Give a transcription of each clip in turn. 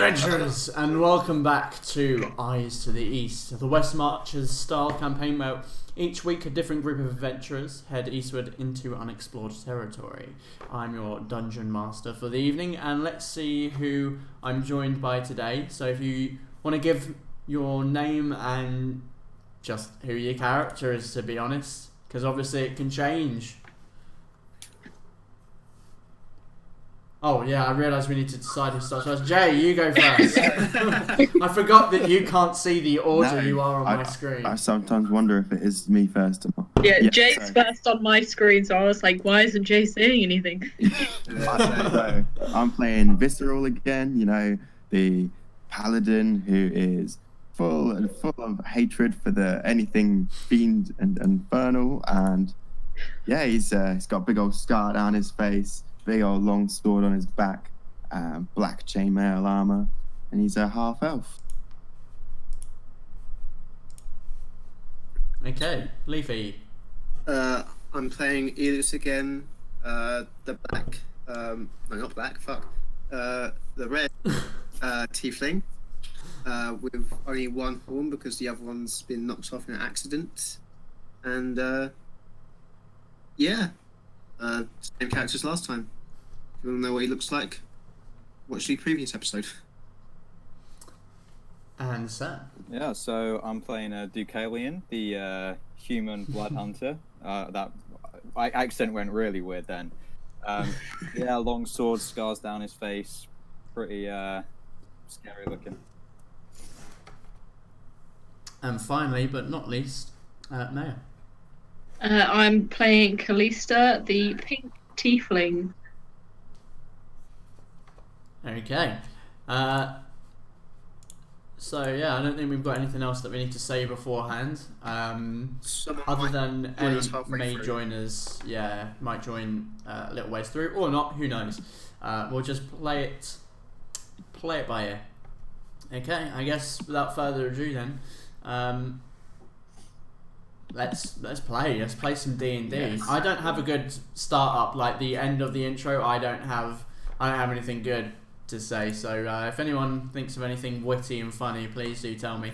adventurers, and welcome back to Eyes to the East, the West Marches style campaign where each week a different group of adventurers head eastward into unexplored territory. I'm your dungeon master for the evening, and let's see who I'm joined by today. So if you want to give your name and just who your character is, to be honest, because obviously it can change. Oh yeah, I realise we need to decide who starts first. Jay, you go first. I forgot that you can't see the order you are on my screen. I sometimes wonder if it is me first or not. Yeah, Jay's first on my screen, so I was like, why isn't Jay saying anything? So, I'm playing Visceral again, you know, the paladin who is full of hatred for anything fiend and infernal, and yeah, he's got a big old scar down his face, big old long sword on his back, black chainmail armor, and he's a half elf. Okay, Leafy. I'm playing Elus again. The black, no, not black. Fuck. The red tiefling. With only one horn because the other one's been knocked off in an accident, and yeah. Same character as last time. If you want to know what he looks like, watch the previous episode. And Sam. Yeah, so I'm playing Deucalion, the human blood hunter. That accent went really weird then. Yeah, long sword, scars down his face, pretty scary looking. And finally, but not least, Maya. I'm playing Callista, the pink tiefling. Okay. So yeah, I don't think we've got anything else that we need to say beforehand. Other than any may join us, might join a little ways through or not. Who knows? We'll just play it by ear. Okay. I guess without further ado, then. Let's play. Let's play some D&D. Yes. I don't have a good start up, like the end of the intro. I don't have anything good to say. So if anyone thinks of anything witty and funny, please do tell me,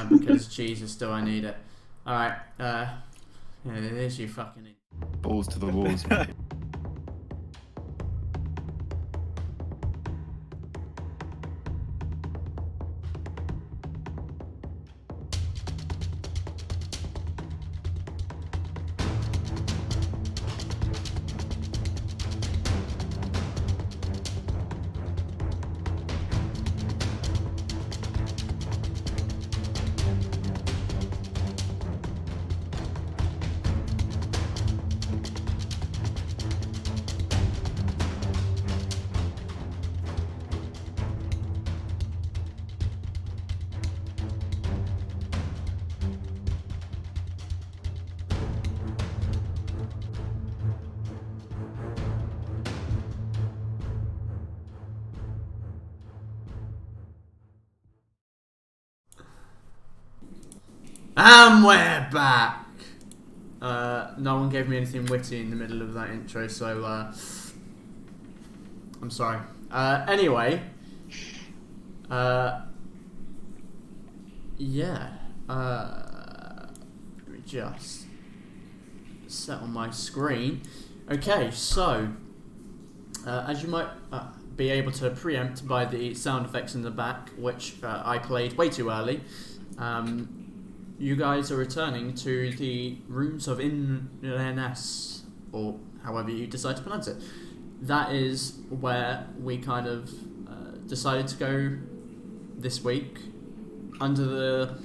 because Jesus, do I need it. All right. There's you fucking Balls to the walls. And we're back. No one gave me anything witty in the middle of that intro, so I'm sorry. Anyway, let me just set on my screen. Okay, so as you might be able to preempt by the sound effects in the back, which I played way too early, you guys are returning to the rooms of Inrennas, or however you decide to pronounce it. That is where we kind of decided to go this week, under the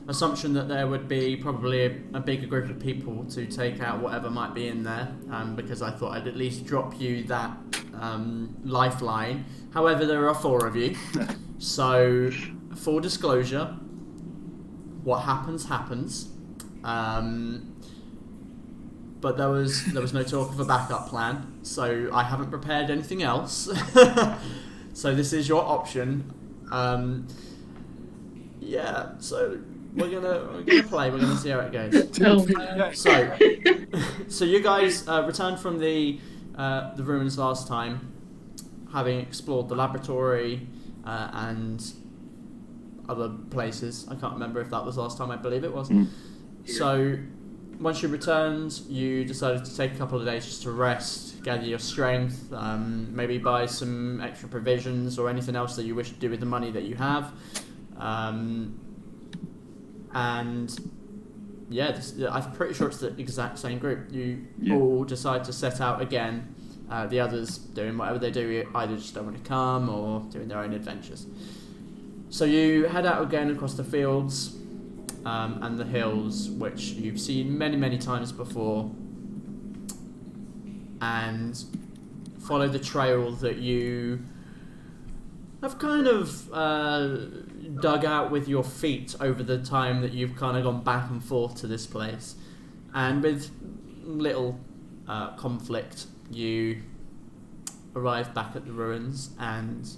assumption that there would be probably a bigger group of people to take out whatever might be in there, because I thought I'd at least drop you that lifeline. However, there are 4 of you, so full disclosure, what happens. But there was no talk of a backup plan, so I haven't prepared anything else. So this is your option. So we're gonna play. We're gonna see how it goes. So you guys returned from the ruins last time, having explored the laboratory, and other places. I can't remember if that was last time. I believe it was. So once you returned, you decided to take a couple of days just to rest, gather your strength, maybe buy some extra provisions or anything else that you wish to do with the money that you have. And yeah, I'm pretty sure it's the exact same group. You all decide to set out again. The others doing whatever they do, either just don't want to come or doing their own adventures. So you head out again across the fields and the hills, which you've seen many, many times before, and follow the trail that you have kind of dug out with your feet over the time that you've kind of gone back and forth to this place. And with little conflict, you arrive back at the ruins, and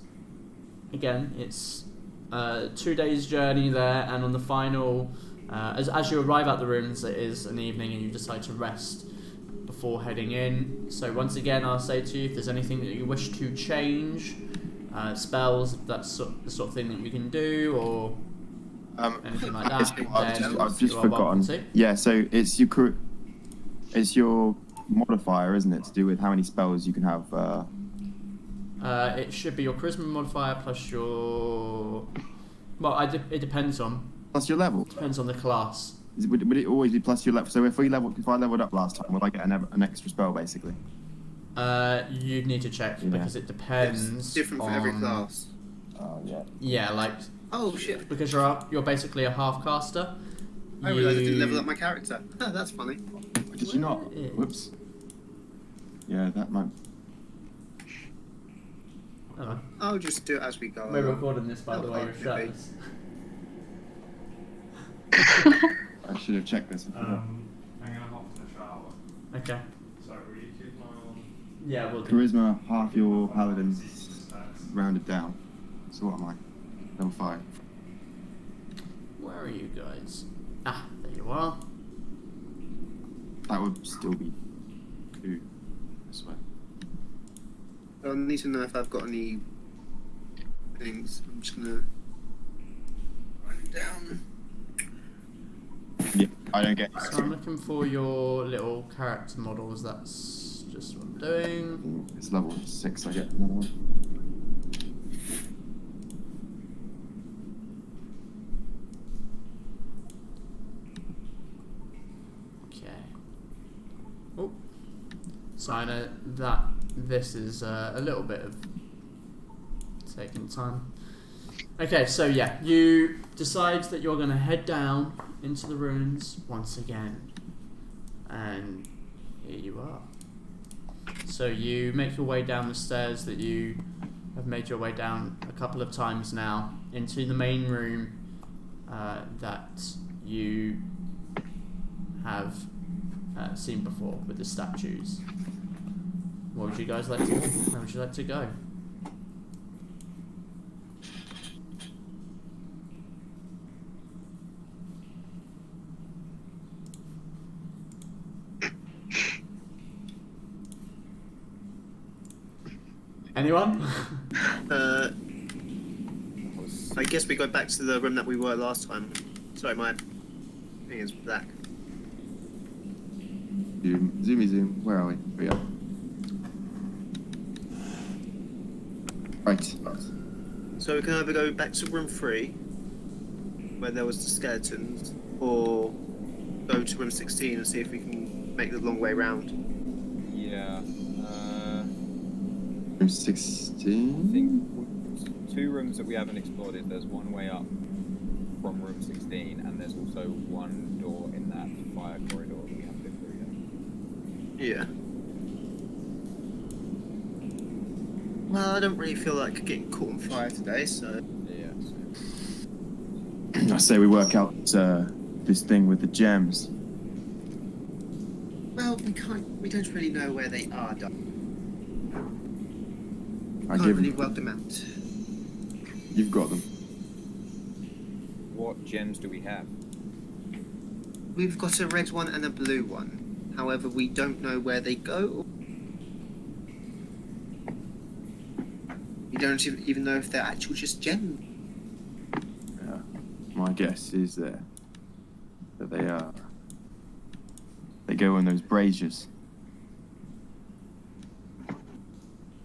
again, it's 2 days journey there, and on the final, as you arrive at the ruins, it is an evening and you decide to rest before heading in. So once again, I'll say to you, if there's anything that you wish to change, spells, that's the sort of thing that you can do, or anything like that, I've just forgotten. Yeah, so it's your modifier, isn't it, to do with how many spells you can have? It should be your charisma modifier plus your... Well, it depends on... Plus your level? Depends on the class. Would it always be plus your level? So if I leveled up last time, would I get an extra spell, basically? You'd need to check, because it depends. It's different for every class. Oh, yeah. Yeah, like... Oh, shit. Because you're basically a half-caster. I realised I didn't level up my character. That's funny. Did you not? Whoops. Yeah, that might... I'll just do it as we go. We're recording this, by the way, you're shirtless. I should have checked this. I'm gonna hop in the shower. Okay. So will you keep my on? Yeah, we'll do. Charisma, half your paladins, rounded down. So what am I? Level 5. Where are you guys? Ah, there you are. That would still be 2, I swear. I need to know if I've got any things. I'm just gonna write it down. Yeah, I don't get. So I'm looking for your little character models. That's just what I'm doing. It's level 6. I get another one. Okay. Oh, so I know that this is a little bit of taking time. Okay, so yeah, you decide that you're going to head down into the ruins once again, and here you are. So you make your way down the stairs that you have made your way down a couple of times now into the main room that you have seen before with the statues. What would you guys like to do? Where would you like to go? Anyone? I guess we go back to the room that we were last time. Sorry, my thing is black. Zoom. Where are we? We are. Right. So we can either go back to room 3, where there was the skeletons, or go to room 16 and see if we can make the long way round. Yeah. Room 16? I think 2 rooms that we haven't explored. There's one way up from room 16, and there's also one door in that fire corridor that we haven't been through yet. Yeah. Well, I don't really feel like getting caught on fire today, so... Yeah. I say we work out this thing with the gems. Well, we don't really know where they are, Doc. I Can't give really work them out. You've got them. What gems do we have? We've got a red one and a blue one. However, we don't know where they go. We don't even know if they're actual just gems. Yeah. My guess is that they go in those braziers.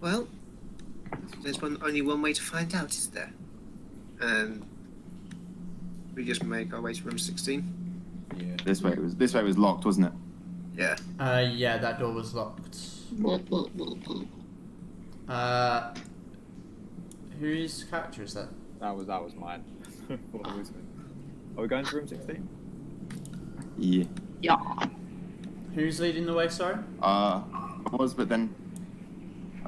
Well, there's only one way to find out, is there? And we just make our way to room 16. Yeah. This way it was locked, wasn't it? Yeah. Yeah, that door was locked. Whose character is that? That was mine. What was it? Are we going to room 16? Yeah. Yeah. Who's leading the way, sorry? I was, but then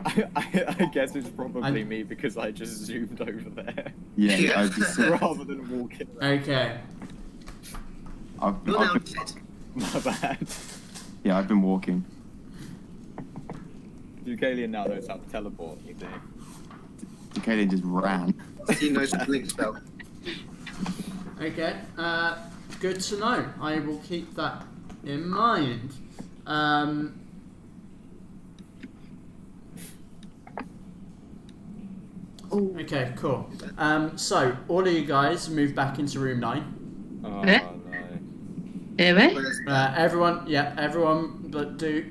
I guess it's probably me because I just zoomed over there yeah, I just rather than walking around. Okay. I've You're now been, dead. My bad. yeah, I've been walking. Deucalion now knows how to teleport, you think? Kaden just ran. He knows the blink spell. Okay. Good to know. I will keep that in mind. Okay, cool. So all of you guys move back into room 9. Oh Eh? no. Really? Whereas Everyone, but do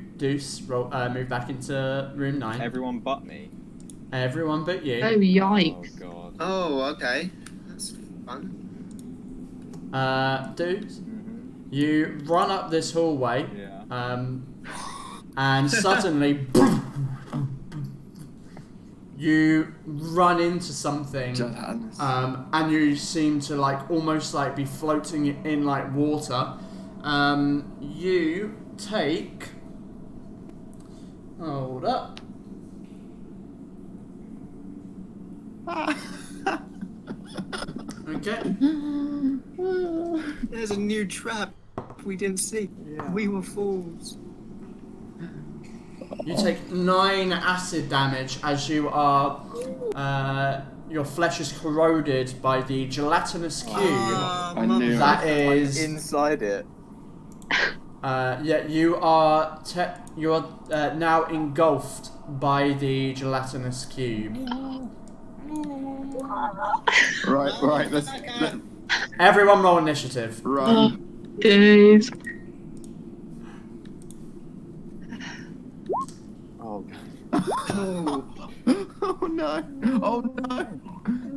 roll, move back into room 9. Everyone but me. Everyone but you. Oh, Oh yikes. god. Oh, okay. That's fun. Dudes, Mm-hmm. you run up this hallway, Yeah. and suddenly you run into something, Johannes. and you seem to almost be floating in water. You take. Hold up. Okay. There's a new trap we didn't see. Yeah. We were fools. You take 9 acid damage as you are. Your flesh is corroded by the gelatinous cube. I knew it. That is. Inside it. Yeah, you are. You are now engulfed by the gelatinous cube. Right. Let's Everyone roll initiative. run. Days. Oh god. Oh. Oh no! Oh no!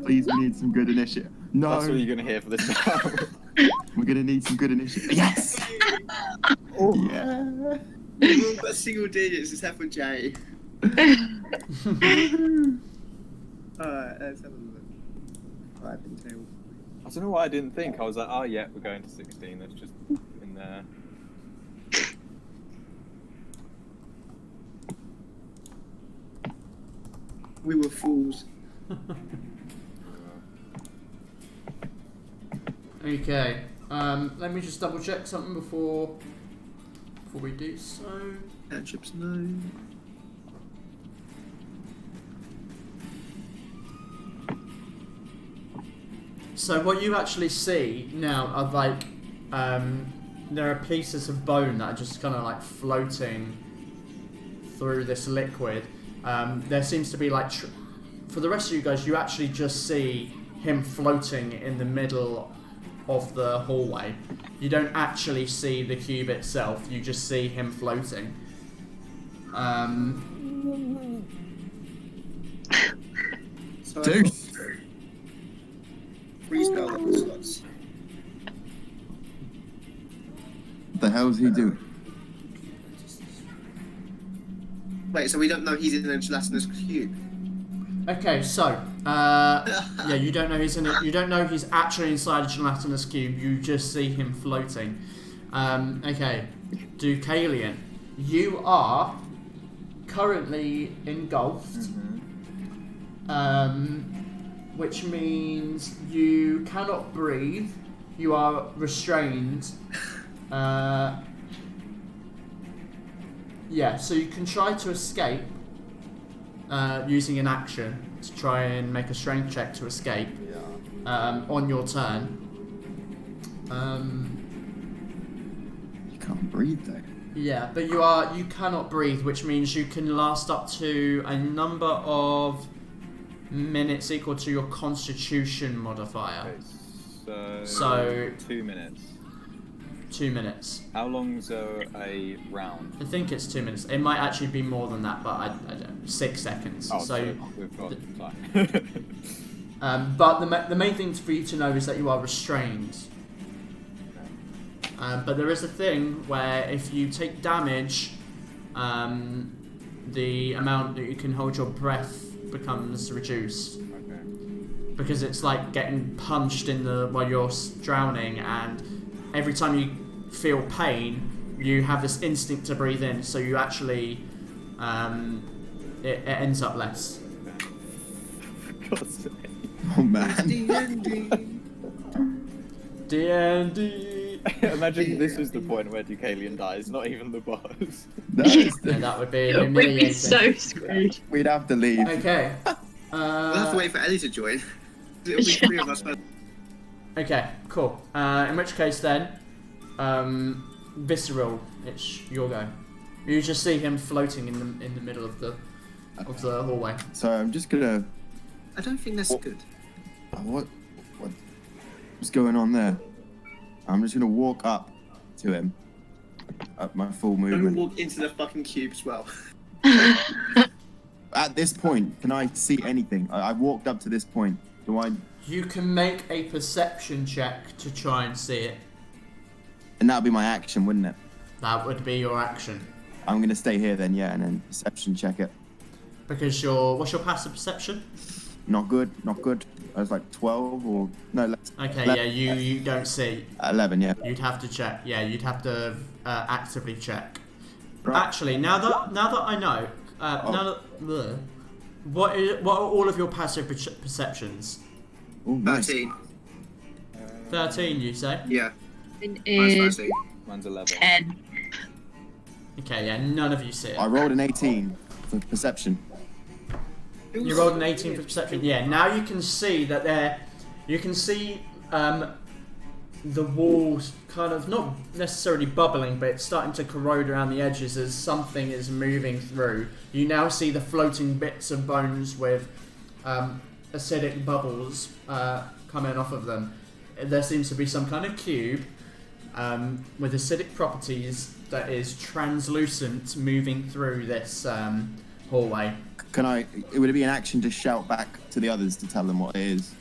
Please, we need some good initiative. No, That's what you're gonna hear for this now. we're gonna need some good initiative. Yes! Oh. Yeah! We've got single digits except for Jay. Alright, let's have a look. 5 and 2. I don't know why I didn't think. I was like, oh yeah, we're going to 16. That's just in there. We were fools. Okay. Let me just double check something before we do so. Cantrips, no. So what you actually see now are there are pieces of bone that are just kind of floating through this liquid. There seems to be for the rest of you guys, you actually just see him floating in the middle of the hallway. You don't actually see the cube itself. You just see him floating. So Dude. 3 spell level slots. What the hell's he doing? Wait, so we don't know he's in a gelatinous cube. Okay, so yeah, you don't know he's in it. You don't know he's actually inside a gelatinous cube. You just see him floating. Okay, Deucalion, you are currently engulfed, which means you cannot breathe. You are restrained. Yeah, so you can try to escape using an action to try and make a strength check to escape on your turn. You can't breathe though. Yeah, but you cannot breathe, which means you can last up to a number of minutes equal to your Constitution modifier. Okay, So 2 minutes. 2 minutes. How long's a round? I think it's 2 minutes. It might actually be more than that, but I don't know. 6 seconds. Oh, so we've got time. but the main thing for you to know is that you are restrained. But there is a thing where if you take damage, the amount that you can hold your breath becomes reduced. Okay. Because it's like getting punched in the while you're drowning, and every time you feel pain, you have this instinct to breathe in, so you actually it ends up less. For God's sake. Oh man. D&D. Imagine this is the point where Deucalion dies, not even the boss. That would be We'd humiliating. be so screwed. We'd have to leave. Okay. We'll have to wait for Ellie to join. It'll be 3 of us. Okay, cool. In which case then, Visceral, it's your go. You just see him floating in the middle of the hallway. So I'm just gonna. I don't think that's good. What's going on there? I'm just gonna walk up to him at my full Don't movement. walk into the fucking cube as well. At this point, can I see anything? I've walked up to this point. Do I? You can make a perception check to try and see it. And that'll be my action, wouldn't it? That would be your action. I'm gonna stay here then, yeah, and then perception check it. Because what's your passive perception? Not good, not good. I was like 12 or no, less. Okay, 11. yeah, you don't see. 11, yeah. You'd have to check. Yeah, you'd have to actively check. Right. Actually, now that I know, what are all of your passive perceptions? Ooh, nice. 13. 13, you say? Yeah. It Mine's is 13. Mine's 11. 10. Okay, yeah, none of you see it. I rolled an 18 for perception. You rolled an 18 for perception. Yeah, now you can see that you can see the walls kind of not necessarily bubbling, but it's starting to corrode around the edges as something is moving through. You now see the floating bits of bones with acidic bubbles coming off of them. There seems to be some kind of cube with acidic properties that is translucent moving through this hallway. Would it be an action to shout back to the others to tell them what it is?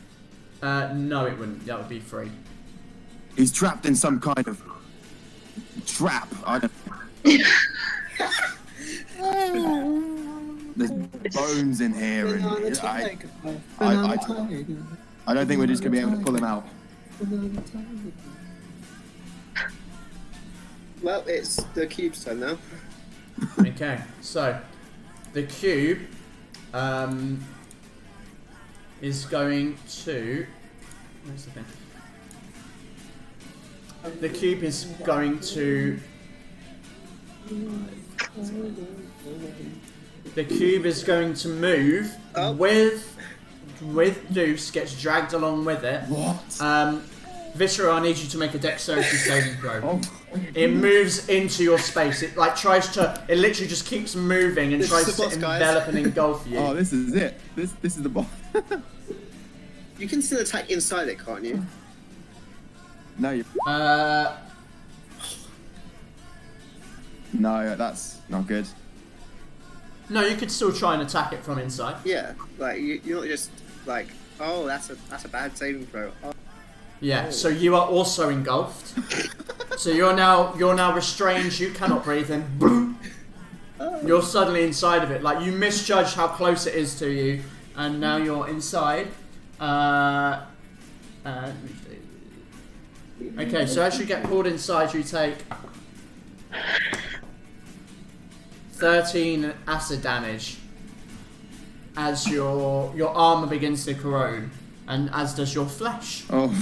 No, it wouldn't. That would be free. He's trapped in some kind of trap. I don't. There's bones in here, and I don't think we're just gonna be able to pull him out. Well, it's the cube's turn now. Okay, so the cube is going to. Where's the thing? The cube is going to. The cube is going to move with Deuce gets dragged along with it. What? Viscera, I need you to make a dexterity saving throw. Oh. It moves into your space. It it literally just keeps moving and This tries is the to boss, guys. envelop and engulf you. Oh, this is it. This is the boss. You can still attack inside it, can't you? No, you. No, that's not good. No, you could still try and attack it from inside. Yeah. Like you're not just like, oh, that's a bad saving throw. Oh. Yeah, so you are also engulfed. So you're now restrained, you cannot breathe in. You're suddenly inside of it. Like you misjudged how close it is to you, and now you're inside. Okay, so as you get pulled inside, you take 13 acid damage as your armor begins to corrode, and as does your flesh. Oh.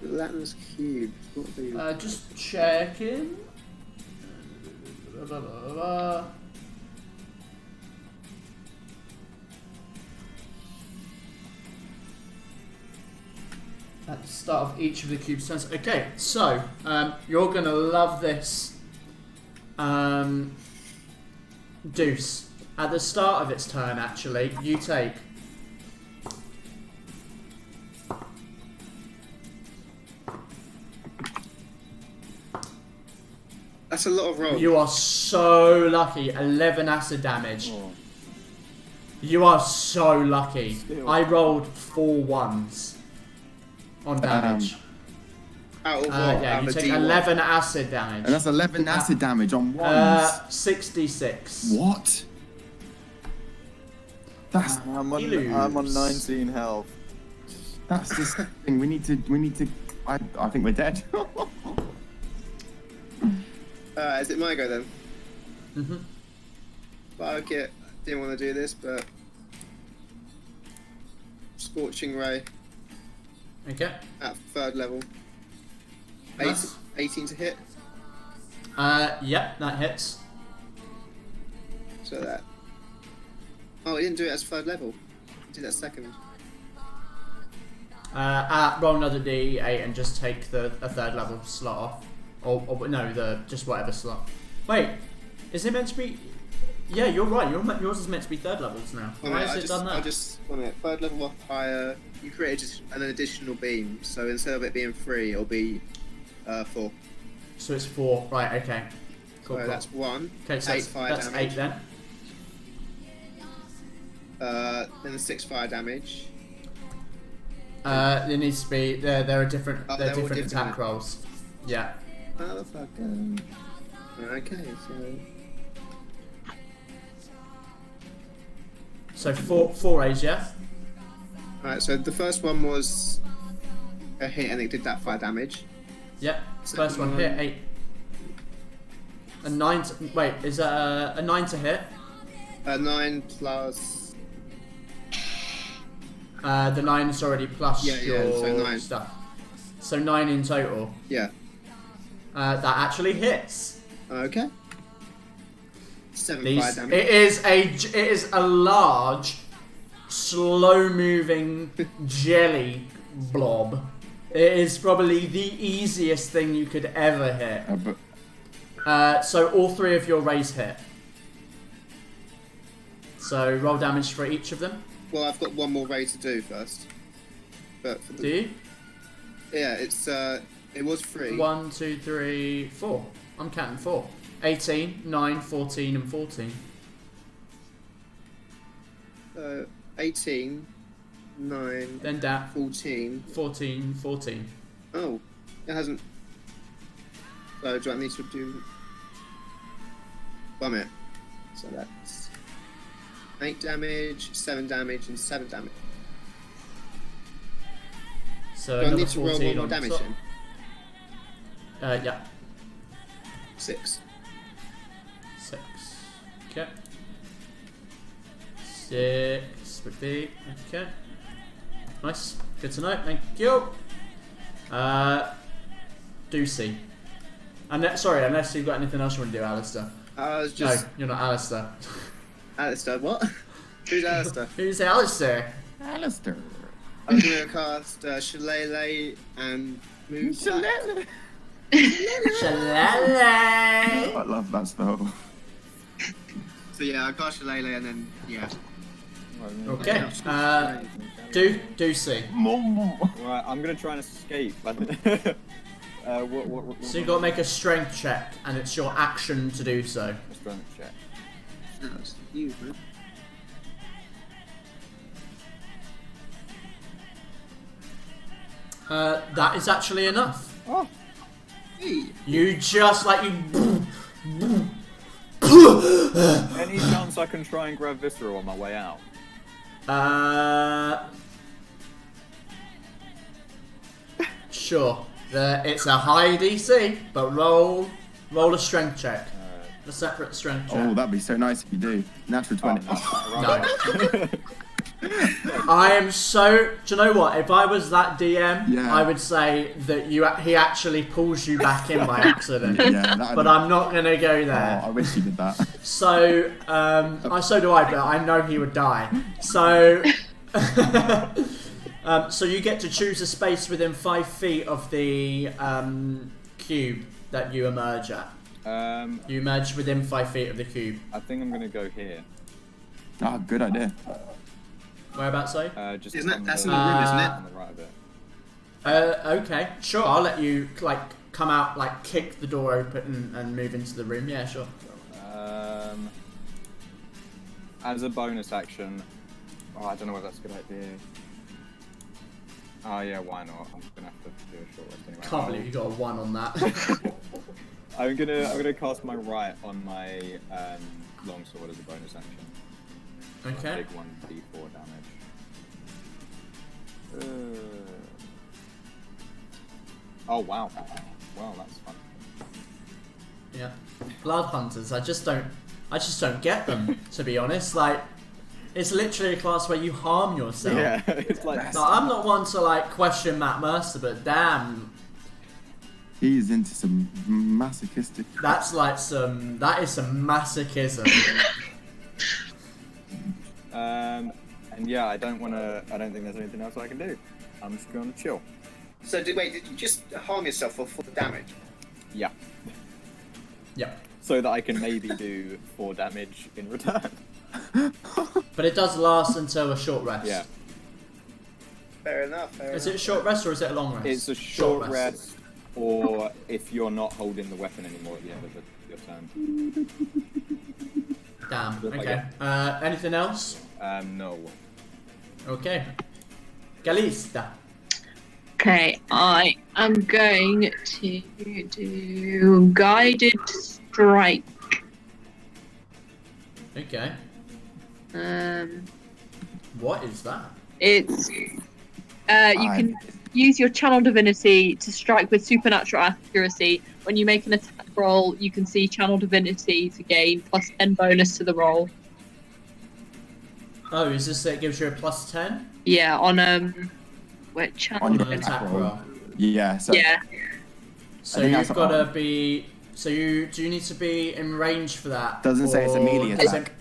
Latins cube. What do you... Just checking. Blah, blah, blah, blah. at the start of each of the cube's turns. Okay, so you're gonna love this. Deuce. At the start of its turn, actually, you take. That's a lot of rolls. You are so lucky. 11 acid damage. Oh. You are so lucky. Still. I rolled 4 1s on damage. Out of what? Yeah, Out you of a take D1. 11 acid damage. And that's 11 acid damage on ones. 66. What? That's I'm He on lose. 19 health. that's disgusting. We need to. I think we're dead. Is it my go then? Mm-hmm. Fuck it. Didn't want to do this, but Scorching Ray Okay. at 3rd level. Nice. 18 to hit. Yep, that hits. So that. Oh, he didn't do it as 3rd level. He did that 2nd. Roll another D8 and just take a 3rd level slot off. Or no, just whatever slot. Wait, is it meant to be? Yeah, you're right. Yours is meant to be 3rd levels now. Why has it done that? I just want it 3rd level up higher. You created an additional beam, so instead of it being 3, it'll be 4. So it's 4. Right. Okay. Cool. So cool. that's 1. Okay, so 8 fire that's damage. 8 then. Then the 6 fire damage. There needs to be. There are different. Oh, there are they're all different different. attack rolls. Yeah. Motherfucker. Okay, so. So 4 A's, yeah. Alright, so the first one was a hit and it did that 5 damage. Yep. First one hit 8. A 9. Wait, is that a 9 to hit? 9 plus. The 9 is already plus Yeah, your so 9. stuff. So 9 in total. Yeah. That actually hits. Okay. 7 fire These, damage. it is a large, slow-moving jelly blob. It is probably the easiest thing you could ever hit. But So all 3 of your rays hit. So roll damage for each of them. Well, I've got one more ray to do first. But for the, Do you? yeah, it's it was 3. 1, 2, 3, 4. I'm counting 4. 18, 9, 14, and 14. 18, 9, Then down 14. 14, 14. Oh, it hasn't. So do I need to do? 1 minute. So that's 8 damage, 7 damage, and 7 damage. So Do I another need to roll 14 1 more on damage top. then? Yeah. 6. 6. Okay. 6 would be. Okay. Nice. Good to know. Thank you. Deucey. Sorry, unless you've got anything else you want to do, Alistair. I was just. No, you're not Alistair. Alistair, what? Who's Alistair? Who's Alistair? Alistair. I was going to cast Shillelagh and move. Shalala. I love that spell. So yeah, I cast Shillelagh and then yeah. Okay. Deucey. Right, I'm gonna try and escape. What? So you got to make a strength check, and it's your action to do so. A strength check. That's you, man. That is actually enough. Oh. Hey. You just like you. Any chance I can try and grab Visceral on my way out? Sure. It's a high DC, but roll a strength check. A separate strength check. Oh, that'd be so nice if you do. Natural 20. No. I am so. Do you know what? If I was that DM, Yeah. I would say that he actually pulls you back in by accident. Yeah, that'd But I'm not gonna go there. Oh, I wish you did that. So, so do I, but I know he would die. So, So you get to choose a space within 5 feet of the cube that you emerge at. You emerge within 5 feet of the cube. I think I'm gonna go here. Ah, good idea. Whereabouts, sorry? Just Isn't on it? That's in the room, isn't it? on the right a bit. Okay, sure. I'll let you come out, kick the door open and move into the room. Yeah, sure. As a bonus action, I don't know whether that's a good idea. Oh yeah, why not? I'm gonna have to do a short rest anyway. Can't believe you got a 1 on that. I'm gonna cast my right on my longsword as a bonus action. Okay. Big 1d4 damage. Oh wow! Wow, that's fun. Yeah. Blood hunters. I just don't get them. To be honest, it's literally a class where you harm yourself. Yeah, it's like. No, I'm not one to question Matt Mercer, but damn. He's into some masochistic. That is some masochism. And yeah, I don't think there's anything else I can do. I'm just going to chill. So did you just harm yourself for 4 damage? Yeah. Yeah. So that I can maybe do 4 damage in return. But it does last until a short rest. Yeah. Fair enough. Is it a short rest or is it a long rest? It's a short rest, or if you're not holding the weapon anymore at the end of your turn. Damn. Look like Okay. Anything else? No. Okay. Galista. Okay, I am going to do guided strike. Okay. What is that? It's you can use your channel divinity to strike with supernatural accuracy. When you make an attack roll, you can see channel divinity to gain +10 bonus to the roll. Oh, is this it gives you a +10? Yeah, on wait, channel On your On an divinity. attack roll. Yeah. So Yeah. So I think you've that's got to on. be. So do you need to be in range for that? Doesn't say it's a Or melee does attack.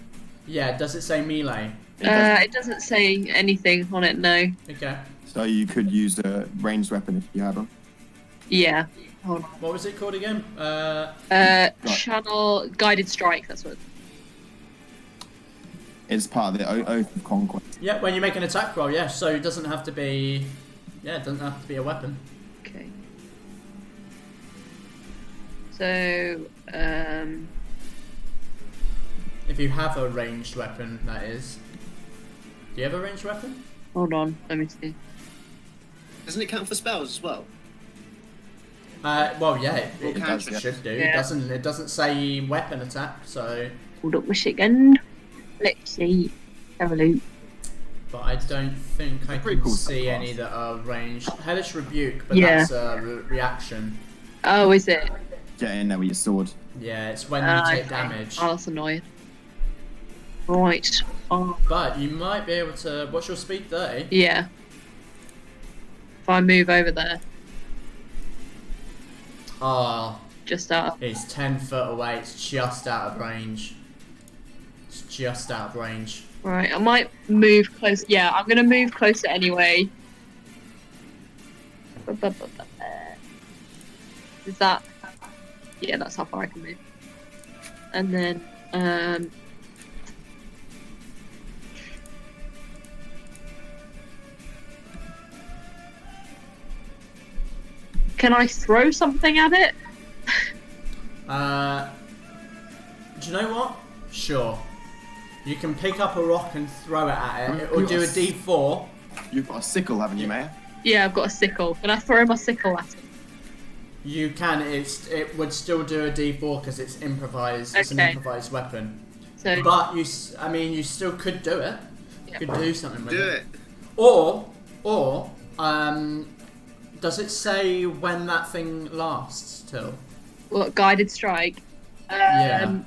Yeah, does it say melee? It doesn't say anything on it, no. Okay. So you could use a ranged weapon if you had one. Yeah. Hold on. What was it called again? Channel guided strike. That's what. It's part of the Oath of Conquest. Yeah, when you make an attack roll, yeah. So it doesn't have to be. Yeah, it doesn't have to be a weapon. Okay. So If you have a ranged weapon, that is. Do you have a ranged weapon? hold on. Let me see. Doesn't it count for spells as well? Well, yeah, Or it does, does, yeah. should do. Yeah. It doesn't say weapon attack, so. Hold up my second. Let's see. Have a look. But I don't think I Pretty can cool see subclass. any that are ranged. Hellish Rebuke, but Yeah. that's a reaction. Oh, is it? Get in there with your sword. Yeah, it's when you take Okay. damage. Oh, that's annoying. Right. Oh, But you might be able to. What's your speed? 30? yeah. If I move over there, Oh, just out. it's 10 foot away. It's just out of range. It's just out of range. Right, I might move close. Yeah, I'm gonna move closer anyway. Is that? Yeah, that's how far I can move. And then, can I throw something at it? Do you know what? Sure. You can pick up a rock and throw it at it. It will do a D4. You've got a sickle, haven't you, Mayor? Yeah, I've got a sickle. Can I throw my sickle at it? You can. It would still do a D4 because it's improvised. It's an Okay. improvised weapon. So, But you still could do it. Yeah. Could do something with Do it. it. Or, does it say when that thing lasts till? what, guided strike? Yeah.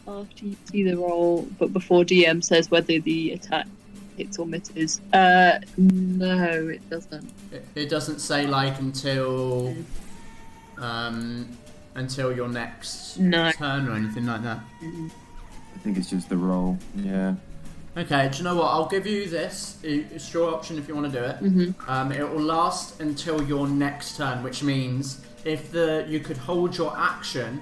After you see the roll, but before DM says whether the attack hits or misses. No, it doesn't. It doesn't say until your next No. turn or anything like that. I think it's just the roll. Yeah. Okay, do you know what? I'll give you this. It's your option if you want to do it. Mm-hmm. It will last until your next turn, which means you could hold your action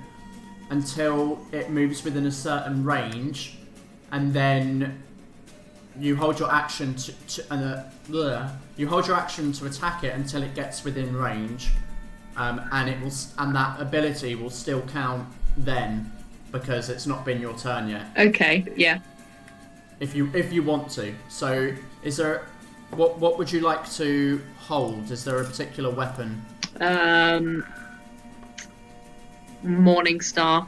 until it moves within a certain range, and then you hold your action you hold your action to attack it until it gets within range, and that ability will still count then because it's not been your turn yet. Okay, yeah. If you want to. So is there what would you like to hold? Is there a particular weapon? Morning Star.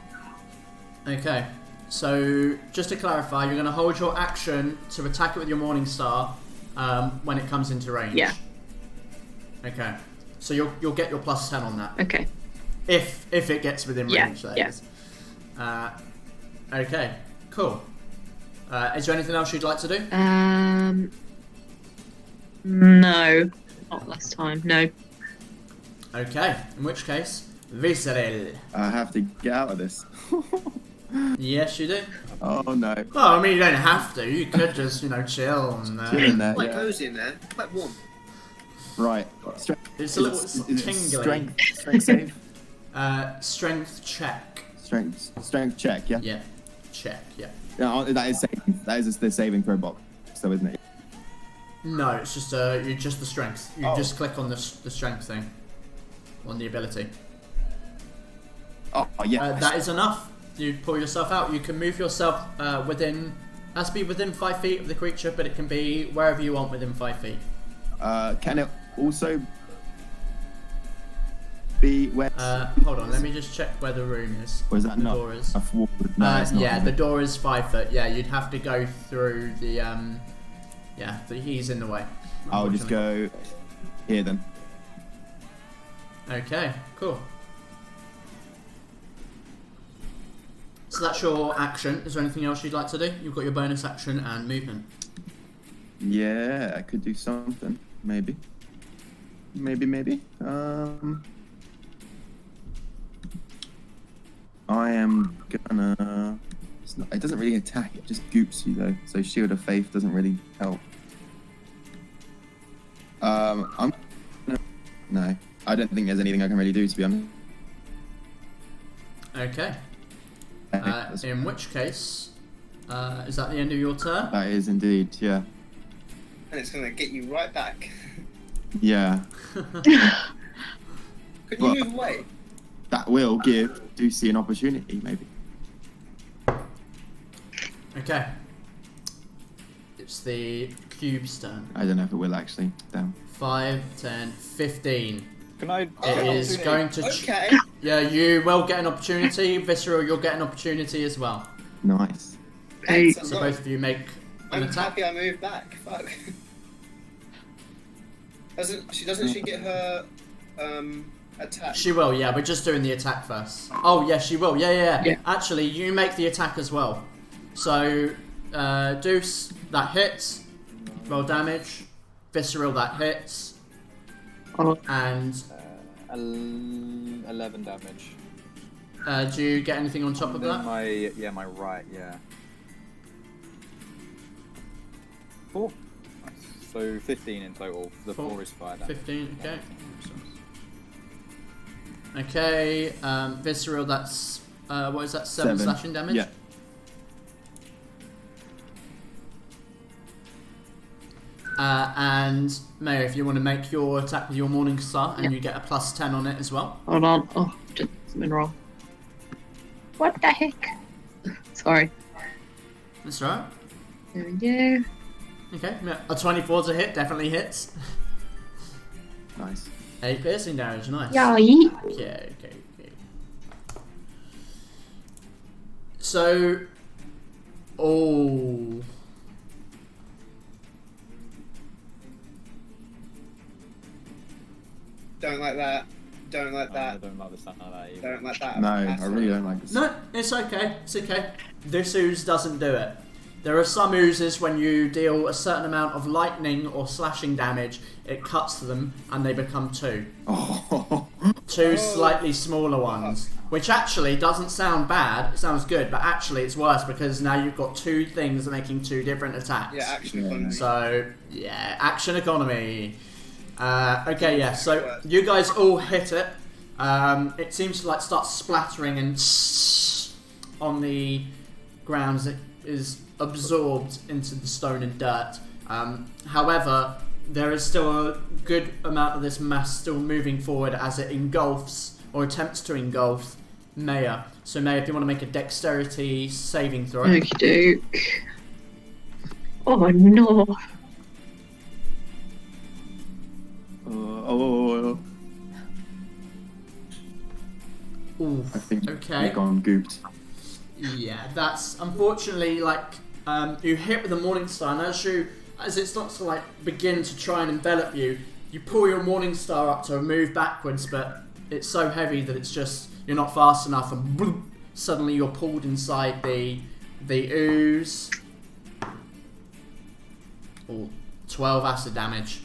Okay. So just to clarify, you're going to hold your action to attack it with your Morning Star when it comes into range. Yeah. Okay. So you'll get your +10 on that. Okay. If it gets within range, that is. Okay. Cool. Is there anything else you'd like to do? No. Not last time. No. Okay. In which case, Visceral. I have to get out of this. Yes, you do. Oh no. Well, I mean, you don't have to. You could just, chill and. Chill in there, Quite yeah. cozy in there. Quite warm. Right. It's a little Is it tingly. Strength save? Strength check. Strength check, yeah? Yeah. Check, yeah. Yeah, that is saving. That is the saving throw box, so isn't it? No, it's just the strength. You Oh. just click on the strength thing. On the ability. Oh, yeah. That is enough. You pull yourself out. You can move yourself has to be within 5 feet of the creature, but it can be wherever you want within 5 feet. Can it also be where? Hold on, let me just check where the room is. Or is that the not door is? a forward? No, it's not, yeah, is the it? door is 5 foot. Yeah, you'd have to go through the he's in the way. I'll just go here then. Okay, cool. So that's your action. Is there anything else you'd like to do? You've got your bonus action and movement. Yeah, I could do something. Maybe. I am gonna. It doesn't really attack. It just goops you though. So Shield of Faith doesn't really help. No, I don't think there's anything I can really do, to be honest. Okay. In which case, is that the end of your turn? That is indeed, yeah. And it's going to get you right back. Yeah. Could you Well- move away? That will give Ducey an opportunity, maybe. Okay. It's the cube's turn. I don't know if it will actually. Damn. 5, 10, 15. Can I? It is going to. Okay. Yeah, you will get an opportunity. Visceral, you'll get an opportunity as well. Nice. Hey. So both of you make an I'm attack. happy I moved back. Fuck. Doesn't she get her attack? She will, yeah. We're just doing the attack first. Oh, yeah, she will. Yeah. Yeah. Actually, you make the attack as well. So, Deuce, that hits. Roll damage. Visceral, that hits. Oh. And 11 damage. do you get anything on top of Then that? my right, yeah. 4. So 15 in total. The 4 is 5 damage. 15, okay. Okay, Visceral, that's, what is that, 7 slashing damage? Yeah. And Mayo, if you want to make your attack with your Morning Star, and Yeah. you get a +10 on it as well. Hold on. Oh, did something wrong. What the heck? Sorry. That's right. There we go. Okay, yeah, a 24 to hit, definitely hits. Nice. 8 piercing damage, nice. Yeah. Okay. So, oh, Don't like that. Don't like I that. don't like the sound of that either. Don't like that. No, I at really all. don't like this. no, it's okay. It's okay. This ooze doesn't do it. There are some oozes when you deal a certain amount of lightning or slashing damage, it cuts to them and they become 2. Oh. two slightly smaller ones, which actually doesn't sound bad. It sounds good, but actually it's worse because now you've got two things making two different attacks. Yeah, action economy. So yeah, action economy. Okay, yeah. So you guys all hit it. It seems to like start splattering and on the ground. It is absorbed into the stone and dirt. However, there is still a good amount of this mass still moving forward as it engulfs or attempts to engulf Maya. So Maya, if you want to make a dexterity saving throw. Okey doke. Oh no. Ooh, I think okay. you've gone gooped. Yeah, that's unfortunately like you hit with the morning star, and as it starts to like begin to try and envelop you, you pull your morning star up to move backwards, but it's so heavy that it's just you're not fast enough, and boom, suddenly you're pulled inside the ooze. Ooh, 12 acid damage.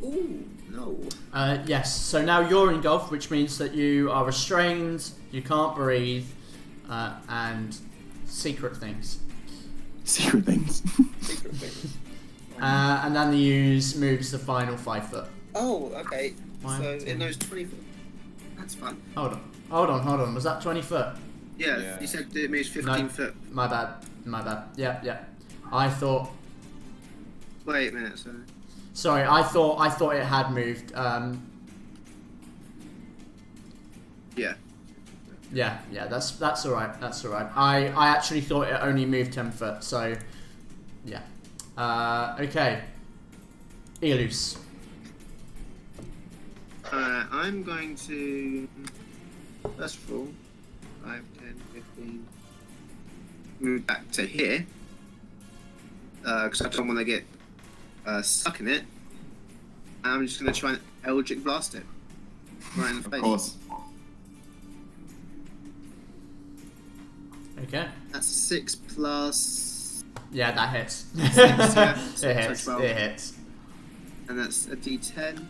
Ooh, no. Yes, so now you're engulfed, which means that you are restrained, you can't breathe, and secret things. Secret things. Secret things. And then the ooze moves the final 5 foot. Oh, okay. One, So two. it knows 20 foot. That's fun. Hold on. Was that 20 foot? Yeah, you said it moves 15 No. foot. My bad. Yeah. I thought. Wait a minute, sorry. Sorry, I thought it had moved. Yeah. Yeah. That's all right. I actually thought it only moved 10 foot. So, yeah. Okay. Elus. I'm going to, first of all, 5, 10, 15, move back to here, because I don't want to get stuck in it. I'm just going to try and Eldritch Blast it, right in the face. Of course. Okay. That's 6 plus, Yeah, that hits. yeah. It hits. And that's a D10.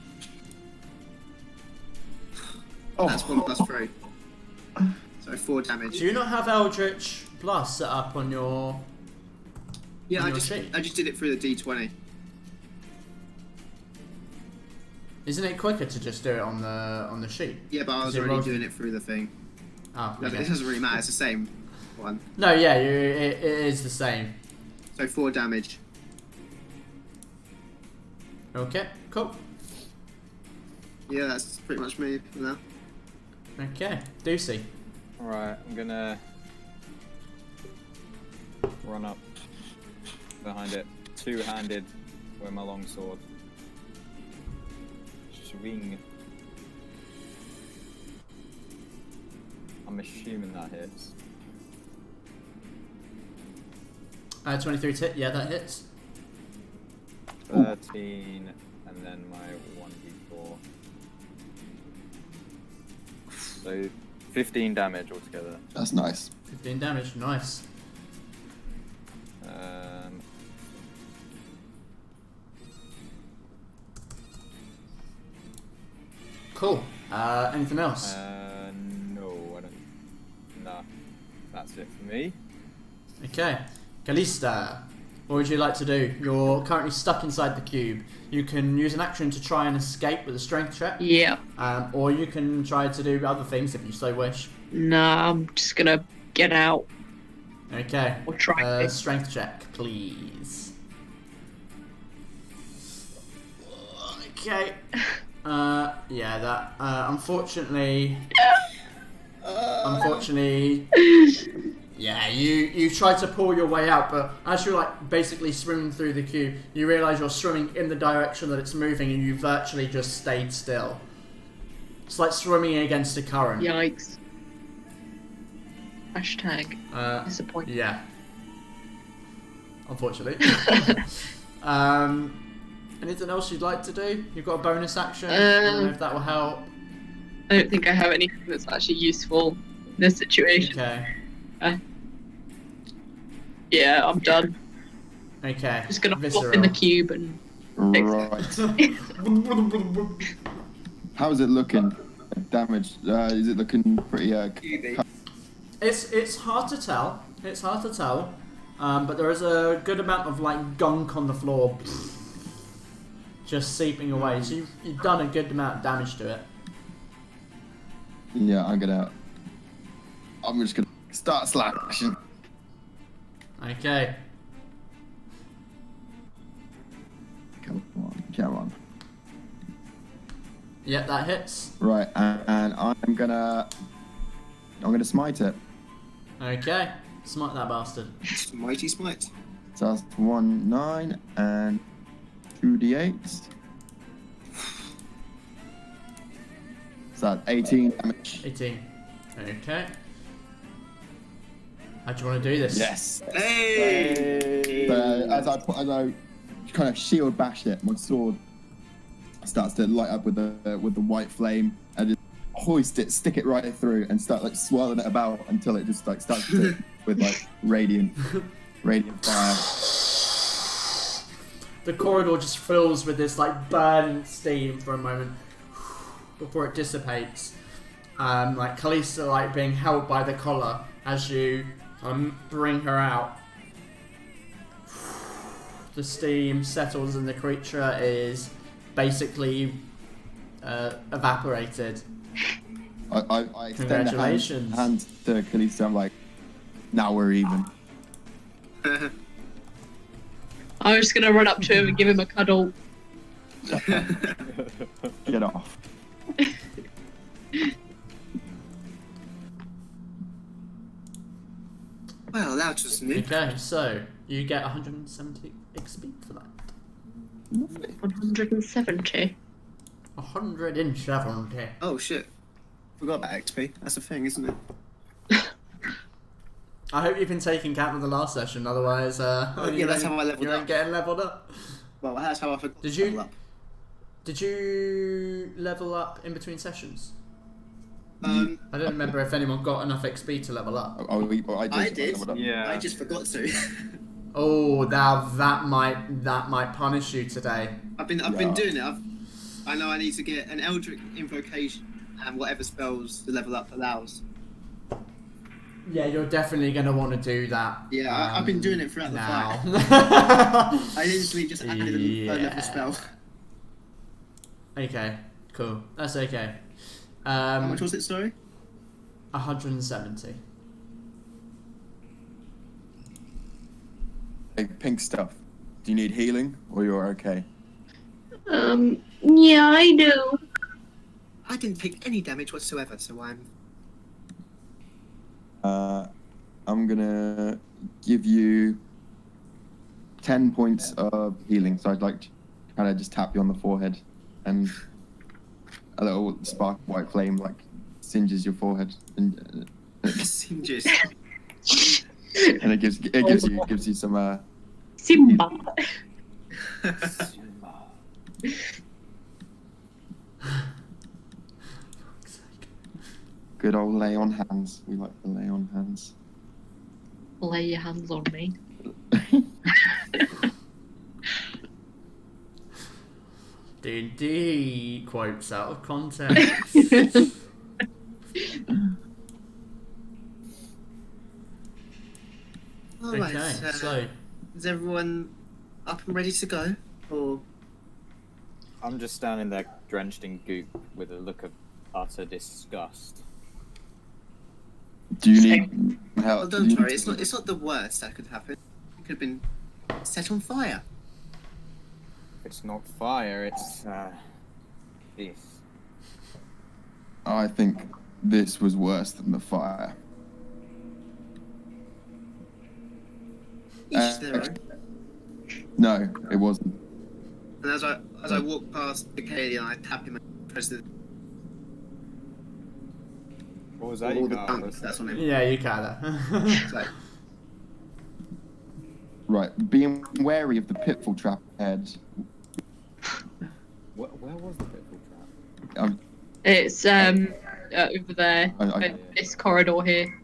Oh. That's 1 plus 3. So 4 damage. Do you not have Eldritch Blast set up on your? Yeah, on I your just sheet? did it through the D20. Isn't it quicker to just do it on the sheet? Yeah, but I was Is it already rolled- doing it through the thing. Oh, No, okay. It doesn't really matter, it's the same one. No, yeah, it is the same. So 4 damage. Okay, cool. Yeah, that's pretty much me for now. Okay, Deucey. Alright, I'm gonna run up behind it, two-handed with my long sword. Swing. I'm assuming that hits. 23 to hit, yeah, that hits. 13, and then my 1d4. So 15 damage altogether. That's nice. 15 damage, nice. Cool. Anything else? No, I don't. No, that's it for me. Okay. Callista, what would you like to do? You're currently stuck inside the cube. You can use an action to try and escape with a strength check. Yeah. Or you can try to do other things if you so wish. Nah, I'm just gonna get out Okay. or try to. Strength check, please. Okay. Yeah, that. Unfortunately. Yeah, you try to pull your way out, but as you're like basically swimming through the cube, you realise you're swimming in the direction that it's moving, and you virtually just stayed still. It's like swimming against a current. Yikes. Hashtag disappointed. Yeah. Unfortunately. Anything else you'd like to do? You've got a bonus action. I don't know if that will help. I don't think I have anything that's actually useful in this situation. Okay. Yeah, I'm done. Okay. Just gonna Visceral. flop in the cube and fix Right. How's it looking? damage? Is it looking pretty? It's hard to tell. It's hard to tell. But there is a good amount of like gunk on the floor, just seeping away. So you've done a good amount of damage to it. Yeah, I'm just gonna start slashing. Okay. Come on. Yep, that hits. Right, and I'm gonna smite it. Okay. Smite that bastard. Mighty smite. So that's 1 9 and 2d8. So that's 18 damage. 18. Okay. How do you want to do this? Yes. Hey! So as I kind of shield bash it, my sword starts to light up with the white flame, and just hoist it, stick it right through, and start like swirling it about until it just like starts to with like radiant fire. The corridor just fills with this like burning steam for a moment before it dissipates. Like Kalista like being held by the collar as you bring her out. The steam settles and the creature is basically evaporated. I extend a Congratulations. hand to Kalista. I'm like, now we're even. I'm just gonna run up to him and give him a cuddle. Get off. Well, that was new. Okay, so you get 170 XP for that. 170. 170. Oh shit. Forgot about XP. That's a thing, isn't it? I hope you've been taking count of the last session, otherwise yeah, that's how I leveled you ain't up. getting leveled up. Well, that's how I forgot. Did you- level up. Did you level up in between sessions? Um, I don't remember if anyone got enough XP to level up. I did. Yeah. I just forgot to. Oh, now that might punish you today. I've been doing it. I know I need to get an Eldritch Invocation and whatever spells the level up allows. Yeah, you're definitely going to want to do that. Yeah, I've been doing it throughout the now. I instantly just added a third level spell. Okay, cool. That's okay. How much was it, sorry? 170. Hey, pink stuff. Do you need healing, or you're okay? Yeah, I do. I didn't take any damage whatsoever, so I'm gonna give you 10 points of healing. So I'd like to kind of just tap you on the forehead, and a little spark of white flame like singes your forehead, and singes. and it gives you some Simba. good old lay on hands. We like the lay on hands. Lay your hands on me. D&D quotes out of context. Alright, Okay, so is everyone up and ready to go? Or I'm just standing there drenched in goop with a look of utter disgust. Do you need help? well, don't worry, it's not the worst that could happen. It could have been set on fire. It's not fire, it's this. I think this was worse than the fire. Each their own. No, it wasn't. And as I walk past Mikolai, I tap him and press the What was that all you the got? buttons that's on him. yeah, you kinda. So, Right, being wary of the pitfall trap ahead. Where was the pitfall trap? It's over there, I- this corridor here.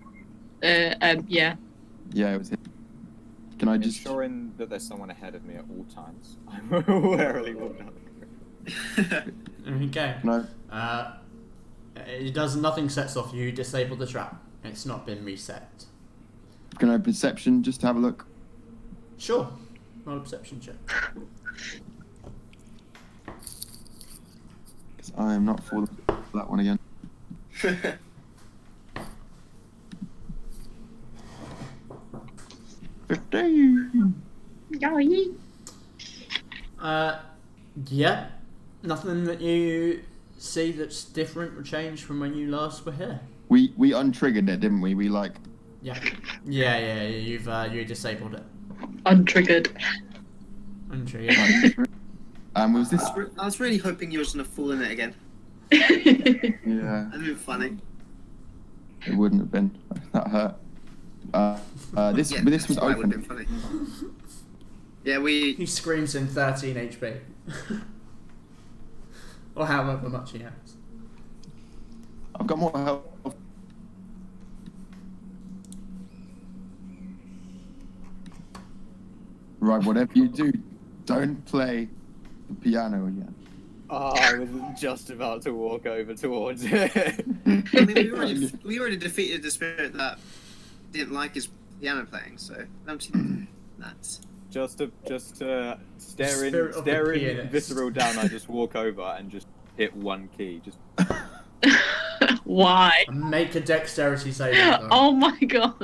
Yeah. Yeah, it was. Can I just? Ensuring that there's someone ahead of me at all times. I'm warily walking down the corridor. Okay. No. It does nothing. Sets off. You disable the trap. It's not been reset. Can I perception just to have a look? Sure. Roll a perception check. Because I am not falling for that one again. 15. Yeah. Nothing that you see that's different or changed from when you last were here. We untriggered it, didn't we? We like. Yeah. You've you disabled it. Untriggered. Untriggered. Was this? I was really hoping you were gonna fall in it again. Yeah. That'd been funny. It wouldn't have been. That hurt. This Yeah, this was that's why it would have open. been funny. Yeah, He screams in 13 HP. Or however much he has. I've got more health. Right, whatever you do, don't play the piano again. Oh, I was just about to walk over towards it. I mean, we already defeated the spirit that didn't like his piano playing, so I don't see that. just to Spirit of the staring pianist. visceral down, I just walk over and just hit one key. Just Why? Make a dexterity saving throw. Oh my gosh.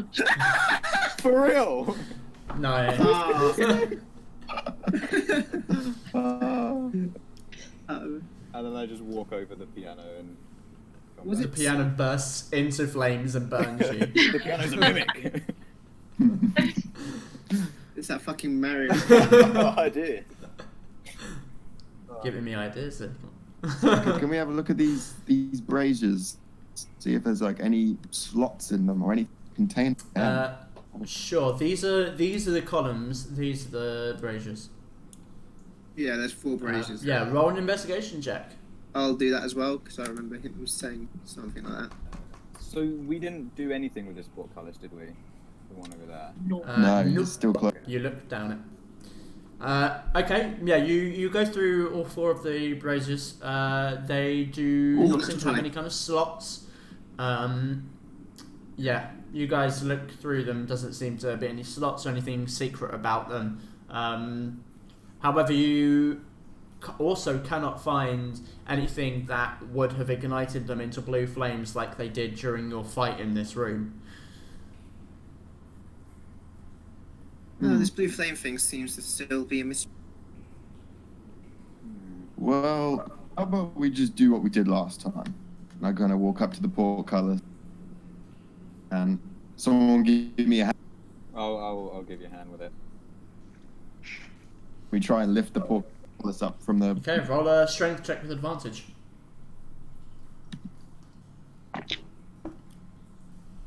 for real. No. Uh-oh. And then I just walk over the piano and. come Was The back. piano bursts into flames and burns you. The piano's a mimic. It's that fucking Mario. Oh, I did. Giving me ideas then. Can we have a look at these braziers? See if there's like any slots in them or any contained. Sure. These are the columns. These are the braziers. Yeah, there's 4 braziers. Yeah. Roll an investigation check. I'll do that as well because I remember him saying something like that. So we didn't do anything with this portcullis, did we? The one over there. No. No, nope. it's still closed. You look down it. Okay, yeah, you go through all 4 of the braziers. They do Ooh, not that's seem to have funny. any kind of slots. Yeah, you guys look through them. Doesn't seem to be any slots or anything secret about them. However, you also cannot find anything that would have ignited them into blue flames like they did during your fight in this room. No, this blue flame thing seems to still be a mystery. Well, how about we just do what we did last time? I'm gonna walk up to the portcullis and someone give me a hand. I'll give you a hand with it. We try and lift the portcullis up from the. Okay, roll a strength check with advantage.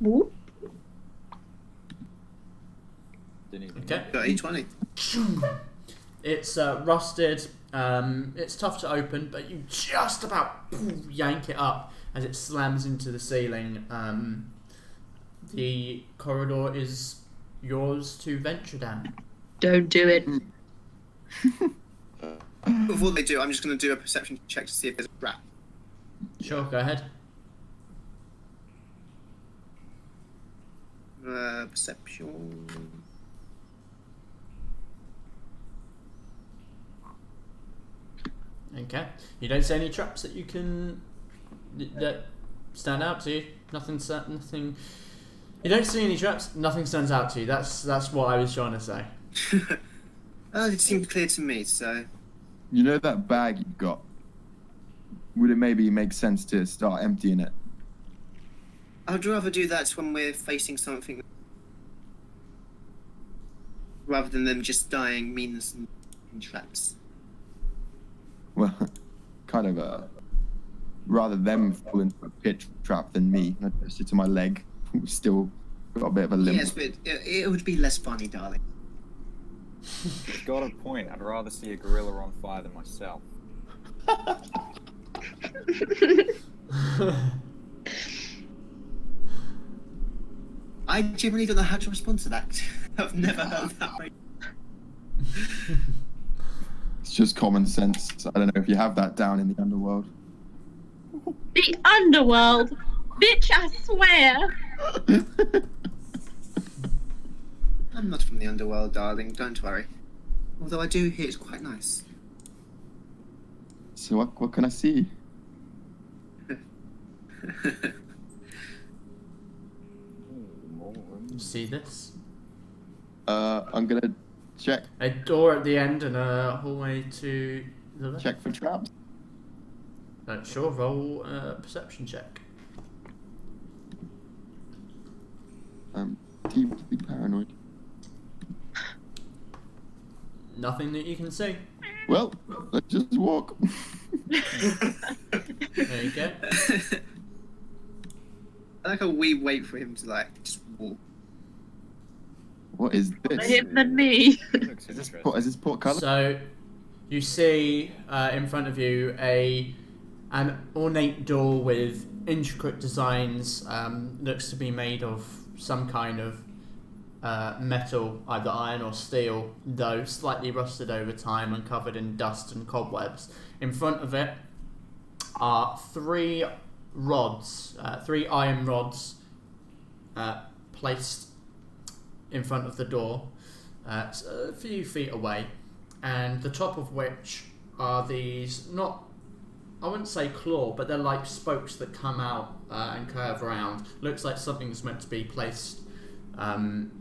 Ooh. Didn't even Okay. Got E20. It's rusted. It's tough to open, but you just about yank it up as it slams into the ceiling. The corridor is yours to venture down. Don't do it. Before they do, I'm just going to do a perception check to see if there's a trap. Sure, go ahead. Perception. Okay. You don't see any traps that you can that stand out to you. Nothing. You don't see any traps. Nothing stands out to you. That's what I was trying to say. It seemed clear to me, so. You know that bag you've got? Would it maybe make sense to start emptying it? I'd rather do that when we're facing something rather than them just dying meanness and traps. Well, kind of rather them fall into a pit trap than me. I pressed it to my leg. Still got a bit of a limp. Yes, but it would be less funny, darling. You've got a point. I'd rather see a gorilla on fire than myself. I genuinely don't know how to respond to that. I've never heard that. It's just common sense. I don't know if you have that down in the underworld. The underworld! Bitch, I swear! I'm not from the underworld, darling. Don't worry. Although I do hear it's quite nice. So what can I see? You see this? I'm gonna check A door at the end and a hallway to the left. for traps. Sure, roll a perception check. I'm deeply paranoid. Nothing that you can see. Well, let's just walk. There you go. I like how we wait for him to just walk. What is this? Him and me. Looks Is this interesting. portcullis? So, you see in front of you an ornate door with intricate designs. Looks to be made of some kind of metal, either iron or steel, though slightly rusted over time and covered in dust and cobwebs. In front of it are three iron rods placed in front of the door, a few feet away, and the top of which are these, I wouldn't say claw, but they're like spokes that come out and curve around. Looks like something's meant to be placed in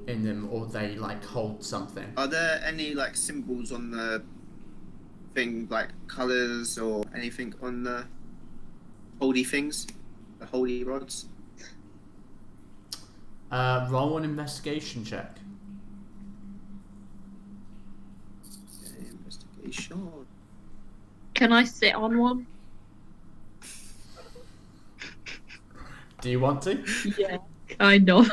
them, or they hold something. Are there any symbols on the thing, colours or anything on the holy things, the holy rods? Roll an investigation check. Okay, investigation. Can I sit on one? Do you want to? Yeah. Kind of.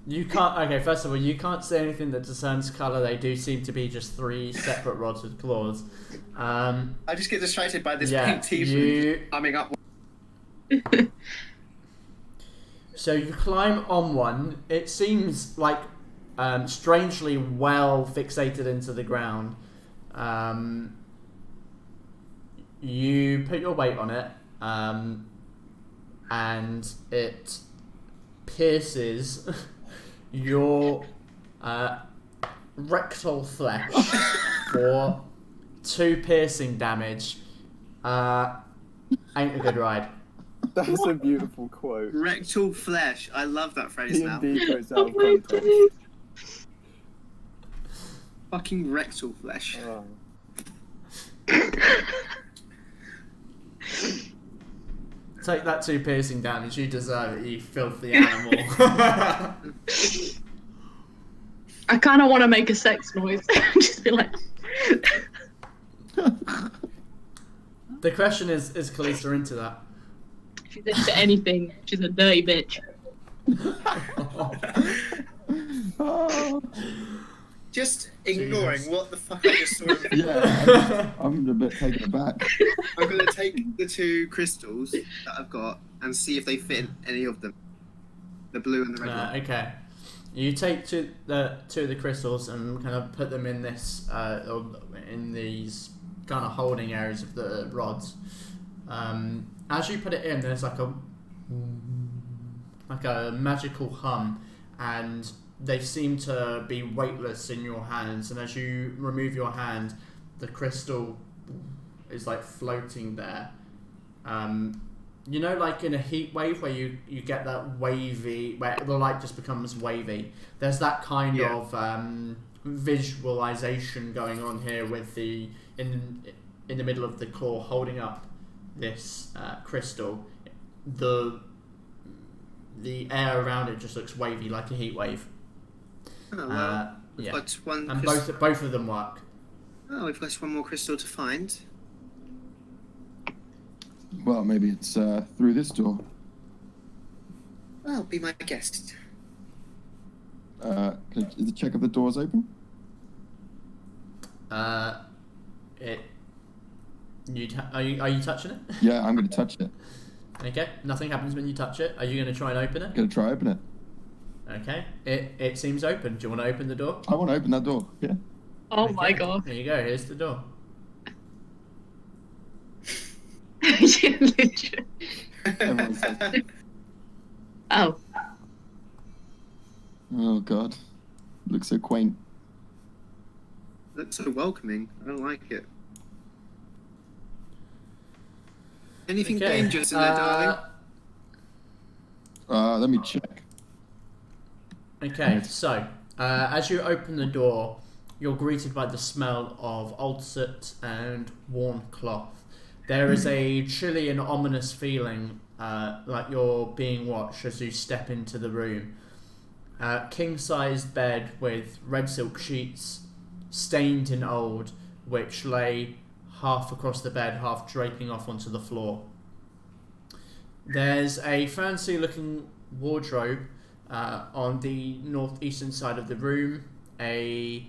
You can't. Okay, first of all, you can't see anything that discerns colour. They do seem to be just three separate rods with claws. I just get distracted by this Yeah, pink teeth you- coming up. So you climb on one. It seems strangely well fixated into the ground. You put your weight on it, and it pierces your rectal flesh for 2 piercing damage. Ain't a good ride. That's a beautiful quote. Rectal flesh. I love that phrase now. D&D goes out Oh of my context. days. Fucking rectal flesh. Oh. Take that 2 piercing damage. You deserve it, you filthy animal. I kind of want to make a sex noise. Just be like. The question is Kalista into that? She's into anything. She's a dirty bitch. Oh, Just ignoring Jesus. what the fuck I just saw. yeah, I'm a bit taken aback. I'm gonna take the 2 crystals that I've got and see if they fit in any of them. The blue and the red one. Okay. You take two of the crystals and kind of put them in this, or in these kind of holding areas of the rods. As you put it in, there's like a magical hum, and they seem to be weightless in your hands. And as you remove your hand, the crystal is floating there. You know, in a heat wave where you get that wavy, where the light just becomes wavy. There's that kind of visualization going on here with in the middle of the claw holding up this crystal. The air around it just looks wavy, like a heat wave. Oh, well, we've Yeah, got one and crystal. both of them work. Oh, we've got one more crystal to find. Well, maybe it's through this door. Well, be my guest. Is the check if the door's open? Are you touching it? Yeah, I'm going to touch it. Okay, nothing happens when you touch it. Are you going to try and open it? Going to try open it. Okay, it seems open. Do you want to open the door? I want to open that door. Yeah. Oh my Okay, god. There you go. Here's the door. You literally- Everyone says, Oh, oh god, looks so quaint. Looks so welcoming. I don't like it. Anything Okay, dangerous in there, darling? Let me check. Okay, so as you open the door, you're greeted by the smell of old soot and worn cloth. There is a chilly and ominous feeling, like you're being watched as you step into the room. King-sized bed with red silk sheets, stained and old, which lay half across the bed, half draping off onto the floor. There's a fancy-looking wardrobe on the northeastern side of the room, a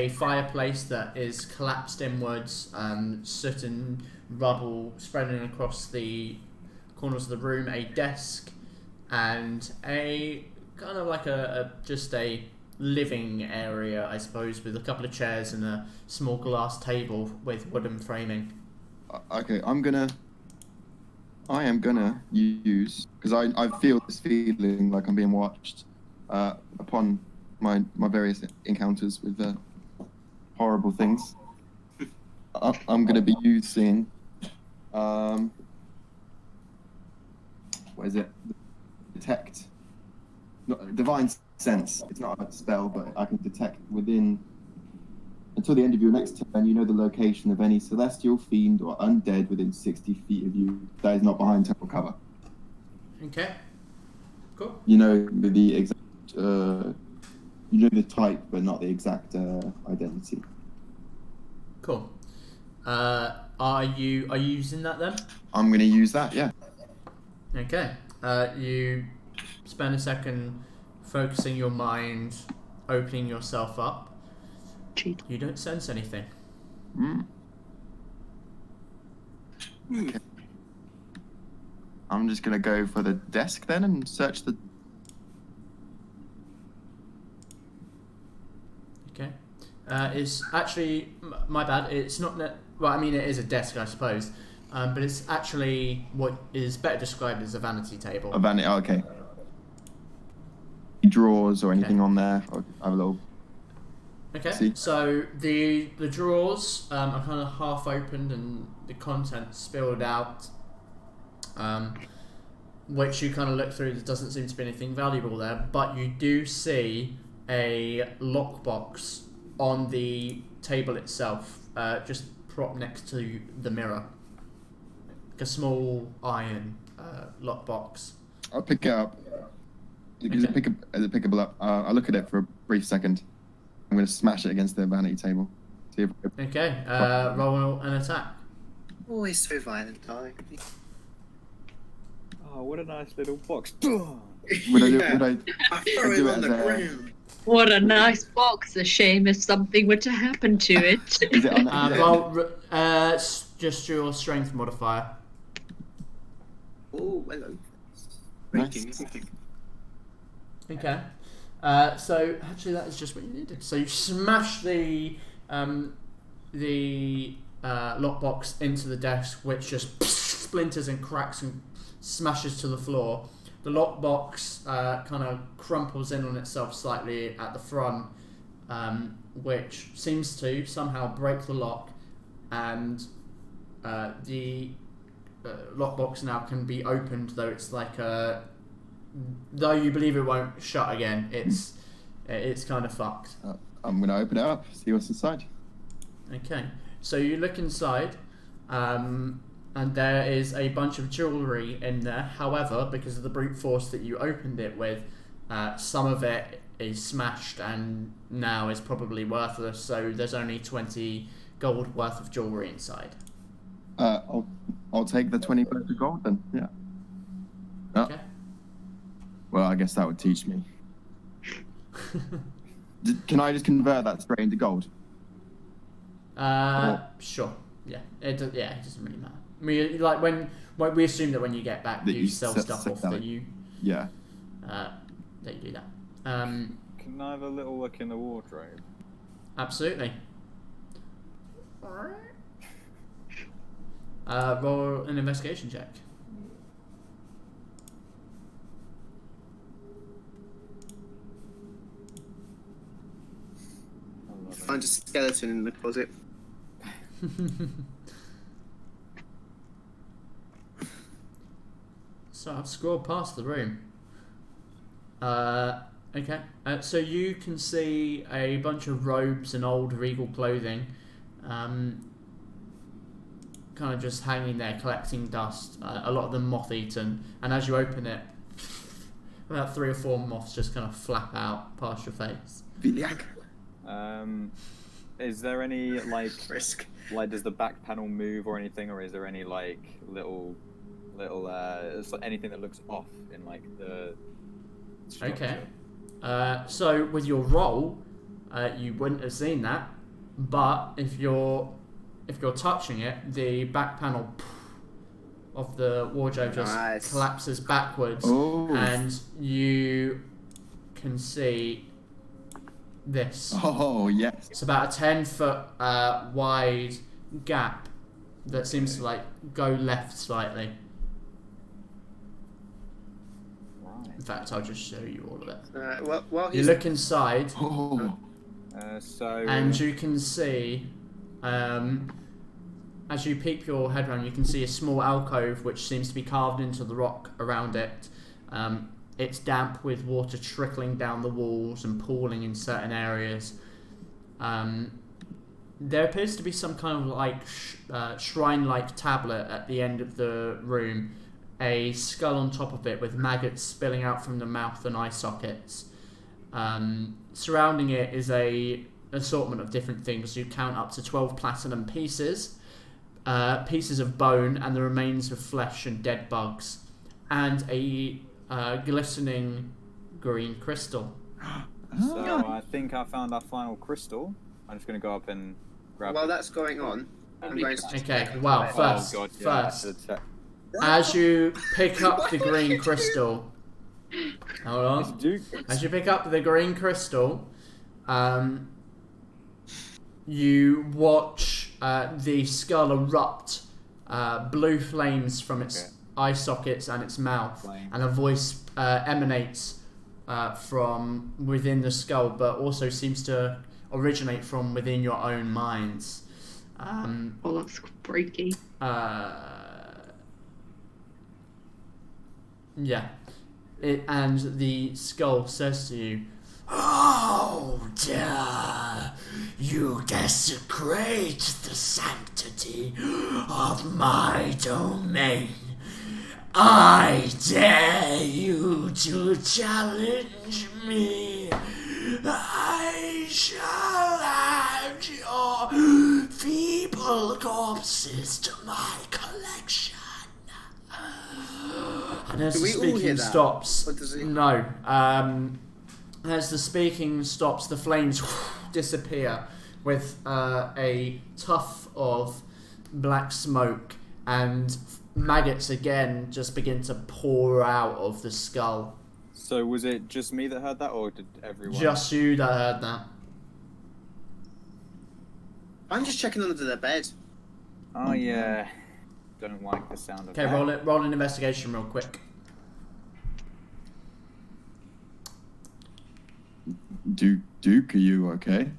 fireplace that is collapsed inwards, soot and rubble spreading across the corners of the room, a desk, and a kind of like just a living area, I suppose, with a couple of chairs and a small glass table with wooden framing. Okay, I am gonna use, because I feel this feeling like I'm being watched upon my various encounters with horrible things. I'm gonna be using what is it? Detect. Not divine sense. It's not a spell, but I can detect within. Until the end of your next turn, you know the location of any celestial, fiend, or undead within 60 feet of you that is not behind temple cover. Okay, cool. You know the exact. You know the type, but not the exact identity. Cool. Are you using that then? I'm gonna use that. Yeah. Okay. You spend a second focusing your mind, opening yourself up. cheat. You don't sense anything. Okay. I'm just gonna go for the desk then and search the. Okay. It's actually my bad. It's not. Well, I mean, it is a desk, I suppose, but it's actually what is better described as a vanity table. A vanity. Oh, okay. Drawers or anything on there? Or have a little. Okay. See? So the drawers are kind of half opened and the contents spilled out, which you kind of look through. There doesn't seem to be anything valuable there, but you do see a lockbox on the table itself, just propped next to the mirror. Like a small iron lockbox. I'll pick it up. Is it pickable up? I'll look at it for a brief second. I'm going to smash it against the vanity table. See if Okay, roll an attack. Always so violent, darling. Oh, what a nice little box. would I I throw do it it on as the a- ground. What a nice box. A shame if something were to happen to it. Is it on? Just your strength modifier. Oh, hello. Nice. Rating. Okay. So actually, that is just what you needed. So you smash the lockbox into the desk, which just splinters and cracks and smashes to the floor. The lockbox kind of crumples in on itself slightly at the front, which seems to somehow break the lock, and the lockbox now can be opened, though it's like a. Though you believe it won't shut again, it's kind of fucked. I'm going to open it up, see what's inside. Okay, so you look inside, and there is a bunch of jewellery in there. However, because of the brute force that you opened it with, some of it is smashed and now is probably worthless, so there's only 20 gold worth of jewellery inside. I'll take the 20 gold of gold then, yeah. Okay. Well, I guess that would teach me. Can I just convert that straight into gold? Sure. Yeah. It doesn't really matter. I mean, like when we assume that when you get back, That you you sell sell stuff off. that. That you Yeah. that you do that. Can I have a little look in the wardrobe? Absolutely. Roll an investigation check. Find a skeleton in the closet. So I've scrolled past the room. Okay. So you can see a bunch of robes and old regal clothing, kind of just hanging there collecting dust. A lot of them moth-eaten, and as you open it, about 3 or 4 moths just kind of flap out past your face. Viliak. Is there any Risk. does the back panel move or anything, or is there any little anything that looks off in the structure? Okay. So with your roll, you wouldn't have seen that, but if you're touching it, the back panel of the wardrobe just collapses backwards, and you can see this. Oh, yes. It's about a 10-foot wide gap that seems to go left slightly. In fact, I'll just show you all of it. You look inside, and you can see, as you peek your head around, you can see a small alcove which seems to be carved into the rock around it. It's damp with water trickling down the walls and pooling in certain areas. There appears to be some kind of shrine-like tablet at the end of the room. A skull on top of it with maggots spilling out from the mouth and eye sockets. Surrounding it is a assortment of different things. You count up to 12 platinum pieces, pieces of bone, and the remains of flesh and dead bugs, and a glistening green crystal. So I think I found our final crystal. I'm just going to go up and grab it. While that's going on, I'm going to... Okay, well, first, Oh, God, yeah, first, as you pick up the green crystal, hold on. As you pick up the green crystal, you watch the skull erupt, blue flames from its eye sockets and its mouth, and a voice emanates from within the skull, but also seems to originate from within your own minds. Oh, that's freaky. Yeah. And the skull says to you, "Oh dare you desecrate the sanctity of my domain. I dare you to challenge me. I shall add your feeble corpses to my collection." And as Do the we all hear speaking that? stops, Or does it- no. As the speaking stops, the flames disappear with a tuff of black smoke, and maggots again just begin to pour out of the skull. So was it just me that heard that, or did everyone? Just you that heard that. I'm just checking under the bed. Oh yeah. Don't like the sound of Okay, that. roll an investigation real quick. Duke, are you okay?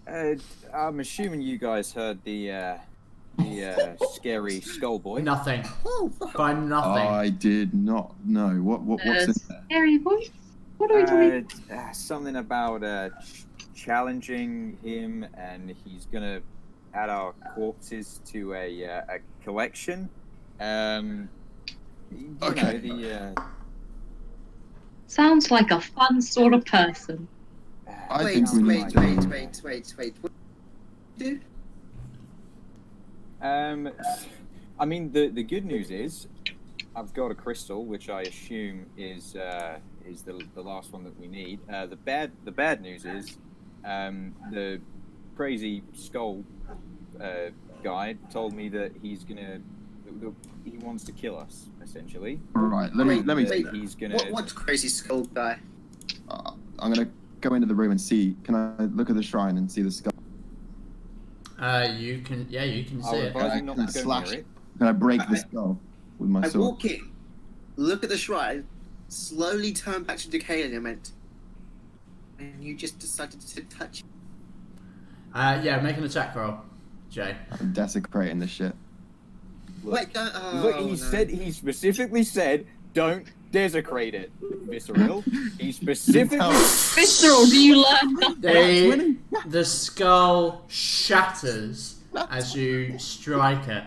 I'm assuming you guys heard the scary skull boy. Nothing. Oh, Find nothing. I did not know. What's in there? Scary voice. What are we doing? Something about challenging him, and he's gonna add our corpses to a collection. Okay. Sounds like a fun sort of person. I wait, think we wait, need to... wait. What do you do? I mean, the good news is, I've got a crystal, which I assume is the last one that we need. The bad news is, the crazy skull guy told me that he wants to kill us, essentially. Right, let me. He's gonna. What's crazy skull guy? I'm gonna go into the room and see. Can I look at the shrine and see the skull? You can see I'll it. advise you not to go Slash. near it. Can I break the skull with my I sword? walk in, look at the shrine, slowly turn back to decay element, and you just decided to touch it. Yeah, make an attack roll, Jay. I'm desecrating this shit. Wait, don't. Oh, Look, no. he specifically said, don't desecrate it, Visceral. He specifically. Visceral, do you learn nothing? The skull shatters as you strike it.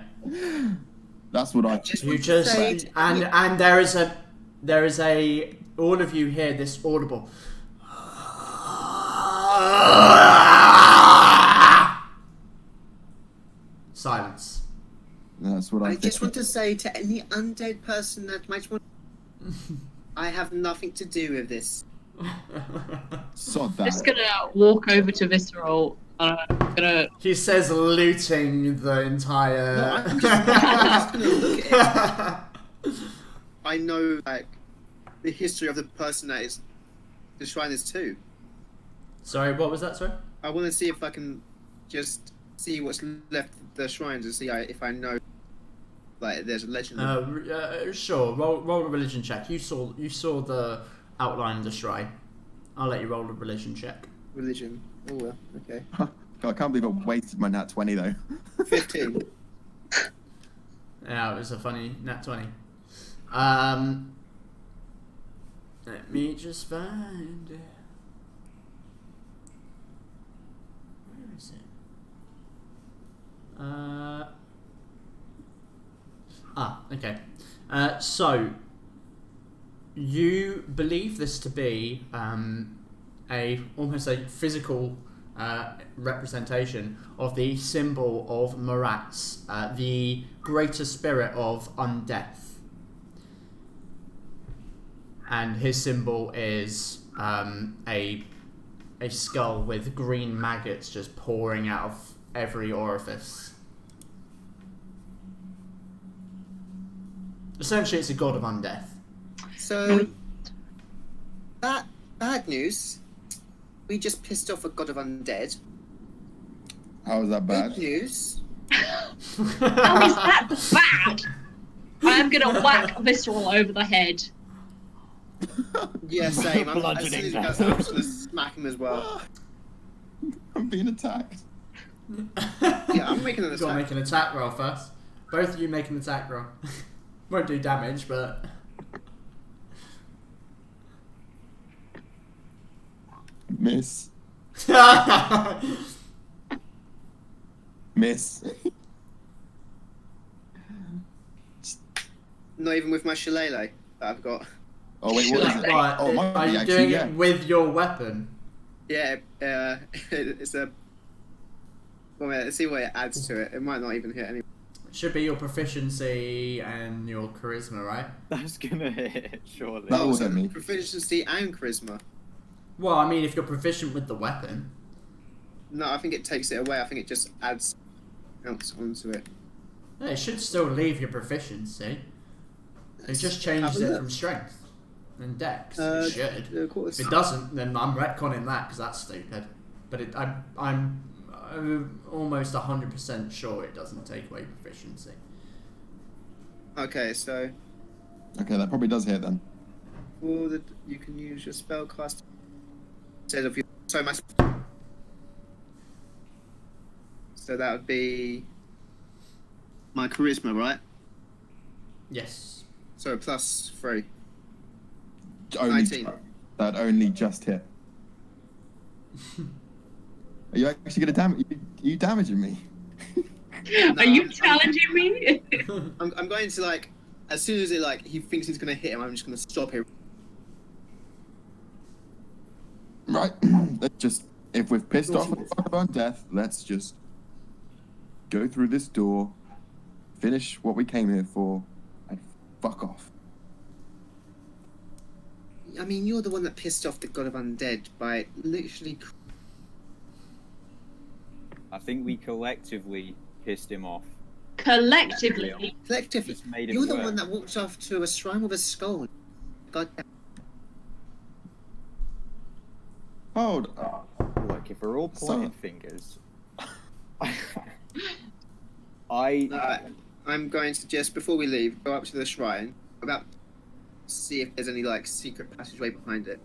That's what I. Just You want to just say- and there is a all of you hear this audible silence. That's what I. I just want to say to any undead person that might want, I have nothing to do with this. Sod that. Just gonna walk over to Visceral. Gonna. He says, looting the entire. No, I'm just gonna look at it. I know like the history of the person that is the shrine is too. Sorry, what was that? Sorry. I want to see if I can just see what's left of the shrine to see if I know like there's a legend. Sure. Roll a religion check. You saw the outline of the shrine. I'll let you roll a religion check. Religion. Oh well. Okay. God, I can't believe I wasted my nat 20 though. 15. Yeah, it was a funny nat 20. Let me just find it. Where is it? Okay. So you believe this to be almost a physical representation of the symbol of Marats, the greater spirit of undeath. And his symbol is a skull with green maggots just pouring out of every orifice. Essentially, it's a god of undeath. So bad news. We just pissed off a god of undead. How is that bad? Good news. How is that bad? I'm gonna whack Visceral over the head. Yeah, same. As Bludgeoning soon as he down. goes, I'm just gonna smack him as well. I'm being attacked. Yeah, I'm making an You've got to attack. make an attack roll first. Both of you make an attack roll. Won't do damage, but Miss. Miss. Not even with my shillelagh that I've got. Oh wait, what is it? Right, Oh, might are be you actually, doing yeah. it with your weapon? Yeah, it's a. Well, let's see what it adds to it. It might not even hit any. Should be your proficiency and your charisma, right? That's gonna hit, surely. That Oh, was so at me. proficiency and charisma. Well, I mean, if you're proficient with the weapon. No, I think it takes it away. I think it just adds ounce onto it. Yeah, it should still leave your proficiency. It just changes Have a it look. from strength and dex. Uh, It should. Of course. If it doesn't, then I'm retconning that because that's stupid. But I'm almost 100% sure it doesn't take away proficiency. Okay, so Okay, that probably does hit then. for the you can use your spellcast instead of your so that would be my charisma, right? Yes. So +3. Only, 19. that only just hit. Are you actually gonna damage? Are you damaging me? Are you challenging me? I'm going to like as soon as he thinks he's gonna hit him, I'm just gonna stop him. Right. Let's just, if we've pissed off about death, let's just go through this door, finish what we came here for, and fuck off. I mean, you're the one that pissed off the god of undead by literally. I think we collectively pissed him off. Collectively. Collectively, Just made him you're the work. one that walked off to a shrine with a skull. God damn. Hold on. Look, if we're all pointing So- fingers, I'm going to just, before we leave, go up to the shrine, about see if there's any like secret passageway behind it.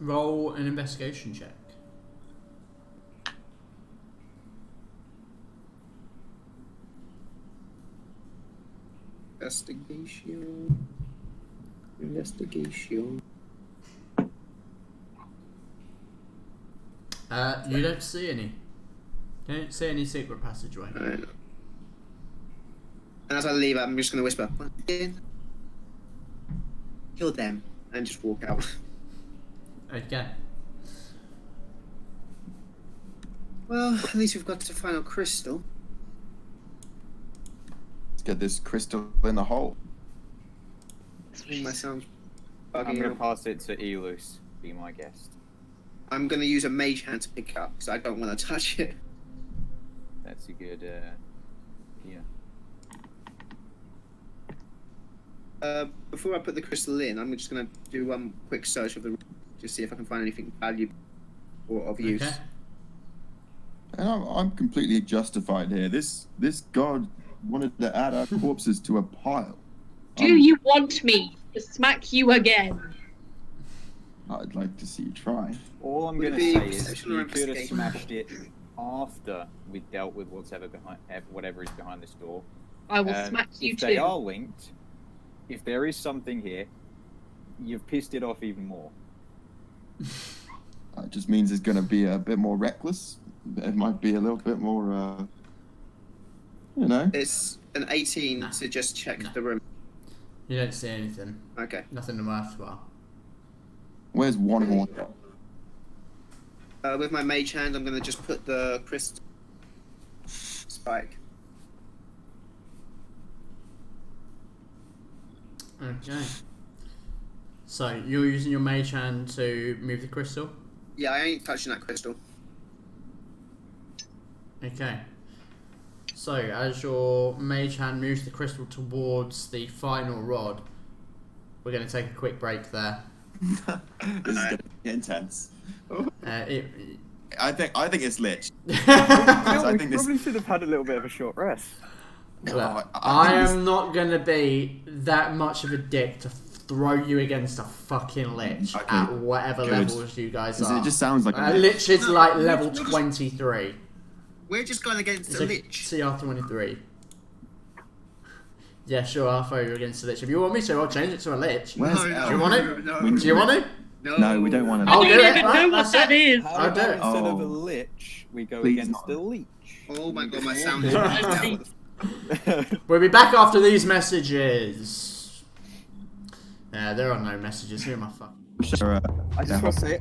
Roll an investigation check. Investigation. You don't see any. You don't see any secret passageway. Right. And as I leave, I'm just going to whisper, "Once again, kill them," and just walk out. Okay. Well, at least we've got the final crystal. Let's get this crystal in the hole. My sound's I'm bugging going to out. pass it to Elus, be my guest. I'm going to use a mage hand to pick it up because I don't want to touch it. That's a good, yeah. Before I put the crystal in, I'm just going to do one quick search of the room to see if I can find anything valuable or of use. Okay. And I'm completely justified here. This god wanted to add our corpses to a pile. Do you want me to smack you again? I'd like to see you try. All I'm Would going it to be say is perception or you could have investigation? smashed it after we dealt with whatever is behind this door. I will smack you if they too. are linked, if there is something here, you've pissed it off even more. It just means it's going to be a bit more reckless. It might be a little bit more, you know. It's an 18 Nah. to just check Nah. the room. You don't see anything. Okay. Nothing worthwhile. Where's one horn? With my mage hand, I'm going to just put the crystal spike. Okay. So you're using your mage hand to move the crystal. Yeah, I ain't touching that crystal. Okay. So as your mage hand moves the crystal towards the final rod, we're going to take a quick break there. This is going to be intense. It, I think it's lich. No, I we think this- probably should have had a little bit of a short rest. Look, No, I think this- am not going to be that much of a dick to throw you against a fucking lich Okay, at whatever good. levels you guys It are. just sounds like a Lich is No, like lich- level lich- 23. We're just going against It's the a lich. CR 23. Yeah, sure, I'll throw you against the lich. If you want me to, I'll change it to a lich. Where's Do you want it? No, Do you want it? No, we don't want to. I'll I do don't it. even Right, know what that's that it. is. How I'll do about it. instead of a Oh. lich, we go Please against not. a leech? Oh my god, my sound is out. We'll be back after these messages. Yeah, there are no messages. Who am I fucking? Sure, I just want to say,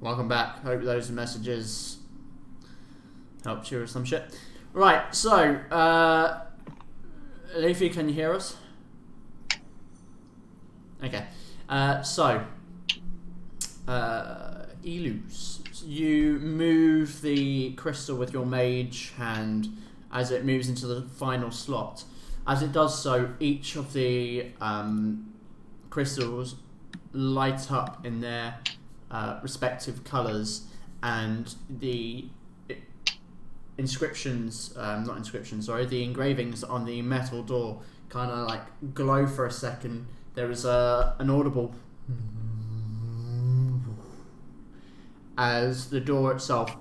welcome back. Hope those messages helped you or some shit. Right, so, Leafy, can you hear us? Okay. Elus, you move the crystal with your mage hand as it moves into the final slot. As it does so, each of the crystals light up in their respective colours, and the the engravings on the metal door kind of like glow for a second. There is an audible as the door itself,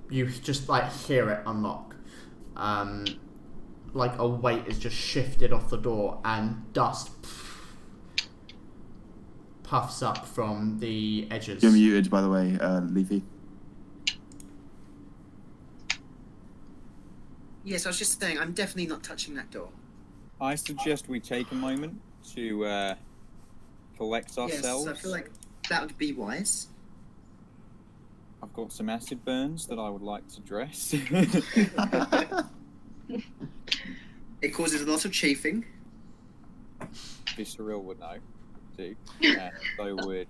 you just like hear it unlock. Like a weight is just shifted off the door and dust puffs up from the edges. You're muted, by the way, Leafy. Yes, I was just saying, I'm definitely not touching that door. I suggest we take a moment to collect ourselves. Yes, I feel like that would be wise. I've got some acid burns that I would like to dress. It causes a lot of chafing. Visceral would know, too. So would...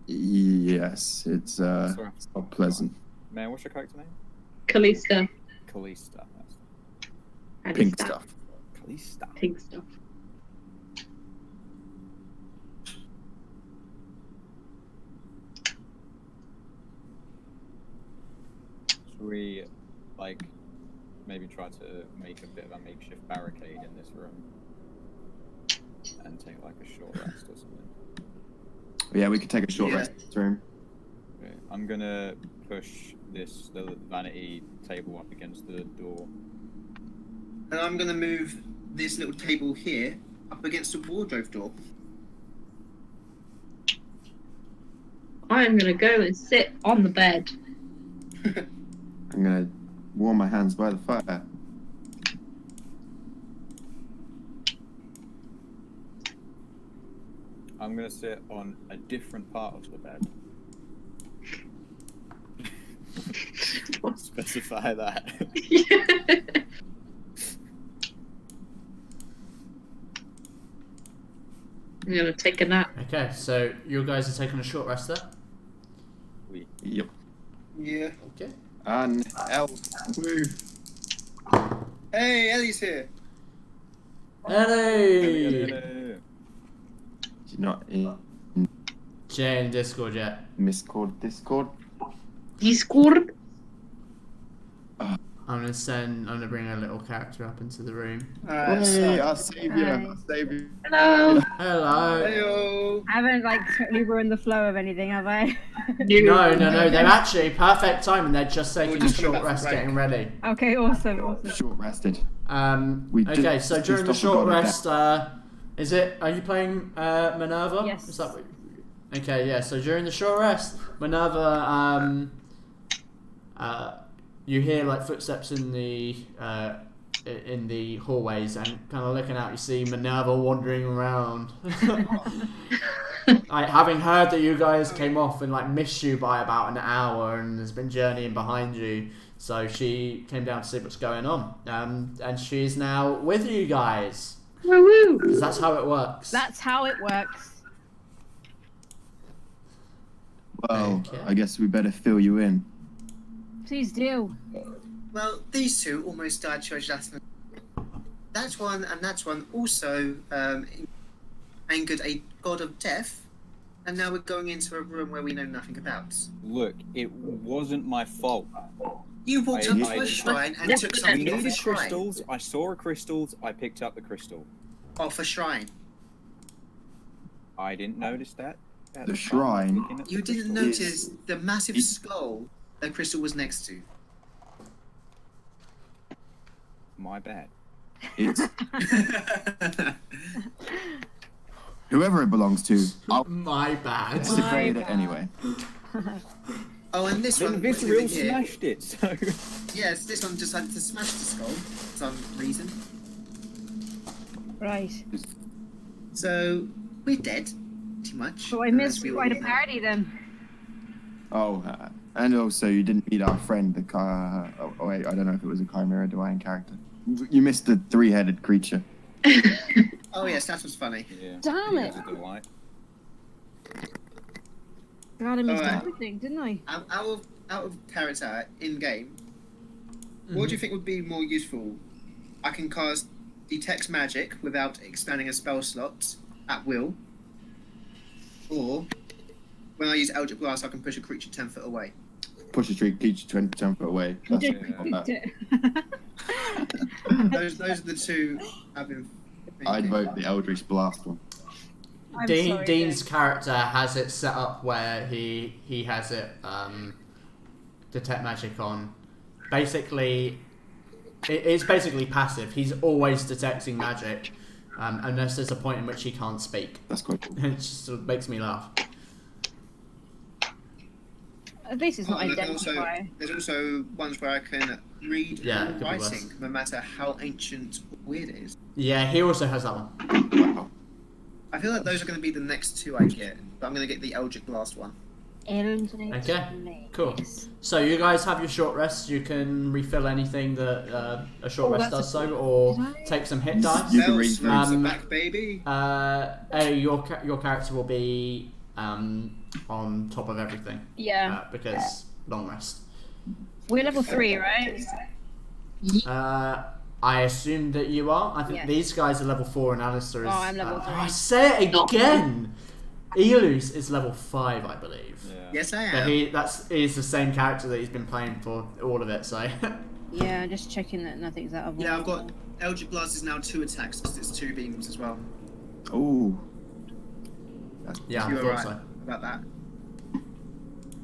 Yes, it's not pleasant. Man, what's your character name? Kalista. Kalista. Pink stuff. Kalista. Pink stuff. Should we, like, maybe try to make a bit of a makeshift barricade in this room? And take, like, a short rest or something? Yeah, we could take a short rest in this room. Okay. I'm gonna push the vanity table up against the door. And I'm going to move this little table here up against the wardrobe door. I'm gonna go and sit on the bed. I'm gonna warm my hands by the fire. I'm gonna sit on a different part of the bed. Specify that. I'm gonna take a nap. Okay, so you guys are taking a short rest there? Yep. Yeah. Okay. And move. Hey, Ellie's here. Ellie! She's not in She ain't in Discord yet. Discord. Discord? I'm gonna bring a little character up into the room. Hey, our Hi. saviour. Hello. Hello. Heyo. I haven't like totally ruined the flow of anything, have I? No, they're actually perfect time and they're just taking a just coming short back rest from break. getting ready. Okay, awesome. Short rested. Okay, so during the short rest, are you playing Minerva? Yes. Is that what, okay, yeah, so during the short rest, Minerva, you hear like footsteps in the hallways, and kind of looking out, you see Minerva wandering around. Like, having heard that you guys came off and like missed you by about an hour and has been journeying behind you, so she came down to see what's going on, and she's now with you guys. Woo woo. 'Cause that's how it works. That's how it works. Well, Okay. I guess we better fill you in. Please do. Well, these two almost died to Exapnse. That one and that one also angered a god of death, and now we're going into a room where we know nothing about. Look, it wasn't my fault. You walked up to a I- shrine and I- took We something off the needed shrine. crystals. I saw a crystal. I picked up the crystal. Off a shrine. I didn't notice that. at The time. shrine? Looking at the You didn't crystal. notice the massive skull that crystal was next to. My bad. It's whoever it belongs to. I'll My bad. desecrate it anyway. Oh, and this Then one. Visceral was here. smashed it. So Yes, this one decided to smash the skull for some reason. Right. So we're dead. too much. So I missed quite a party then. Oh, and also you didn't meet our friend, the oh wait, I don't know if it was a Chimera Dwayne character. You missed the three-headed creature. Oh yes, that was funny. Yeah. Damn He it. was a delight. God, I missed Alright. everything, didn't I? Out of character in game, what do you think would be more useful? I can cast detect magic without expanding a spell slot at will, or when I use Eldritch Blast, I can push a creature 10 foot away. Push a tree, keep 10 foot away. That's Those are the two I've been thinking. I'd vote the Eldritch Blast one. I'm sorry, Dean's Dave. character has it set up where he has it detect magic on. Basically, it's basically passive. He's always detecting magic, unless there's a point in which he can't speak. That's quite cool. It just sort of makes me laugh. At least it's not And identify. there's also ones where I can read Yeah, it could be writing, worse. no matter how ancient or weird it is. Yeah, he also has that one. Wow. I feel like those are going to be the next two I get, but I'm going to get the Eldritch Blast one. Okay, cool. So you guys have your short rest. You can refill anything that a short rest does so, or take some hit dice. You can Spell read slots through. are back, baby. Your character will be on top of everything Yeah. because long rest. We're level 3, right? I assume that you are. I think Yes. these guys are level 4 and Alistair is. Oh, I'm level 3. I say it again. Elus is level 5, I believe. Yeah. Yes, I But am. he's the same character that he's been playing for all of it. So Yeah, just checking that nothing's out of Yeah, order. I've got Eldritch Blast is now 2 attacks because it's 2 beams as well. Ooh. yeah, I You were thought right so. about that.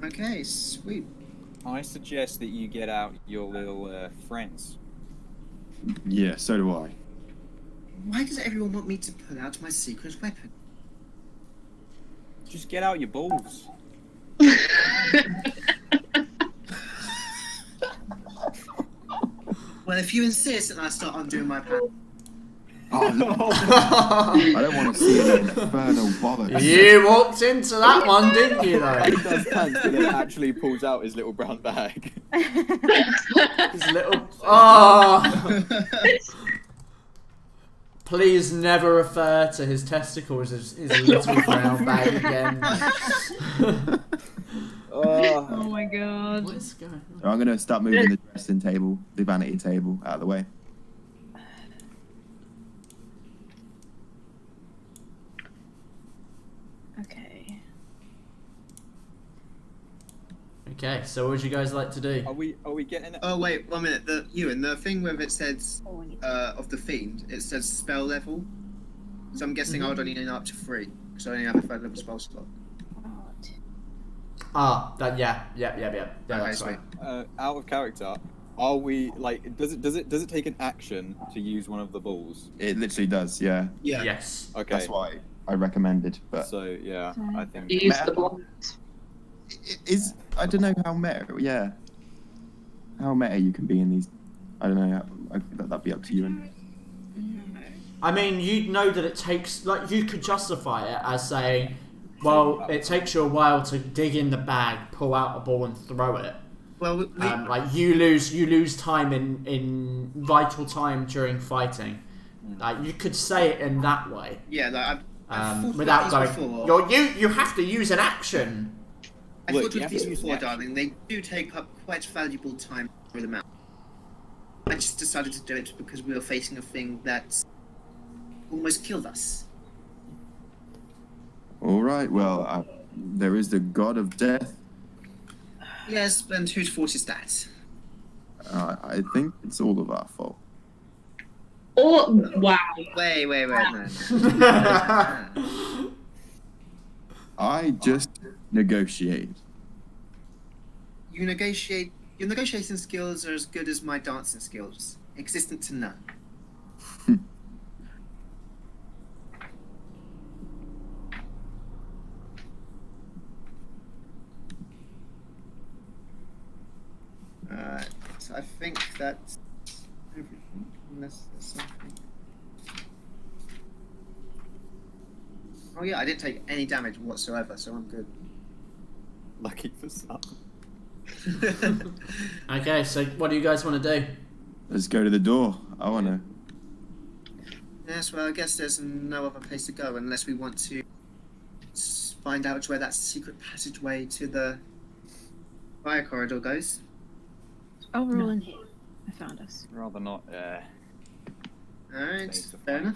Okay, sweet. I suggest that you get out your little friends. Yeah, so do I. Why does everyone want me to pull out my secret weapon? Just get out your balls. Well, if you insist, and I start undoing my plan. Oh, no. I don't want to see an infernal bollocks. You walked into that one, didn't you? Though He does pants, but then actually pulls out his little brown bag. his little. Oh. Please never refer to his testicles as his little brown bag again. Oh. Oh my god. What is going on? I'm going to start moving the dressing table, the vanity table, out of the way. Okay. Okay, so what would you guys like to do? Are we getting it? Oh wait, 1 minute. The thing where it says Oh, I need of the fiend, it says spell level. So I'm guessing I would only need up to 3 because I only have a 3rd level spell slot. God. Ah, that yeah, Okay, that's sweet. right. Out of character, are we like? Does it take an action to use one of the balls? It literally does, yeah. Yeah. Yes. Okay. That's why I recommended. But So yeah, I think. You use the block. is I don't know how meta, yeah. How meta you can be in these. I don't know. That'd be up to you. And I mean, you'd know that it takes, like, you could justify it as saying, well, it takes you a while to dig in the bag, pull out a ball, and throw it. Well, Like you lose time in vital time during fighting. Like you could say it in that way, yeah, like I've fought without with these going. before. You have to use an action. I Look, fought you with have these to use before, the action. darling. They do take up quite valuable time for them out. I just decided to do it because we were facing a thing that almost killed us. all right, well, there is the god of death. Yes, and whose fault is that? I think it's all of our fault. Oh, wow. Wait, no. I just negotiated. Your negotiating skills are as good as my dancing skills, existent to none. So I think that's everything, unless there's something. Oh yeah, I didn't take any damage whatsoever, so I'm good. Lucky for some. Okay, so what do you guys want to do? Let's go to the door. I want to. Yes, well, I guess there's no other place to go unless we want to find out where that secret passageway to the fire corridor goes. Oh, we're all in here. I found us. Rather not. Alright, Safe to fair find.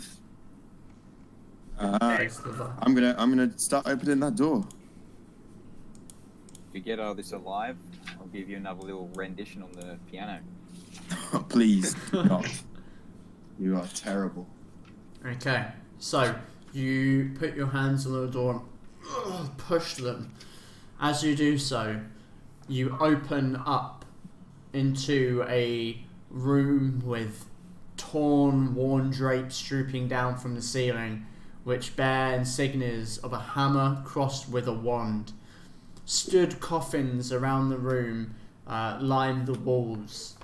enough. I'm gonna start opening that door. If you get out of this alive, I'll give you another little rendition on the piano. Please, do not. You are terrible. Okay, so you put your hands on the door and push them. As you do so, you open up into a room with torn, worn drapes drooping down from the ceiling, which bear insignias of a hammer crossed with a wand. Stood coffins around the room lined the walls,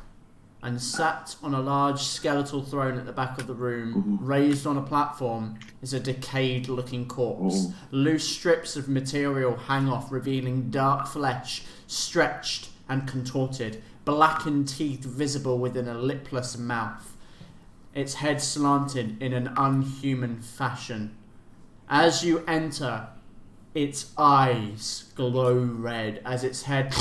and sat on a large skeletal throne at the back of the room, raised on a platform, is a decayed-looking corpse. Ooh. Loose strips of material hang off, revealing dark flesh, stretched and contorted, blackened teeth visible within a lipless mouth, its head slanted in an unhuman fashion. As you enter, its eyes glow red as its head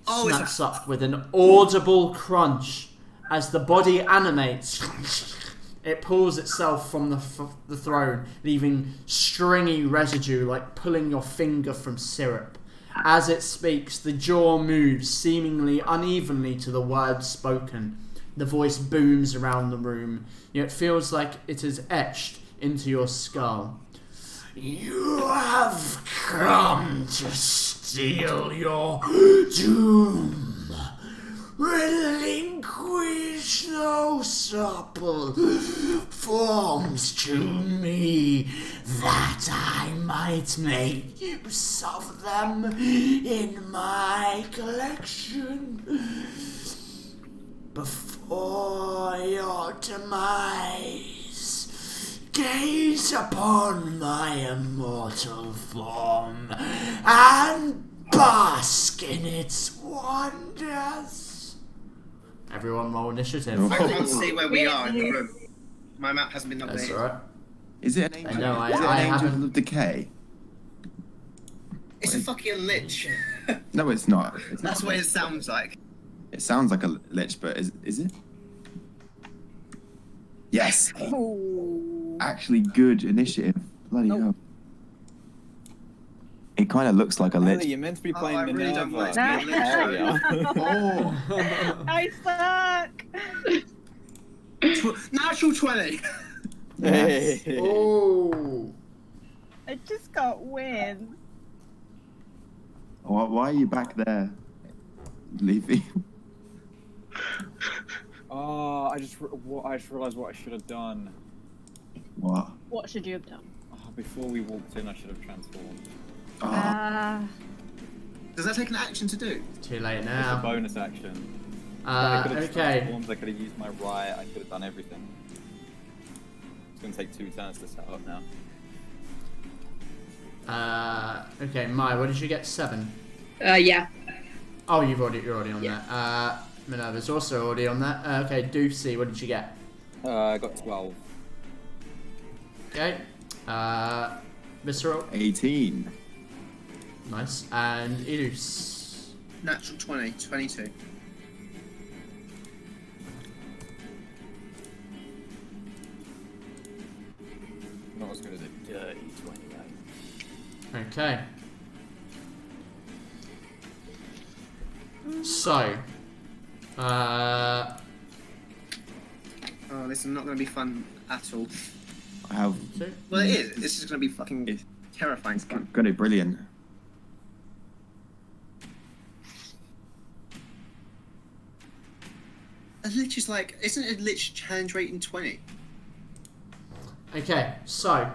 snaps up with an audible crunch. As the body animates, it pulls itself from the throne, leaving stringy residue like pulling your finger from syrup. As it speaks, the jaw moves seemingly unevenly to the words spoken. The voice booms around the room, yet feels like it is etched into your skull. You have come to steal your doom. Relinquish those supple forms to me, that I might make use of them in my collection. Before your demise, gaze upon my immortal form and bask in its wonders. Everyone roll initiative. I can't see where we are in the room. My map hasn't been updated. That's alright. Is it an angel? know, is it I an angel haven't- of decay? It's a fucking lich. No, it's not. It's That's not. what it sounds like. It sounds like a lich, but is it? Yes. Oh. Actually, good initiative. Bloody hell. It kind of looks like a Ellie, lich. you're meant to be Oh, playing I really don't Minerva. want to be a lich. Oh. I suck. Natural 20. Yes. Hey. Oh. I just got win. Why are you back there, Leafy? Oh, I just realised what I should have done. What? What should you have done? Oh, before we walked in, I should have transformed. Oh. Does that take an action to do? Too late It's a now. bonus action. I could have Okay. transformed, I could have used my riot, I could have done everything. It's going to take 2 turns to set up now. Okay, Mai, what did you get? 7? Yeah. Oh, you're already on Yeah. that. Minerva's also already on that. Okay, Doofy, what did you get? I got 12. Okay. Visceral, 18. nice. And Ilus. Natural 20, 22. Not as good as a dirty 28. Okay. So, Oh, this is not going to be fun at all. I have. Well, it is. This is going to be fucking It's terrifying fun. got it brilliant. A lich is like, isn't a lich challenge rating 20? okay, so.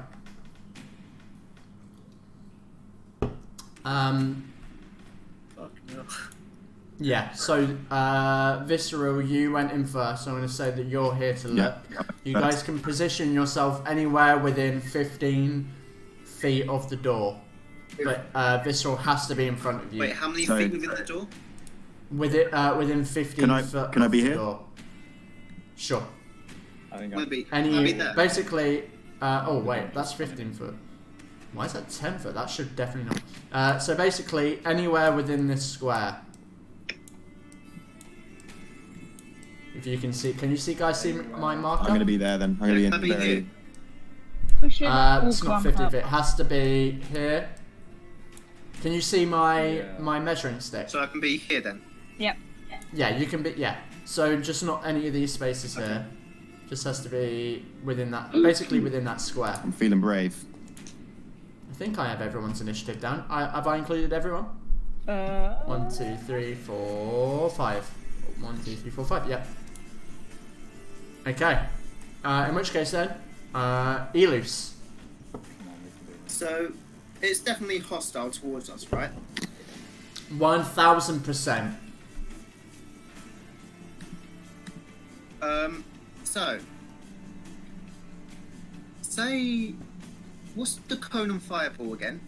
Fuck no. Yeah, so, Visceral, you went in first, so I'm going to say that you're here to look. Yeah. You guys can position yourself anywhere within 15 feet of the door, but Visceral has to be in front of you. Wait, how many So- feet within the door? Within 15 foot can I of be the here? door. Sure. I think Will I'm, be. And I'll be you there. basically. Oh wait, that's 15 foot. Why is that 10 foot? That should definitely not. So basically, anywhere within this square. If you can see, can you guys see my marker? I'm gonna be there then. I'm gonna be in Can I be the very. here? We should all It's not clump 50 up. feet. It has to be here. Can you see my Yeah. my measuring stick? So I can be here then. Yep. Yeah, you can be. Yeah. So just not any of these spaces here. Just has to be within that. Basically within that square. I'm feeling brave. I think I have everyone's initiative down. Have I included everyone? 1, 2, 3, 4, 5. 1, 2, 3, 4, 5. Yep. Okay. In which case then, Elus. So it's definitely hostile towards us, right? 1000%. So say, what's the cone on fireball again?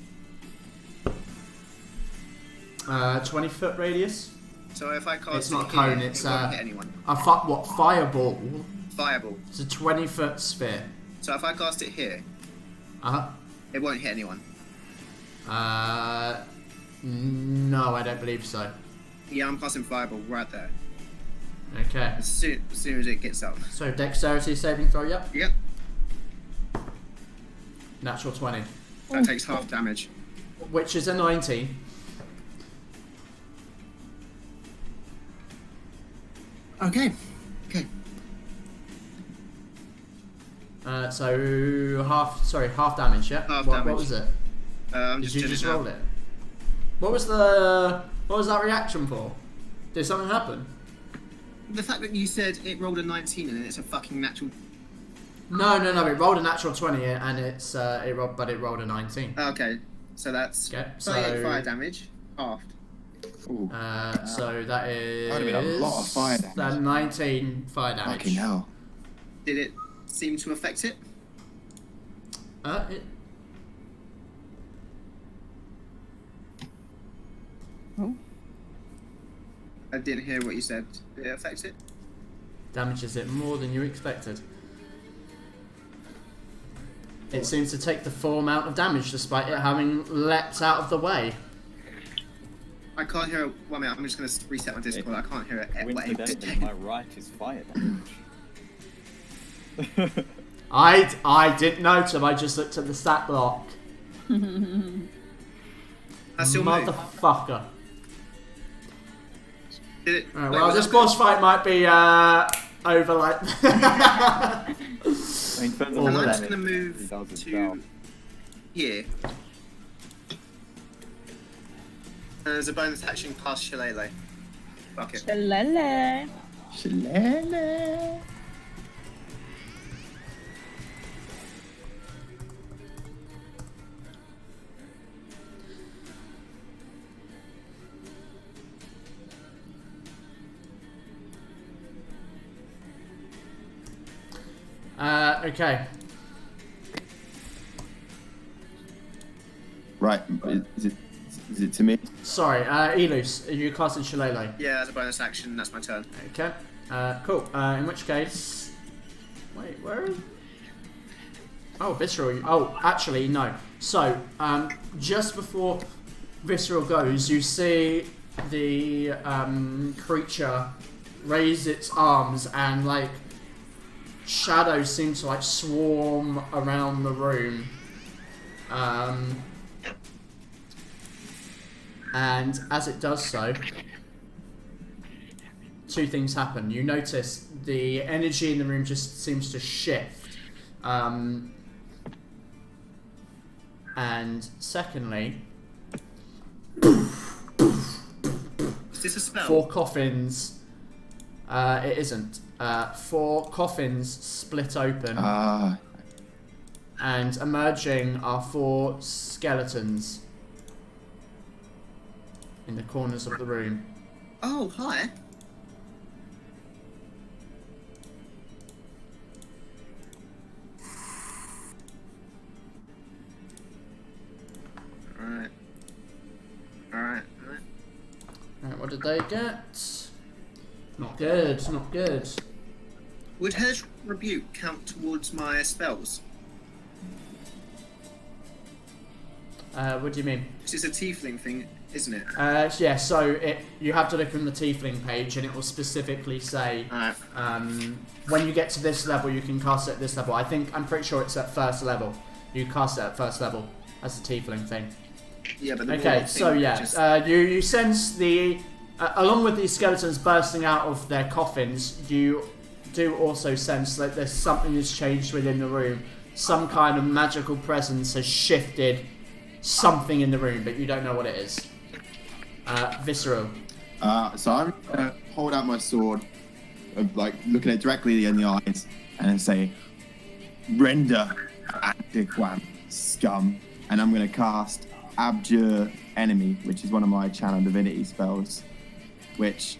20-foot radius. So if I cast It's not it a cone, here, it's it won't hit anyone. What fireball? Fireball. It's a 20-foot sphere. So if I cast it here, Uh it won't hit anyone. huh. No, I don't believe so. Yeah, I'm casting fireball right there. Okay. As soon as it gets up. So dexterity saving throw. Yep. Yep. Natural 20, That takes half damage. which is a 19. Okay. Okay. So half damage. Yeah. Half What damage. was it? I'm Did just you doing just it now. roll it? What was that reaction for? Did something happen? The fact that you said it rolled a 19 and it's a fucking natural. No. It rolled a natural 20 and it rolled a 19. Okay, so that's Okay, 28 so- fire damage, halved. Ooh, So that is. That'd have been a lot of fire damage. That 19 fire damage. fucking hell. Did it seem to affect it? It, I didn't hear what you said. Did it affect it? damages it more than you expected. It seems to take the full amount of damage despite it having leapt out of the way. I can't hear it. 1 minute, I'm just going to reset my Discord. I can't hear it. coincidentally, my right is fire damage. I didn't notice him, I just looked at the stat block. I still move. Motherfucker. Did it? Alright, wait, well, was this that- boss fight might be over like. I mean, depends on And what I'm just damage going to he move does to himself. here. There's a bonus action past Shillelagh. Fuck it. Shalala. Shillelagh. Okay. Right, is it to me? Sorry, Elus, are you casting Shillelagh? Yeah, as a bonus action, that's my turn. Okay. Cool. In which case. Wait, where is. Oh, Visceral. Oh, actually, no. So, just before Visceral goes, you see the creature raise its arms and, like, shadows seem to, like, swarm around the room. And as it does so, two things happen. You notice the energy in the room just seems to shift. And secondly, Is this a spell? 4 coffins. It isn't. 4 coffins split open, and emerging are 4 skeletons in the corners of the room. Oh, hi. What did they get? Not good, not good. Would Hellish Rebuke count towards my spells? What do you mean? This is a tiefling thing, isn't it? Yeah, so you have to look on the tiefling page and it will specifically say when you get to this level you can cast it at this level. I'm pretty sure it's at first level. You cast it at first level as a tiefling thing. Yeah, but the okay, so yeah, you sense the along with these skeletons bursting out of their coffins, you do also sense that there's something has changed within the room. Some kind of magical presence has shifted something in the room, but you don't know what it is. Visceral. So I'm gonna hold out my sword, like looking it directly in the eyes, and then say, "Render, antiquam, scum," and I'm gonna cast Adveture Enemy, which is one of my Channel Divinity spells. Is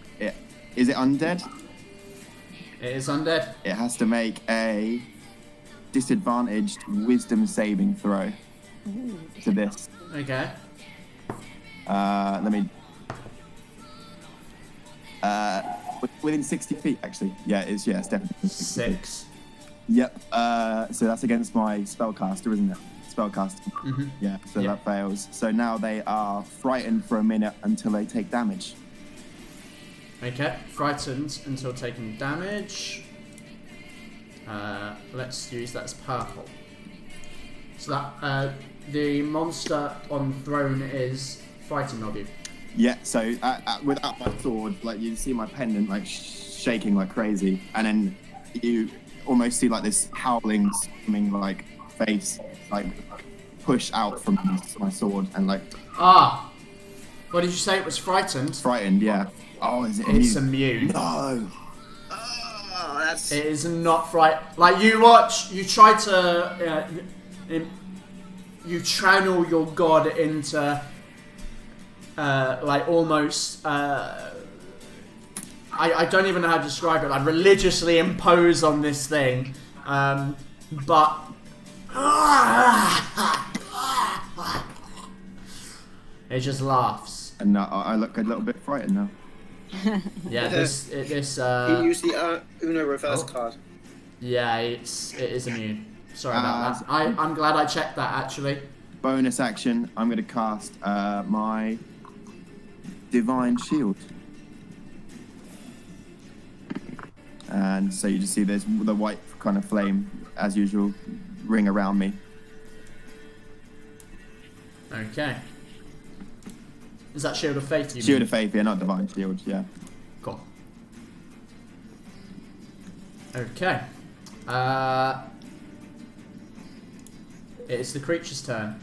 it undead? It is undead. It has to make a disadvantaged Wisdom saving throw to this. Okay. Let me. Within 60 feet, actually. Yeah, it's definitely 60 feet. 6. Yep. So that's against my spellcaster, isn't it? Spellcaster. Mm-hmm. Yeah. So that fails. So now they are frightened for a minute until they take damage. Okay. Frightened until taking damage. Let's use that as purple. So that the monster on throne is frightened of you. Yeah. So without my sword, like you see my pendant like shaking like crazy, and then you almost see like this howling, screaming like face like push out from my sword and like. Ah. What did you say? It was frightened. Frightened. Yeah. Oh, is it? It's immune. No. Oh, that's. It is not like you watch. You try to. You channel your god into. Like almost. I don't even know how to describe it. Like religiously impose on this thing, but. It just laughs. And I look a little bit frightened now. Yeah, this. He used the Uno reverse card. Yeah, it is immune. Sorry about that. I'm glad I checked that actually. Bonus action. I'm going to cast my Divine Shield. And so you just see there's the white kind of flame, as usual, ring around me. Okay. Is that Shield of Faith you Shield mean? of Faith, yeah, not Divine Shield, yeah. Cool. Okay. It's the creature's turn.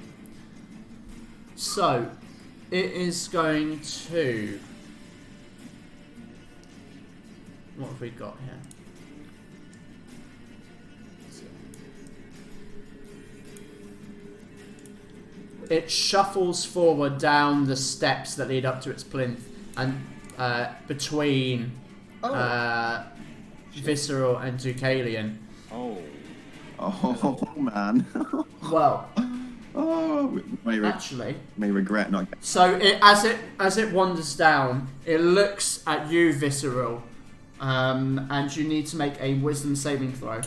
So, it is going to... What have we got here? It shuffles forward down the steps that lead up to its plinth and between Visceral and Deucalion. Oh man. Well, actually, may regret not. So as it wanders down, it looks at you, Visceral, and you need to make a Wisdom saving throw.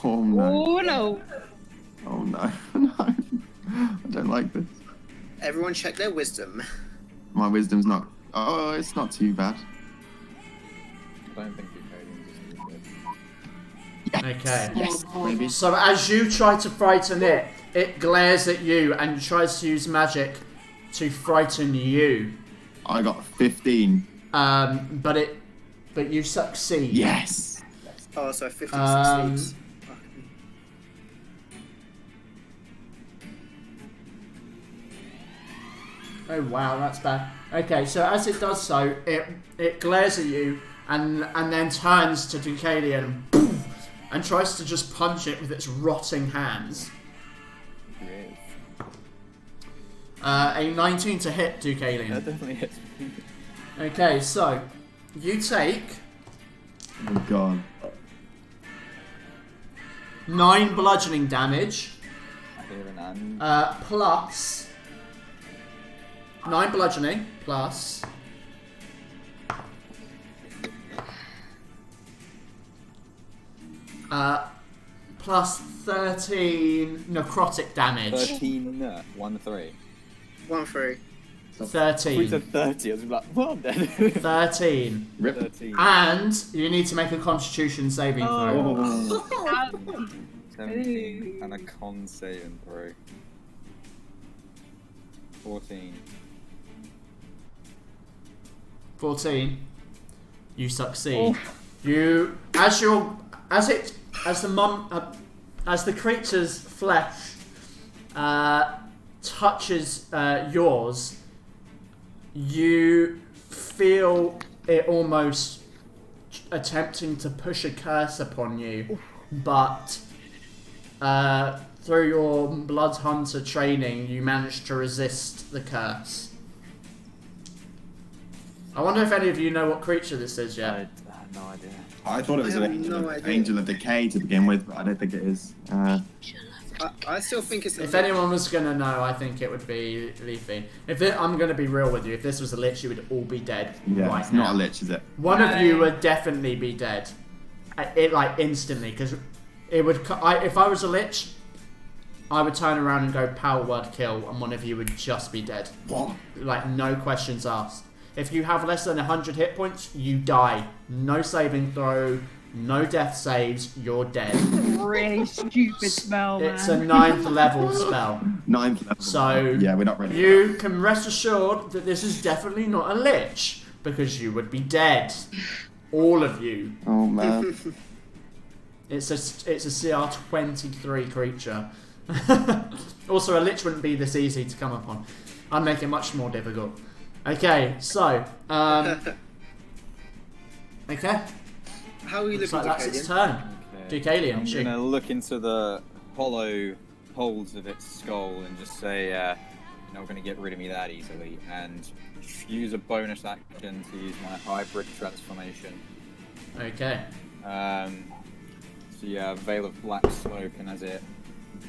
Oh no. Oh no. Oh no. No. I don't like this. Everyone check their wisdom. My wisdom's not. Oh, it's not too bad. I don't think you can. Okay. Yes, maybe. So as you try to frighten it, it glares at you and tries to use magic to frighten you. I got 15. But you succeed. Yes. Oh, so 50 succeeds. Oh wow, that's bad. Okay, so as it does so, it glares at you and then turns to Deucalion and tries to just punch it with its rotting hands. A 19 to hit Deucalion. That definitely hits me. Okay, so you take Oh god. 9 bludgeoning damage. And Plus 9 bludgeoning plus Plus 13 necrotic damage. 13, 1-3. 1-3. 13. We said 30, I was like, well, I'm dead. 13. Rip. 13. And you need to make a constitution saving throw. Oh. 17 and a con saving throw. 14. 14. You succeed. You, as the creature's flesh touches yours, you feel it almost attempting to push a curse upon you, but through your Blood Hunter training, you managed to resist the curse. I wonder if any of you know what creature this is yet. I have no idea. I thought it was I an have no idea. angel of decay to begin with, but I don't think it is. I still think it's. If anyone was gonna know, I think it would be Leafy. I'm gonna be real with you. If this was a lich, you would all be dead Yeah, right it's now. not a lich, is it? One of you would definitely be dead. It like instantly, because it would. If I was a lich, I would turn around and go power word kill, and one of you would just be dead. What? Like no questions asked. If you have less than 100 hit points, you die. No saving throw, no death saves. You're dead. Really stupid spell, man. It's a 9th level spell. 9th level. So yeah, we're not ready. You can rest assured that this is definitely not a lich, because you would be dead. All of you. Oh man. It's a CR 23 creature. Also, a lich wouldn't be this easy to come upon. I'd make it much more difficult. Okay, so okay. How are you Looks looking, like that's its Ducalion? turn. Ducalion, I'm she. gonna look into the hollow holes of its skull and just say, you're not gonna get rid of me that easily, and use a bonus action to use my hybrid transformation. Okay. So yeah, a veil of black smoke, and as it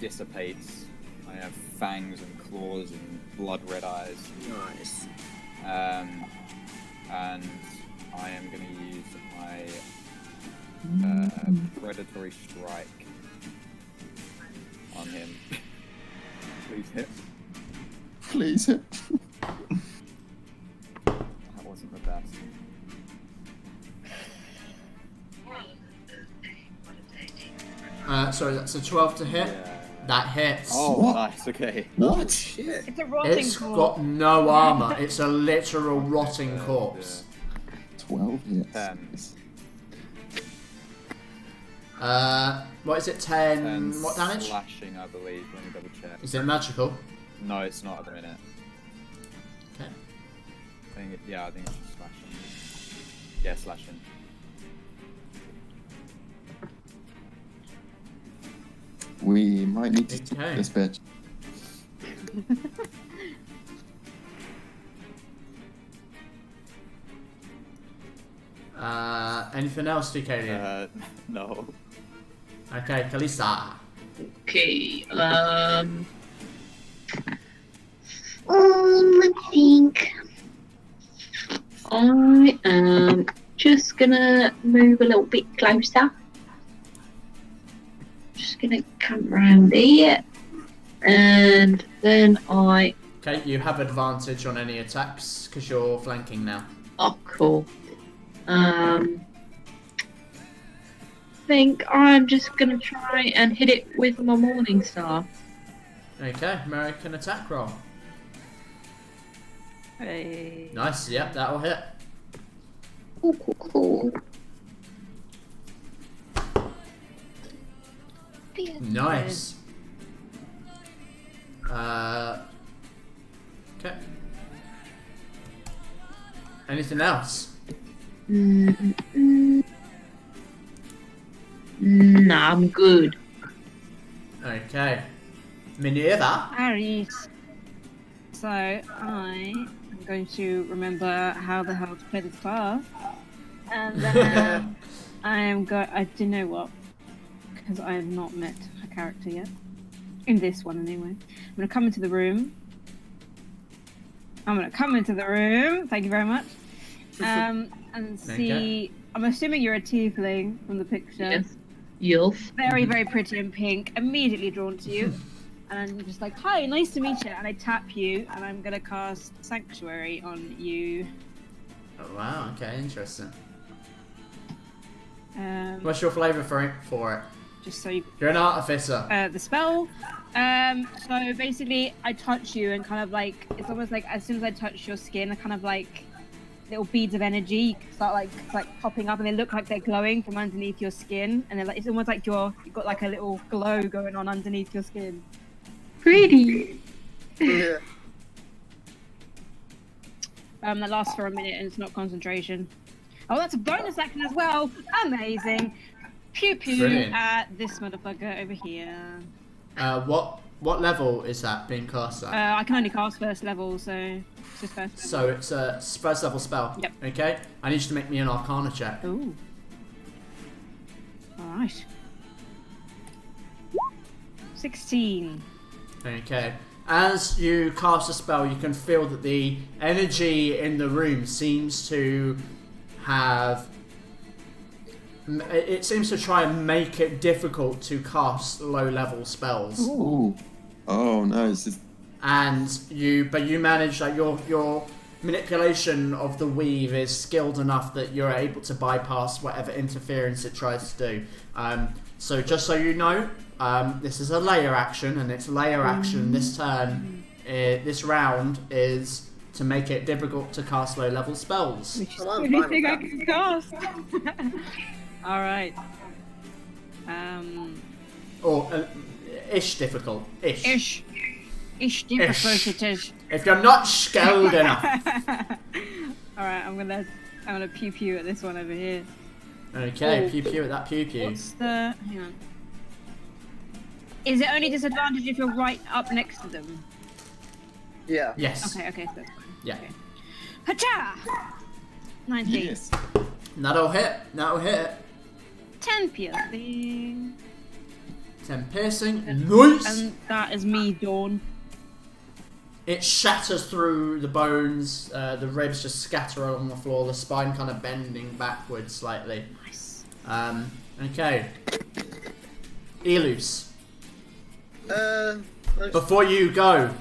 dissipates, I have fangs and claws and blood red eyes. Nice. And I am going to use my predatory strike on him. Please hit. Please hit. That wasn't the best. Sorry, that's a 12 to hit. Yeah. That hits. Oh, What? nice. Okay. What? Shit. It's a rotting It's corpse. got no armor. It's a literal rotting corpse. 12 hits. 10. What is it? 10. 10 What damage? Slashing, I believe. Let me double check. Is it magical? No, it's not at the minute. Okay. I think it's just slashing. Yeah, slashing. We might need to Okay. take this bitch. Anything else, Ducalion? No. Okay, Kalisa. Okay. Let's think. I am just gonna move a little bit closer. Just gonna come round here, and then I. Okay, you have advantage on any attacks because you're flanking now. Oh, cool. Think I'm just gonna try and hit it with my Morning Star. Okay, American attack roll. Hey. Nice, yep, that'll hit. Cool. Nice. Okay. Anything else? Nah, I'm good. Okay. Minerva. Alright. So I am going to remember how the hell to play this class, and then I do know what, because I have not met her character yet, in this one anyway. I'm gonna come into the room. Thank you very much. And see. Okay. I'm assuming you're a tiefling from the picture. Yes. Yulf. very, very pretty in pink, immediately drawn to you. And I'm just like, hi, nice to meet you. And I tap you, and I'm going to cast Sanctuary on you. Oh, wow, okay, interesting. What's What's your flavour for it? Just so you... You're an artificer. The spell. So basically, I touch you, and kind of like, it's almost like as soon as I touch your skin, I kind of like little beads of energy start like popping up, and they look like they're glowing from underneath your skin, and they're like, it's almost like you've got like a little glow going on underneath your skin. Pretty. Yeah. That lasts for a minute, and it's not concentration. Oh, that's a bonus action as well. Amazing. Pew pew Brilliant. at this motherfucker over here. What level is that being cast at? I can only cast first level, so it's just first level. So it's a first level spell. Yep. Okay. I need you to make me an Arcana check. Ooh. Alright. 16. Okay. As you cast a spell, you can feel that the energy in the room seems to have... It seems to try and make it difficult to cast low-level spells. Ooh. Oh no, it's just But you manage, like, your manipulation of the weave is skilled enough that you're able to bypass whatever interference it tries to do. So just so you know, this is a layer action, and it's layer action this turn. This round is to make it difficult to cast low-level spells. Which is Well, the I'm only fine thing with I can cast. Alright. Or ish difficult. Ish. Ish difficult it is. If you're not skilled enough. Alright, I'm gonna pew pew at this one over here. Okay, Oh. pew pew at that pew pew. What's the... hang on. Is it only disadvantage if you're right up next to them? Yeah. Yes. Okay, so that's fine. Yeah. Okay. Hacha! 19. yes. That'll hit. 10 piercing. 10 piercing. Nice! And that is me, Dawn. It shatters through the bones, the ribs just scatter along the floor, the spine kind of bending backwards slightly. Nice. Okay. Elus. Nice. Before you go,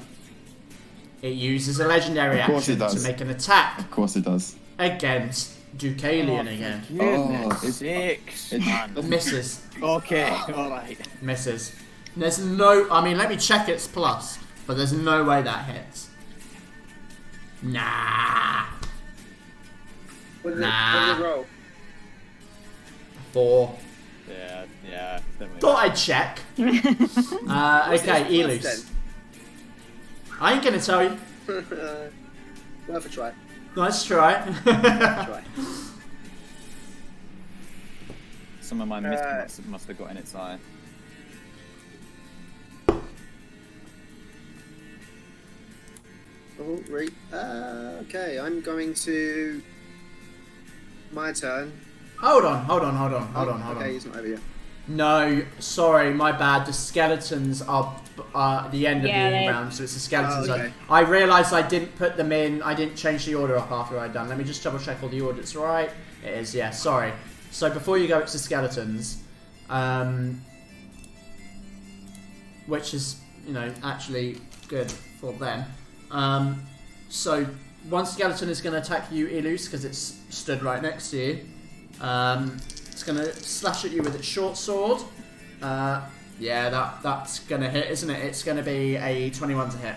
it uses a legendary Of course action it does. to make an attack Of course it does. against Deucalion again. Oh, it's 6. it's Misses. Okay, alright. Misses. There's no... I mean, let me check its plus, but there's no way that hits. Nah. What did Nah. it roll? 4. Yeah, definitely. Thought I'd check. Okay, What's this Elus. I ain't gonna tell you. Worth a try. Nice try. Try. Some of my mist must have got in its eye. Oh, right. Okay, I'm going to... My turn. Hold on. Okay, he's not over yet. No, sorry, my bad. The skeletons are the end of Yeah, the they- round, so it's the skeletons. Oh, okay. I realised I didn't put them in. I didn't change the order up after I'd done. Let me just double check all the orders. Right, it is. Yeah, sorry. So before you go, it's the skeletons, which is actually good for them. So one skeleton is going to attack you, Elus, because it's stood right next to you. It's going to slash at you with its short sword. Yeah, that's going to hit, isn't it? It's going to be a 21 to hit.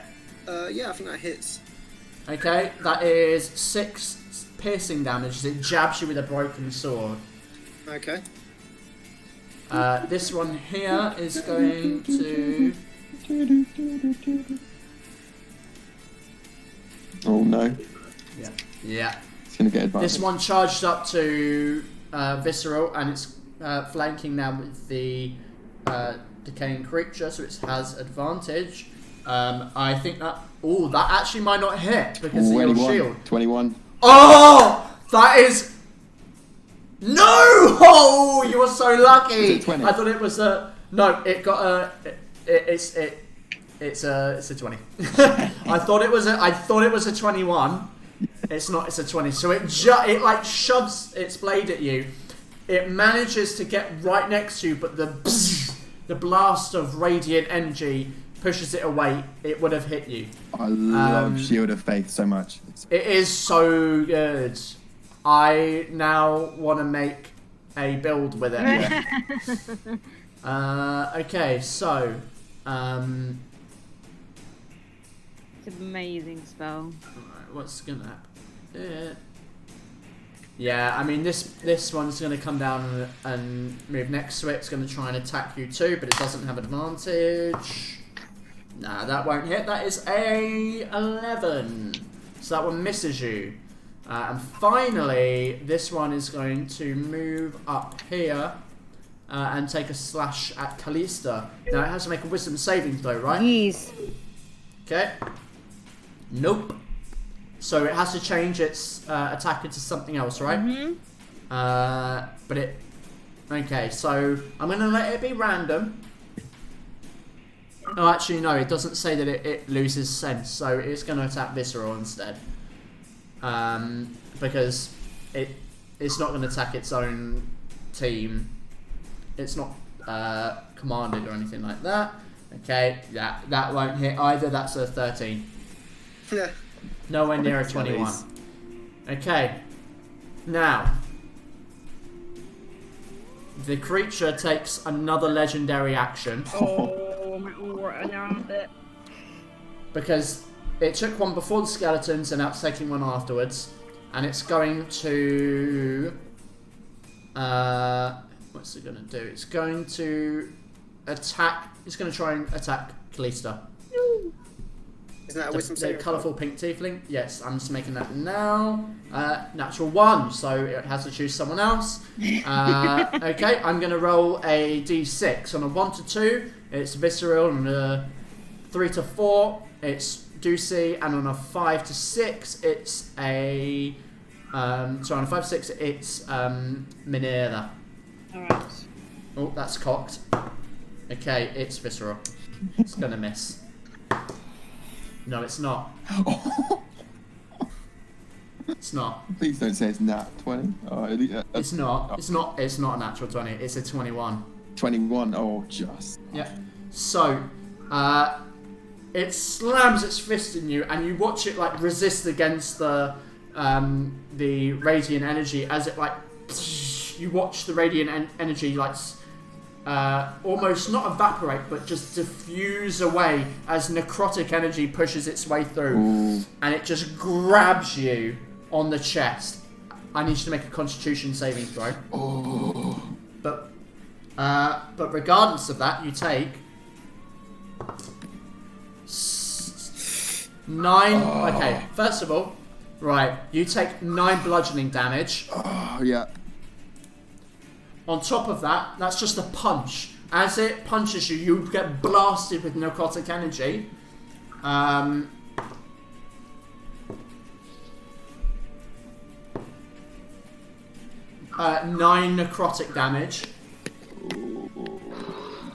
Yeah, I think that hits. Okay, that is 6 piercing damage as it jabs you with a broken sword. Okay. This one here is going to... Oh no. Yeah. It's gonna get advantage. This one charged up to Visceral, and it's flanking now with the decaying creature, so it has advantage. I think that... Oh, that actually might not hit because of your 21. shield. 21. Oh! That is... No! Oh, you were so lucky! Is it 20? I thought it was a... No, it got a... It's a 20. I thought it was a 21. It's not. It's a 20. So it like shoves its blade at you. it manages to get right next to you, but the blast of radiant energy pushes it away. It would have hit you. I love Shield of Faith so much. It is so good. I now want to make a build with it. Okay, so It's an amazing spell. alright, what's gonna happen? Yeah, I mean this one's gonna come down and move next to it. It's gonna try and attack you too, but it doesn't have advantage. Nah, that won't hit. That is a 11. So that one misses you. And finally, this one is going to move up here and take a slash at Callista. Now it has to make a wisdom saving throw, right? Yes. Okay. Nope. So it has to change its attack into something else, right? But it... Okay, so I'm going to let it be random. Oh, actually, no, it doesn't say that it loses sense, so it's going to attack Visceral instead. Because it's not going to attack its own team. It's not commanded or anything like that. Okay, that won't hit either. That's a 13. Yeah. Nowhere near a 21. Okay, now the creature takes another legendary action because it took one before the skeletons and now it's taking one afterwards, and it's going to what's it going to do? It's going to attack. It's going to try and attack Callista. Isn't that a wisdom The saving? colourful pink tiefling. Yes, I'm just making that now. Natural 1, so it has to choose someone else. Okay, I'm going to roll a d6. On a 1 to 2, it's Visceral. On a 3 to 4, it's Ducey. And on a 5 to 6, it's a... on a 5 to 6, it's Minerva. Alright. Oh, that's cocked. Okay, it's Visceral. It's going to miss. No, it's not. It's not. Please don't say it's nat 20. It's not. It's not. It's not a natural 20. It's a 21. 21. Oh, just. Yeah. So, it slams its fist in you, and you watch it like resist against the radiant energy as it like. You watch the radiant energy like. Almost not evaporate, but just diffuse away as necrotic energy pushes its way through. Ooh. And it just grabs you on the chest. I need you to make a Constitution saving throw. Oh. But regardless of that, you take 9. Okay, first of all, right, you take 9 bludgeoning damage. Oh, yeah. On top of that, that's just a punch. As it punches you, you get blasted with necrotic energy. 9 necrotic damage.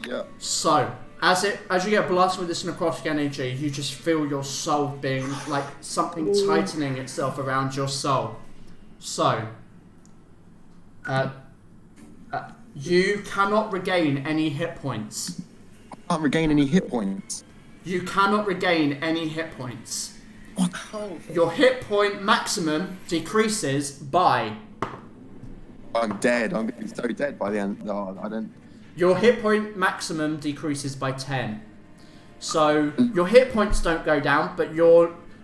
Yeah. So, as you get blasted with this necrotic energy, you just feel your soul being like something tightening itself around your soul. So, you cannot regain any hit points. I can't regain any hit points. You cannot regain any hit points. What? Oh, Your hit point maximum decreases by... I'm dead. I'm going to be so dead by the end. Oh, I don't... Your hit point maximum decreases by 10. So, your hit points don't go down, but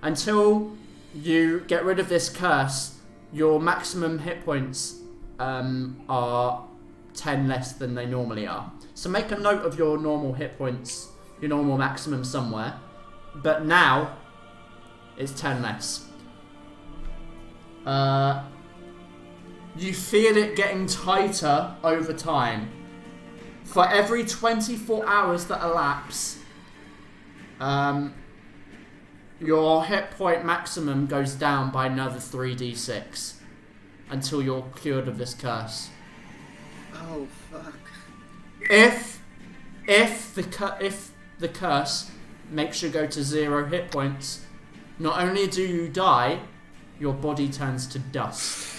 until you get rid of this curse, your maximum hit points are 10 less than they normally are. So make a note of your normal hit points, your normal maximum somewhere. But now, it's 10 less. You feel it getting tighter over time. For every 24 hours that elapse, your hit point maximum goes down by another 3d6 until you're cured of this curse. oh fuck. If the curse makes you go to 0 hit points, not only do you die, your body turns to dust.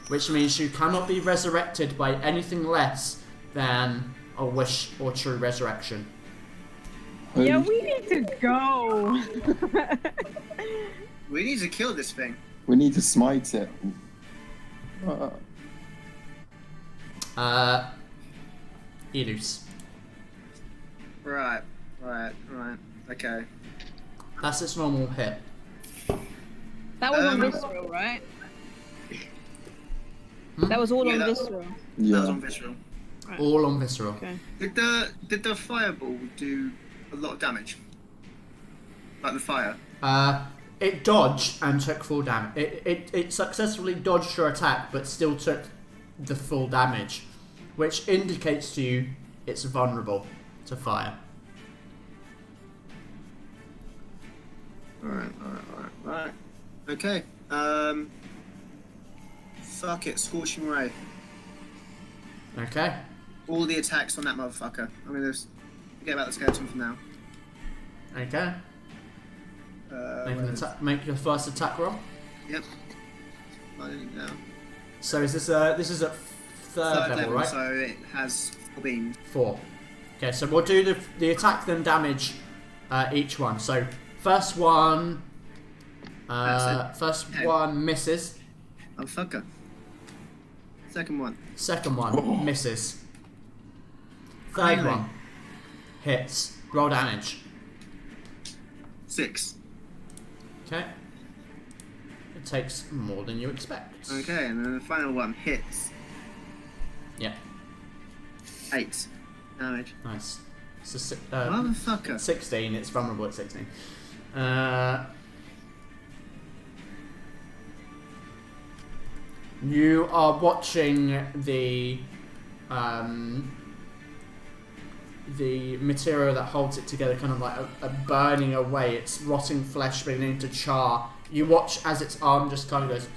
which means you cannot be resurrected by anything less than a wish or true resurrection. Yeah, we need to go. We need to kill this thing. We need to smite it. Elus. Right. Okay. That's its normal hit. That was on Um, visceral, right? Hmm? That was all Yeah, on that- visceral. That was Yeah. on visceral. All on visceral. Okay. Did the fireball do a lot of damage? Like the fire? It dodged and took full damage. It successfully dodged your attack, but still took the full damage, which indicates to you it's vulnerable to fire. Alright. Okay. Fuck it, Scorching Ray. Okay. All the attacks on that motherfucker. I'm gonna forget about the skeleton for now. Okay. Where- Make your first attack roll. Yep. I didn't know. So is this at third level, right? So it has 4 beams. 4. Okay, so we'll do the attack then damage each one. So first one misses. Oh fucker. Second one. Second one misses. Third Really? one hits. Roll damage. 6. Okay. It takes more than you expect. Okay, and then the final one hits. Yeah. 8 damage. Nice. So Motherfucker. 16. It's vulnerable at 16. You are watching the material that holds it together kind of like a burning away. It's rotting flesh beginning to char. You watch as its arm just kind of goes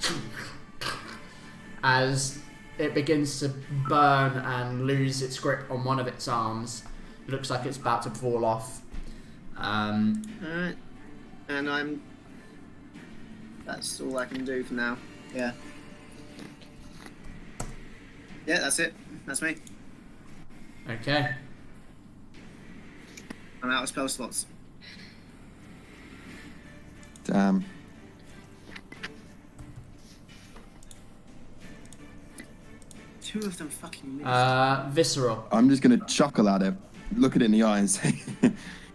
as it begins to burn and lose its grip on one of its arms. It looks like it's about to fall off. Alright. And that's all I can do for now. Yeah. Yeah, that's it. That's me. Okay. I'm out of spell slots. Damn. Two of them fucking missed. Visceral. I'm just gonna chuckle at it, look it in the eye, and say,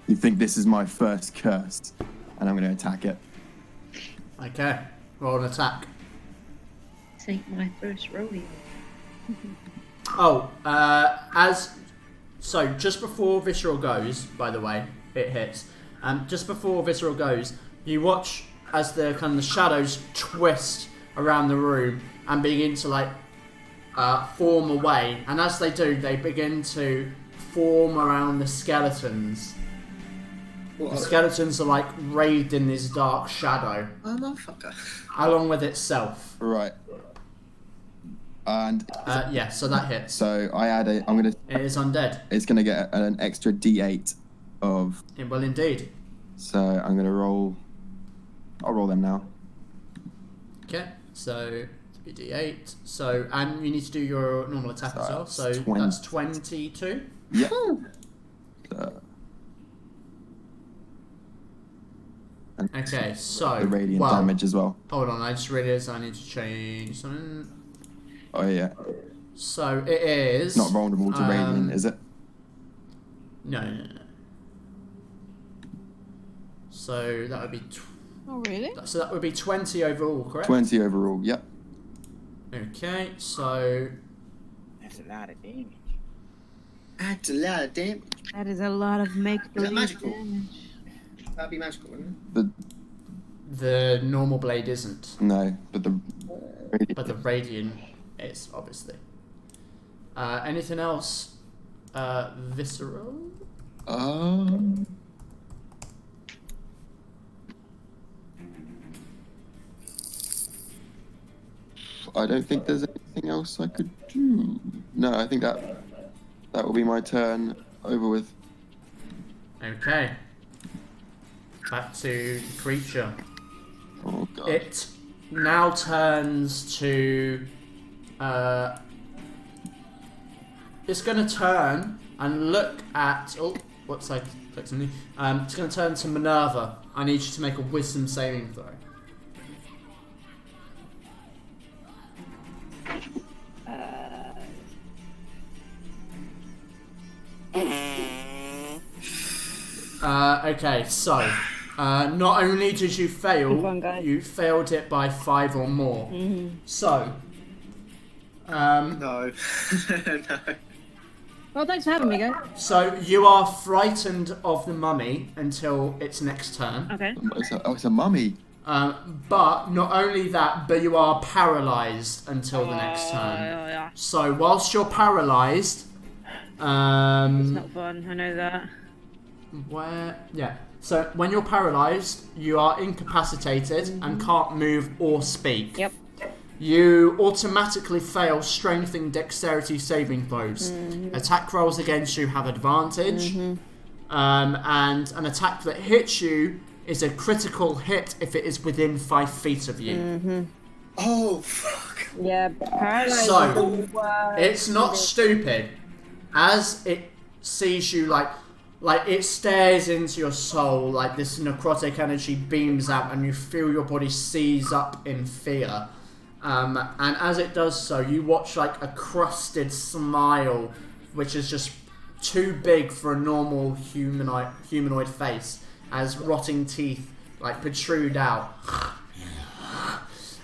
"You think this is my first curse?" And I'm gonna attack it. Okay. Roll an attack. This ain't my first rodeo. Oh, so just before Visceral goes, by the way, it hits. Just before Visceral goes, you watch as the kind of the shadows twist around the room and begin to like form away. And as they do, they begin to form around the skeletons. The skeletons are like wraithed in this dark shadow, Oh, motherfucker. along with itself. Right. And Yeah, so that hits. so I add a. I'm gonna. It is undead. It's gonna get an extra D8 of. It will indeed. So I'm gonna roll. I'll roll them now. Okay, so 3d8. So, and you need to do your normal attack as well. So that's 22. Yeah. Okay, so The radiant well, damage as well. hold on, I just realised I need to change something. Oh yeah. So it is It's not vulnerable to radiant, is it? No. So that would be Oh, really? so that would be 20 overall, correct? 20 overall. Yep. Okay, so That's a lot of damage. That's a lot of damage. That is a lot of make-believe magical? damage. That'd be magical, wouldn't the normal blade isn't, No, but the. but the radiant is obviously. Anything else? Visceral. I don't think there's anything else I could do. No, I think that will be my turn over with. Okay. Back to the creature. Oh god. It now turns to it's going to turn and look at. Oh, what's I clicked on me? It's going to turn to Minerva. I need you to make a wisdom saving throw. Okay, so not only did you fail, you failed it by 5 or more. So, No. No. Well, thanks for having me, guys. So you are frightened of the mummy until its next turn. Okay. It's a mummy. But not only that, but you are paralysed until the next turn. Yeah. So whilst you're paralysed, It's not fun. I know that. So when you're paralysed, you are incapacitated and can't move or speak. Yep. You automatically fail strength and dexterity saving throws. Attack rolls against you have advantage. And an attack that hits you is a critical hit if it is within 5 feet of you. Oh, fuck. Yeah, paralyzed. So, it's not stupid. As it sees you, like it stares into your soul, like this necrotic energy beams out and you feel your body seize up in fear. And as it does so, you watch like a crusted smile, which is just too big for a normal humanoid face, as rotting teeth like protrude out.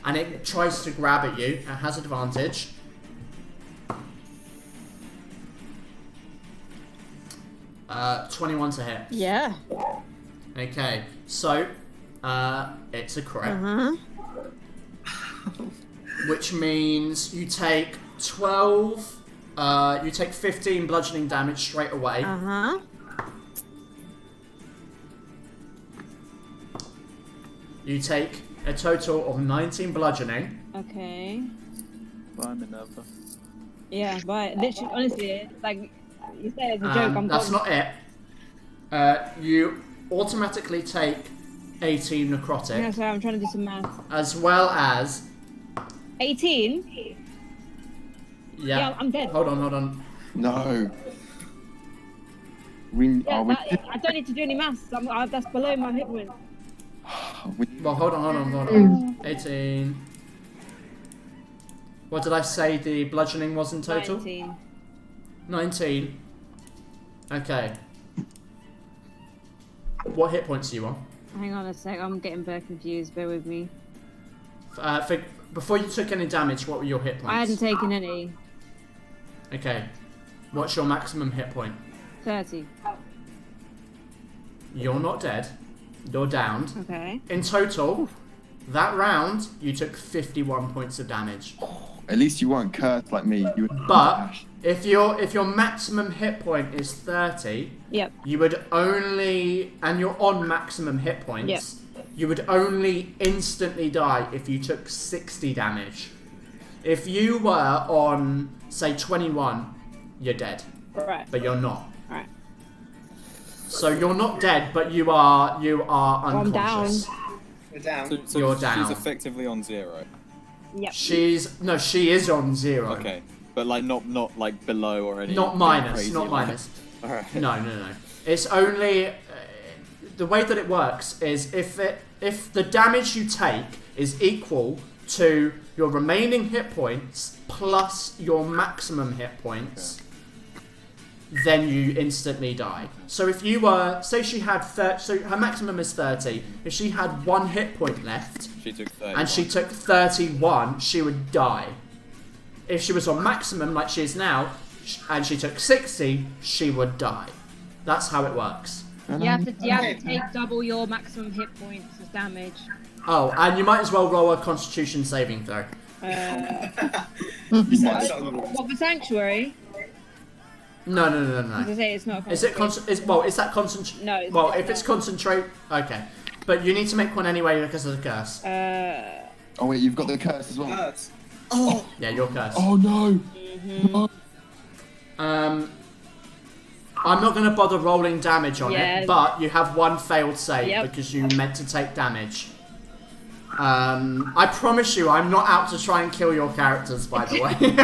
And it tries to grab at you. It has advantage. Uh, 21 to hit. Yeah. Okay, so it's a crit. Which means you take 12. You take 15 bludgeoning damage straight away. You take a total of 19 bludgeoning. Okay. Bye, Minerva. Yeah, but literally, honestly, like you said, it's a joke. I'm That's gone. not it. You automatically take 18 necrotic. Yeah, sorry, I'm trying to do some math. As well as 18. Yeah, I'm dead. Hold on. No. Yeah, I don't need to do any maths. That's below my hit point. Well, hold on. 18. What did I say the bludgeoning was in total? 19. Okay. What hit points are you on? Hang on a sec, I'm getting very confused. Bear with me. Before you took any damage, what were your hit points? I hadn't taken any. Okay. What's your maximum hit point? 30. You're not dead. You're downed. Okay. In total, that round, you took 51 points of damage. At least you weren't cursed like me. You were But if your maximum hit point is 30, Yep. you would only, and you're on maximum hit points, Yep. you would only instantly die if you took 60 damage. If you were on, say, 21, you're dead. Right. But you're not. Right. So you're not dead, but you are unconscious. We're down. So You're down. She's effectively on 0. Yep. She is on 0. Okay, but like not like below or anything. Not minus. Crazy Not amount. minus. Alright. No. It's only the way that it works is if the damage you take is equal to your remaining hit points plus your maximum hit points, then you instantly die. So if you were, say she had so her maximum is 30. If she had 1 hit point left She took 30. and she took 31, she would die. If she was on maximum like she is now and she took 60, she would die. That's how it works. You have to take double your maximum hit points as damage. Oh, and you might as well roll a Constitution saving throw. What for Sanctuary? No. As I say, it's not. Is it is that concentrate? No. It's Well, not. if it's concentrate, okay. But you need to make one anyway because of the curse. Oh wait, you've got the curse as well. Curse. Oh. Yeah, you're cursed. Oh no. No. I'm not going to bother rolling damage on Yeah. it, but you have 1 failed save Yep. because you meant to take damage. I promise you, I'm not out to try and kill your characters, by the way. He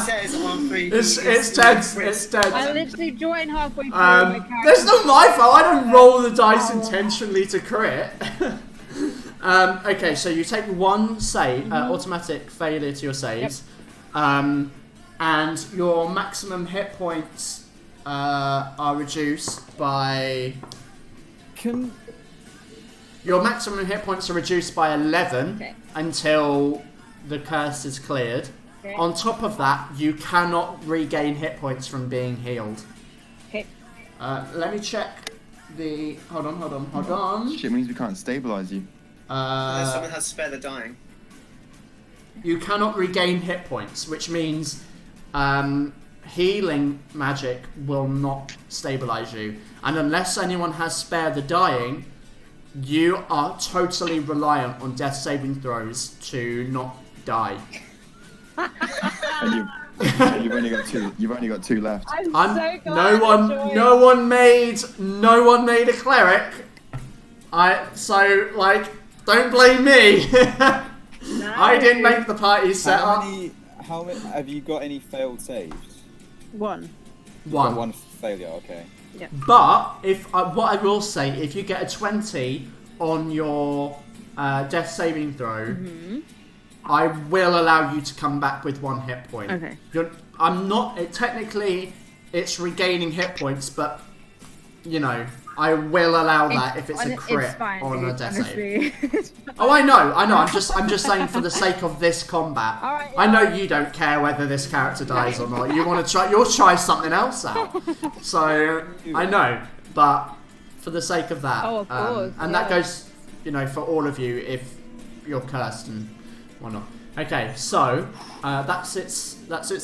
says on 3. It's dead. It's dead. I literally joined halfway through my character. That's not my fault. I don't roll the dice intentionally to crit. Okay, so you take one save, automatic failure to your saves, and your maximum hit points are reduced by. Your maximum hit points are reduced by 11 until the curse is cleared. Okay. On top of that, you cannot regain hit points from being healed. Okay. Let me check the. Hold on. Shit means we can't stabilize you. Unless someone has spare the dying. You cannot regain hit points, which means healing magic will not stabilize you. And unless anyone has spare the dying, you are totally reliant on death saving throws to not die. And you've only got two. You've only got two left. I'm so glad No one made a cleric. Don't blame me. I didn't make the party set up. How many have you got? Any failed saves? One. One failure. Okay. Yeah. But what I will say, if you get a 20 on your death saving throw, I will allow you to come back with 1 hit point. Okay. Technically, it's regaining hit points, but I will allow that if it's a crit on a death save. Oh, I know. I'm just saying for the sake of this combat. Alright, I know you don't care whether this character dies or not. You'll try something else out. So I know, but for the sake of that, of course, and that goes, for all of you if you're cursed and whatnot. Okay, so that's its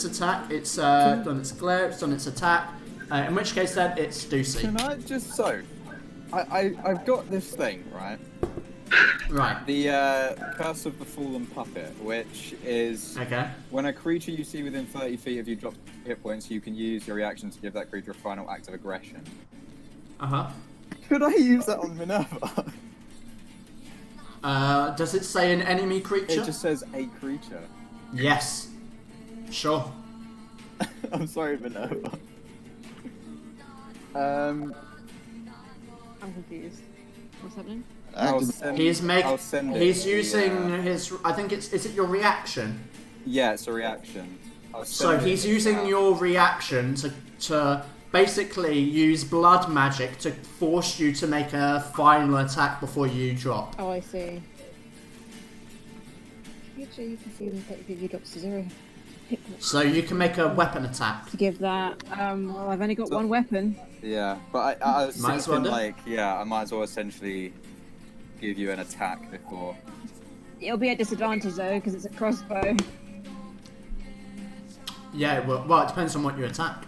attack. It's done its glare. It's done its attack. In which case, then it's Ducey. Can I just I've got this thing, right? Right. The Curse of the Fallen Puppet, which is when a creature you see within 30 feet of you drops hit points, you can use your reaction to give that creature a final act of aggression. Could I use that on Minerva? Does it say an enemy creature? It just says a creature. Yes. Sure. I'm sorry, Minerva. I'm confused. What's happening? He's using his. I think is it your reaction? Yeah, it's a reaction. So he's using your reaction to basically use blood magic to force you to make a final attack before you drop. Oh, I see. Actually, you can see them if you drops to 0. So you can make a weapon attack. To give that, well, I've only got one weapon. Yeah, but I was Might as well thinking I might as well essentially give you an attack before. It'll be a disadvantage though, because it's a crossbow. Yeah, well, it depends on what you attack.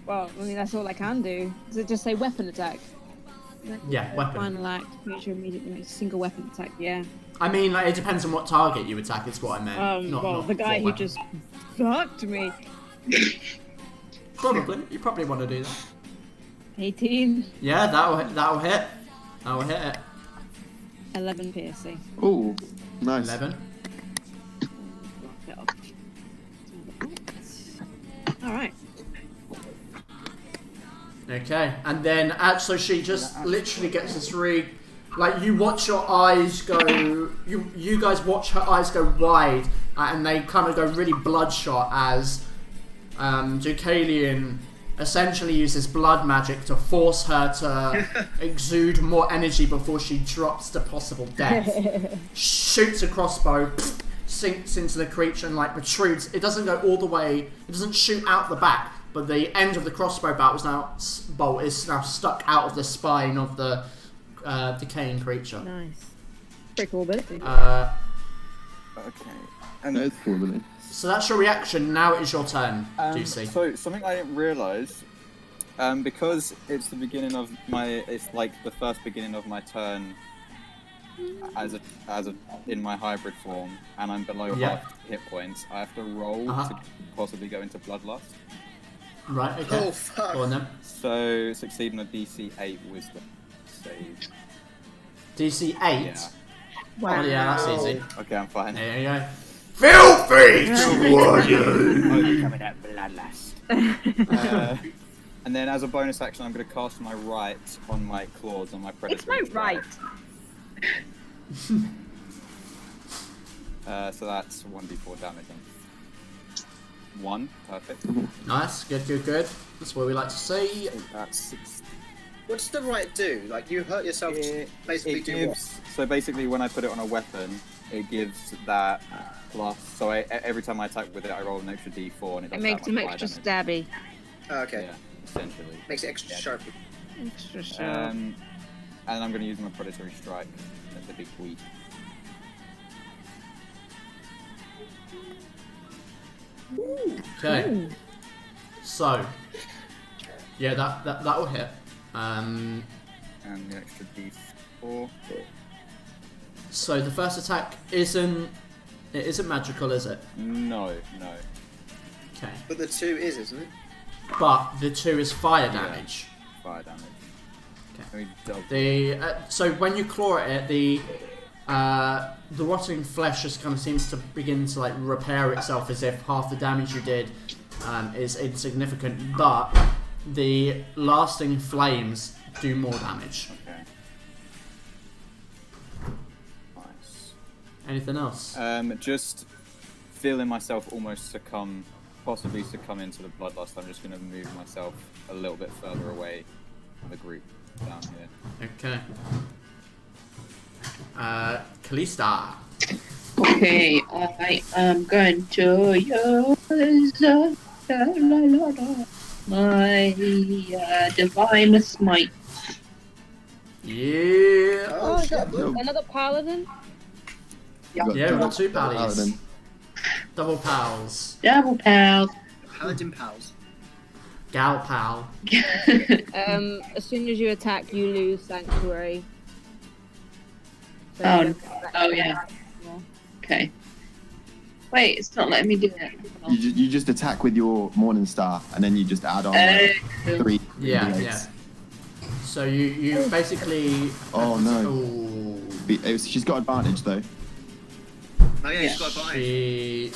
Well, I mean, that's all I can do. Does it just say weapon attack? Yeah, weapon. Final act, creature immediately makes a single weapon attack, yeah. I mean, it depends on what target you attack, is what I meant. Not the guy who weapon. just fucked me. Probably. You probably want to do that. 18. Yeah, that'll hit. That'll hit it. 11 piercing. Ooh, nice. 11. Alright. Okay, and then so she just literally gets this you watch your eyes go, you guys watch her eyes go wide, and they kind of go really bloodshot as Deucalion essentially uses blood magic to force her to exude more energy before she drops to possible death. Shoots a crossbow, sinks into the creature and protrudes. It doesn't go all the way, it doesn't shoot out the back, but the end of the crossbow bolt is now stuck out of the spine of the decaying creature. Nice. Pretty cool ability. Okay. And That's cool, really. So that's your reaction. Now it is your turn, Ducey. So something I didn't realise, because it's the beginning of it's the first beginning of my turn as in my hybrid form, and I'm below half hit points. I have to roll to possibly go into Bloodlust. Right. Okay. Oh fuck. Go on then. So succeed on a DC 8 Wisdom save. DC 8. Yeah. Wow. Oh yeah, that's easy. Okay, I'm fine. There you go. Filthy warrior! Coming out bloodlust. And then as a bonus action, I'm going to cast my right on my claws on my predator. It's my right. So that's 1d4 damage. 1, perfect. Nice, good. That's what we like to see. That's 6. What does the right do? Like, you hurt yourself to basically It do gives, so basically when I put it on a weapon, it gives that plus, so every time I attack with it, I roll an extra d4 and it does It makes that him much extra fire stabby. what? Oh, okay. damage. Yeah, essentially. Makes it extra Yeah. sharp. Extra sharp. And I'm going to use my predatory strike. That's a big weak. Okay. Ooh. So, yeah, that will hit. And the extra d4. So the first attack isn't magical, is it? No. Okay. But the 2 is, isn't it? But the 2 is fire damage. Fire damage. Okay. Let me double. So when you claw at it, the rotting flesh just kind of seems to begin to like repair itself as if half the damage you did is insignificant, but the lasting flames do more damage. Okay. Nice. Anything else? Just feeling myself almost possibly succumb into the bloodlust. I'm just going to move myself a little bit further away from the group down here. Okay. Kalista. Okay, I am going to use my divine smite. Yeah. Oh, shit. Another paladin? Yeah, we've got 2 pallies. Paladin. Double pals. Double pals. Paladin pals. Gal pal. As soon as you attack, you lose sanctuary. So Oh, you don't get that oh, yeah. back anymore. Okay. Wait, it's not letting me do it. You just attack with your Morning Star, and then you just add on Cool. 3. Yeah, D8s. yeah. So you basically. Oh, no. Ooh. She's got advantage though. Oh, yeah, she's got a bind.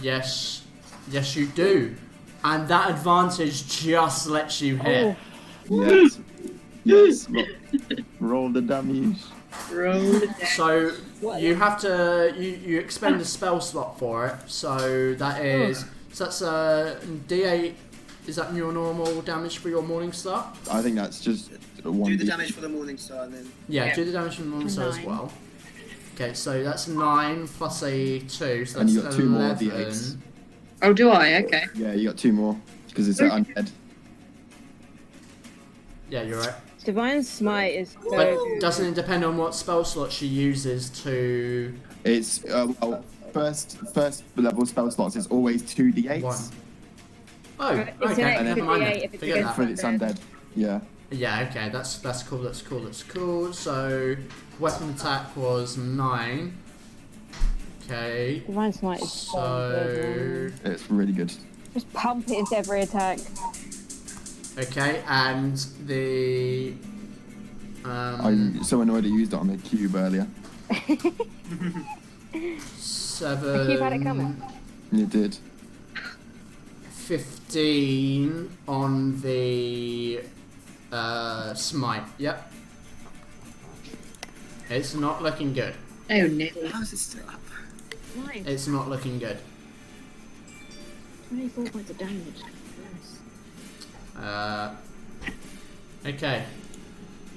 Yes, you do, and that advantage just lets you hit. Yes. Yes. Roll the damage. Roll it down. So you have to you expend a spell slot for it. So that is that's a D8. Is that your normal damage for your Morning Star? I think that's just a 1. Do the damage for the Morning Star and then. Yeah, do the damage from the Morning Star as 9. well. Okay, so that's 9 plus a 2, so that's And you got 2 more 11. D8s. Oh, do I? Okay. Yeah, you got 2 more because it's an undead. Yeah, you're right. Divine Smite is so But good. doesn't it depend on what spell slot she uses to... It's well, first level spell slots is always 2 D8s. 1. Oh, It's an okay, extra never mind D8 then. if it's Forget against that. For it's undead. Yeah. Yeah, okay, that's cool. So, weapon attack was 9. Okay, Divine Smite is so good. man. It's really good. Just pump it into every attack. okay, and the... I'm so annoyed I used it on the cube earlier. 7... Keep at it coming. You did. 15 on the smite. Yep. It's not looking good. Oh, no. How is it still up? Nice. It's not looking good. 24 points of damage. Nice. Okay.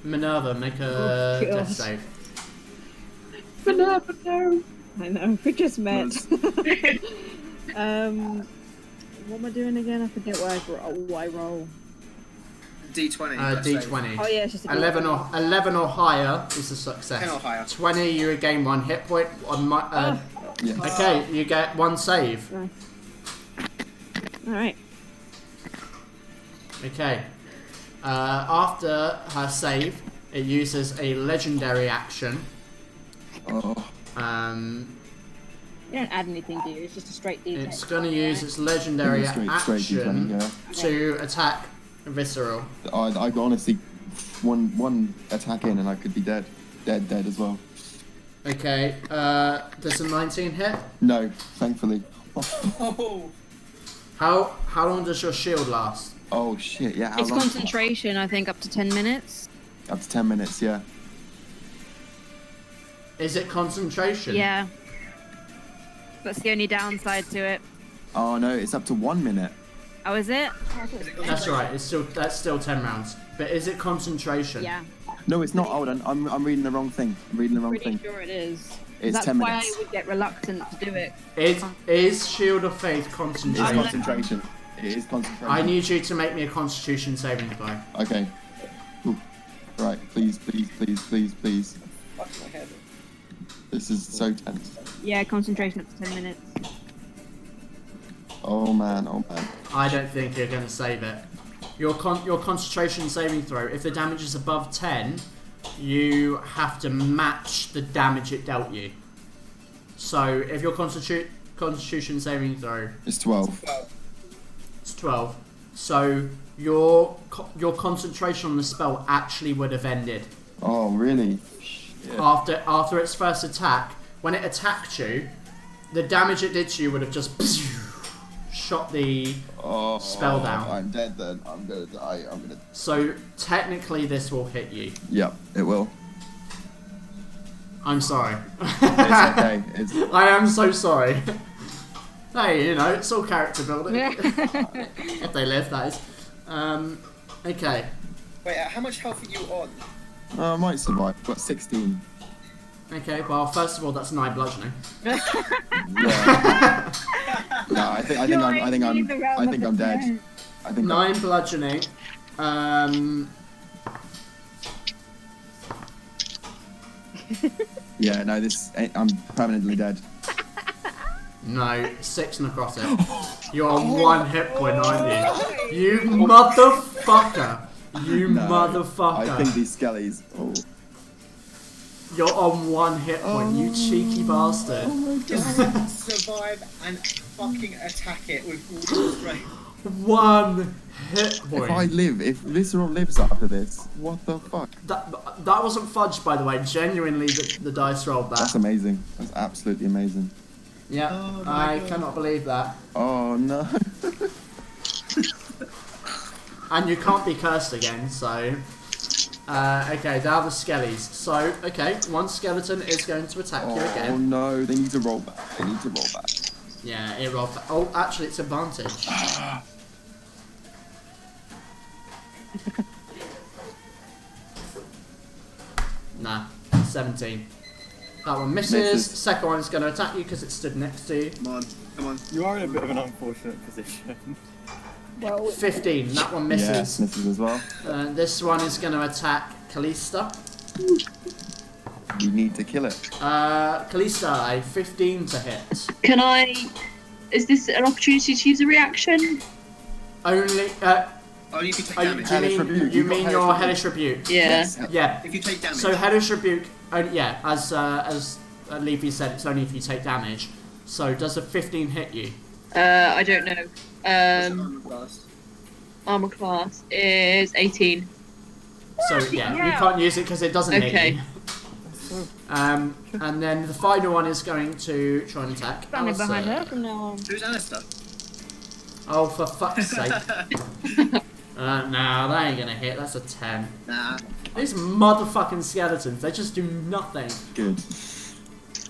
Minerva, make a Oh, God. death save. Banana, no. I know, we just met. What am I doing again? I forget what I roll. D20. D20. Oh yeah, it's just a 11 or higher is a success. 10 or higher. 20, you gain 1 hit point. Yes. Okay, you get 1 save. Nice. Alright. Okay. After her save, it uses a legendary action. Oh. You don't add anything, do you? It's just a straight D10. It's going to use its legendary Straight action D20, yeah. to attack Visceral. I honestly one attack in and I could be dead as well. Okay, does a 19 hit? No, thankfully. Oh, How long does your shield last? Oh shit, yeah. How It's long? concentration, I think, up to 10 minutes. Up to 10 minutes, yeah. Is it concentration? Yeah. That's the only downside to it. Oh no, it's up to 1 minute. Oh, is it? That's right. That's still 10 rounds. But is it concentration? Yeah. No, it's not. Hold on, I'm reading the wrong thing. I'm reading the wrong Pretty thing. sure it is. It's That's 10 why minutes. I would get reluctant to do it. Is Shield of Faith It's concentration? concentration. It is concentration. I need you to make me a Constitution saving throw. Okay. Ooh. Right, please. Fuck my head. This is so tense. Yeah, concentration up to 10 minutes. Oh man. I don't think you're going to save it. Your Concentration saving throw, if the damage is above 10, you have to match the damage it dealt you. So if your Constitution saving throw, It's 12. it's 12. So your concentration on the spell actually would have ended. Oh really? Shit. After its first attack. When it attacked you, the damage it did to you would have just shot the Oh, spell down. I'm dead then. I'm gonna die. So technically this will hit you. Yep, it will. I'm sorry. It's okay. It's I am so sorry. Hey, you know, it's all character building. If they live, that is. Okay. wait, how much health are you on? I might survive. I've got 16. Okay, well, first of all, that's 9 bludgeoning. Yeah. No, I think I'm dead. I think 9 bludgeoning. Yeah, no, I'm permanently dead. No, 6 necrotic. You're on 1 hit point, aren't you? You motherfucker! You No, motherfucker! I think these skellies. Oh. You're on 1 hit point, you cheeky bastard. Just survive and fucking attack it with all your strength. 1 hit point. If I live, if Visceral lives after this, what the fuck? That wasn't fudged, by the way. Genuinely, the dice rolled that. That's amazing. That's absolutely amazing. Yeah, Oh my I God. cannot believe that. Oh no. And you can't be cursed again, so... okay, now the skellies. So, okay, one skeleton is going to attack you Oh again. no, they need to roll back. Yeah, it rolled back. Oh, actually, it's advantage. Nah, 17. That one misses. Misses. Second one's going to attack you because it stood next to you. Come on. You are in a bit of an unfortunate position. Well, 15, that one Yes, misses. misses as well. This one is going to attack Callista. We need to kill it. Callista, a 15 to hit. Can I? Is this an opportunity to use a reaction? Only, Only if you take oh, damage. Hellish Rebuke. you You've got mean Hellish your Rebuke. Hellish Rebuke? Yeah. Yes. Yeah. If you take damage. So Hellish Rebuke, yeah, as Leafy said, it's only if you take damage. So does a 15 hit you? I don't know. Armor class. Armor class is 18. So yeah, you Yeah. can't use it because it doesn't hit Okay. you. And then the final one is going to try and attack. standing behind Alistair. her from now on. Who's Alistair? Oh, for fuck's sake. No, that ain't gonna hit. That's a 10. Nah. These motherfucking skeletons, they just do nothing. Good.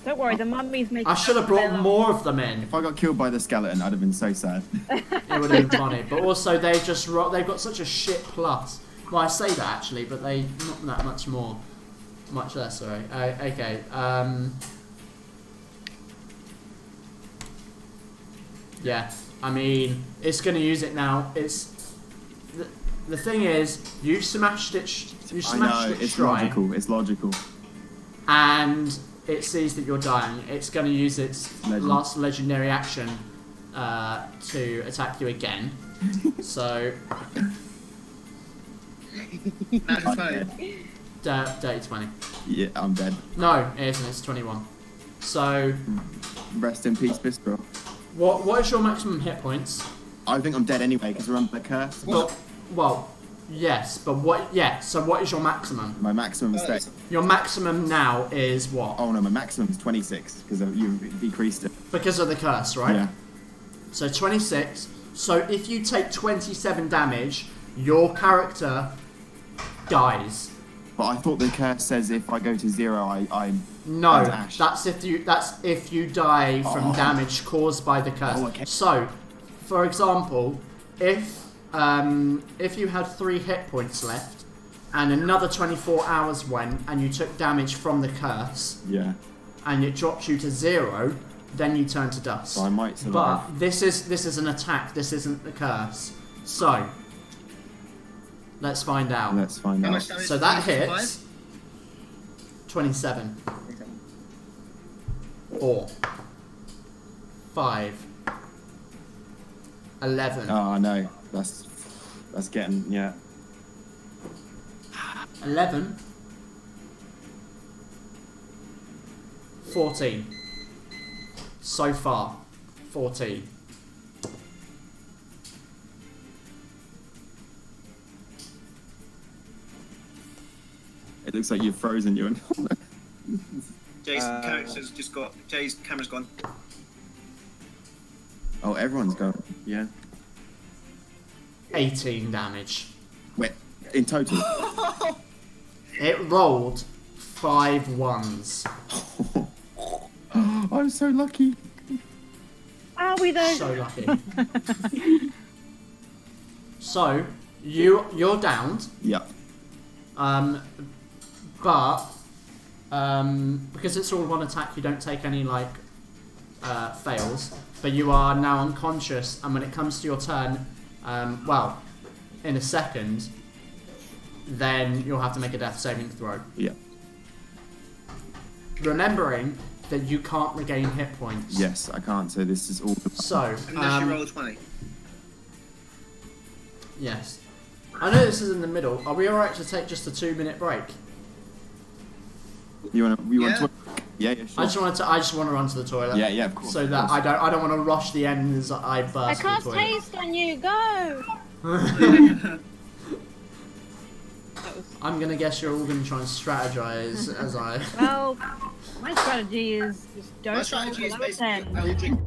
Don't worry, the mummy's making. I should have brought more of them in. If I got killed by the skeleton, I'd have been so sad. It would have been funny. But also, they've got such a shit plus. Well, I say that actually, but they not that much more. Much less, sorry. Okay. Yeah. I mean, it's going to use it now. It's the thing is, you smashed it. You I smashed know, it it's shrine, logical. It's logical. and it sees that you're dying. It's going to use its Legend. last legendary action to attack you again. So, Natural I'm 20. dirty 20. Yeah, I'm dead. No, it isn't. It's 21. So, Rest in peace, Bistro. what is your maximum hit points? I think I'm dead anyway because we're under the curse. Well, Yes, but what? Yeah. So what is your maximum? My maximum is 30. Your maximum now is what? Oh no, my maximum is 26 because you've decreased it. Because of the curse, right? Yeah. So 26. So if you take 27 damage, your character dies. But I thought the curse says if I go to 0, I No, turn to ash. that's if you die from damage caused by the curse. Oh, okay. So, for example, if you had 3 hit points left, and another 24 hours went, and you took damage from the curse, Yeah. and it drops you to 0, then you turn to dust. So I might survive. But this is an attack. This isn't the curse. So let's find out. Let's find How out. much damage So do that you hits 27. 4, 5, 11, Oh no, that's getting 11, 14. So far, 14. It looks like you've frozen, Ewan. Jay's character's just got. Jay's camera's gone. Oh, everyone's going. Yeah. 18 damage. Wait, in total. It rolled 5 1s. I'm so lucky. Are we though? So lucky. So you're downed. Yep. But because it's all one attack, you don't take any fails. But you are now unconscious, and when it comes to your turn, in a second, then you'll have to make a death saving throw. Yep. Remembering that you can't regain hit points. Yes, I can't. So this is all. So Unless you roll a 20. yes. I know this is in the middle. Are we alright to take just a 2-minute break? You want Yeah. to? Yeah, sure. I just want to run to the toilet. Yeah, of course. So of that course. I don't want to rush the end as I burst I cast the toilet. haste on you. Go. I'm gonna guess you're all gonna try and strategize as I. Well, my strategy is just don't My roll strategy is below basically 10. I will drink.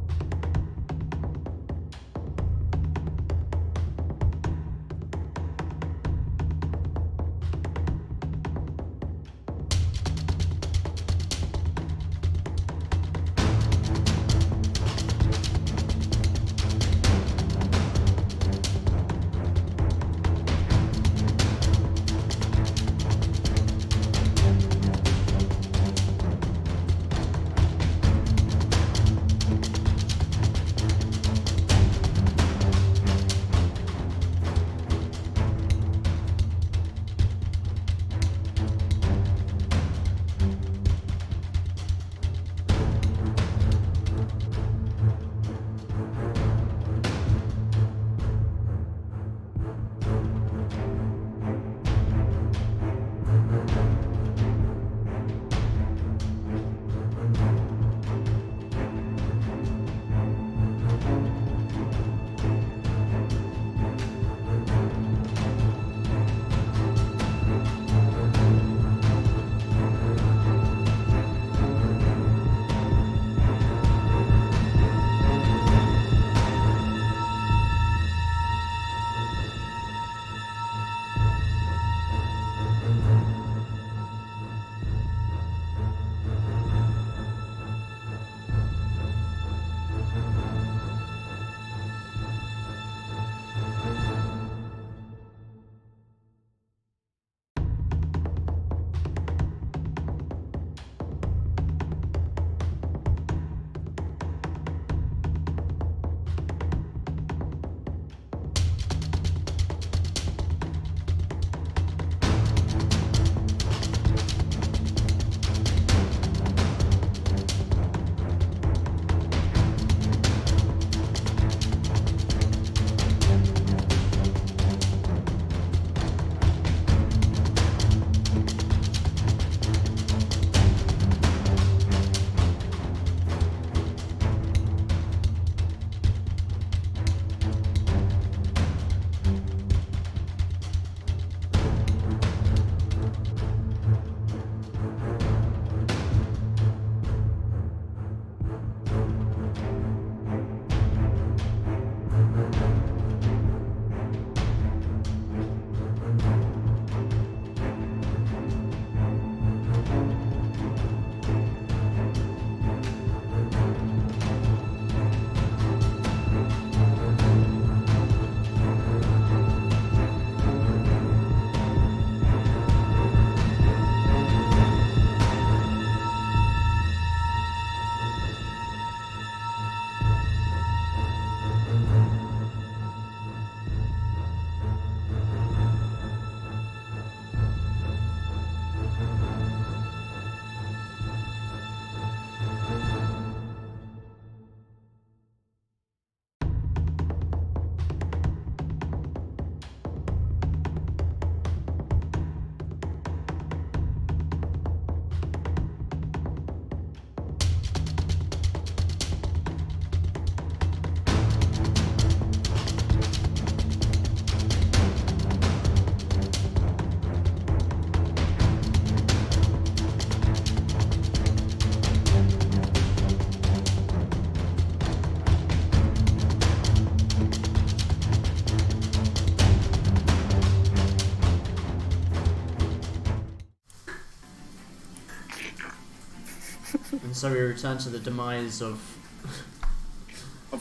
so we return to the demise of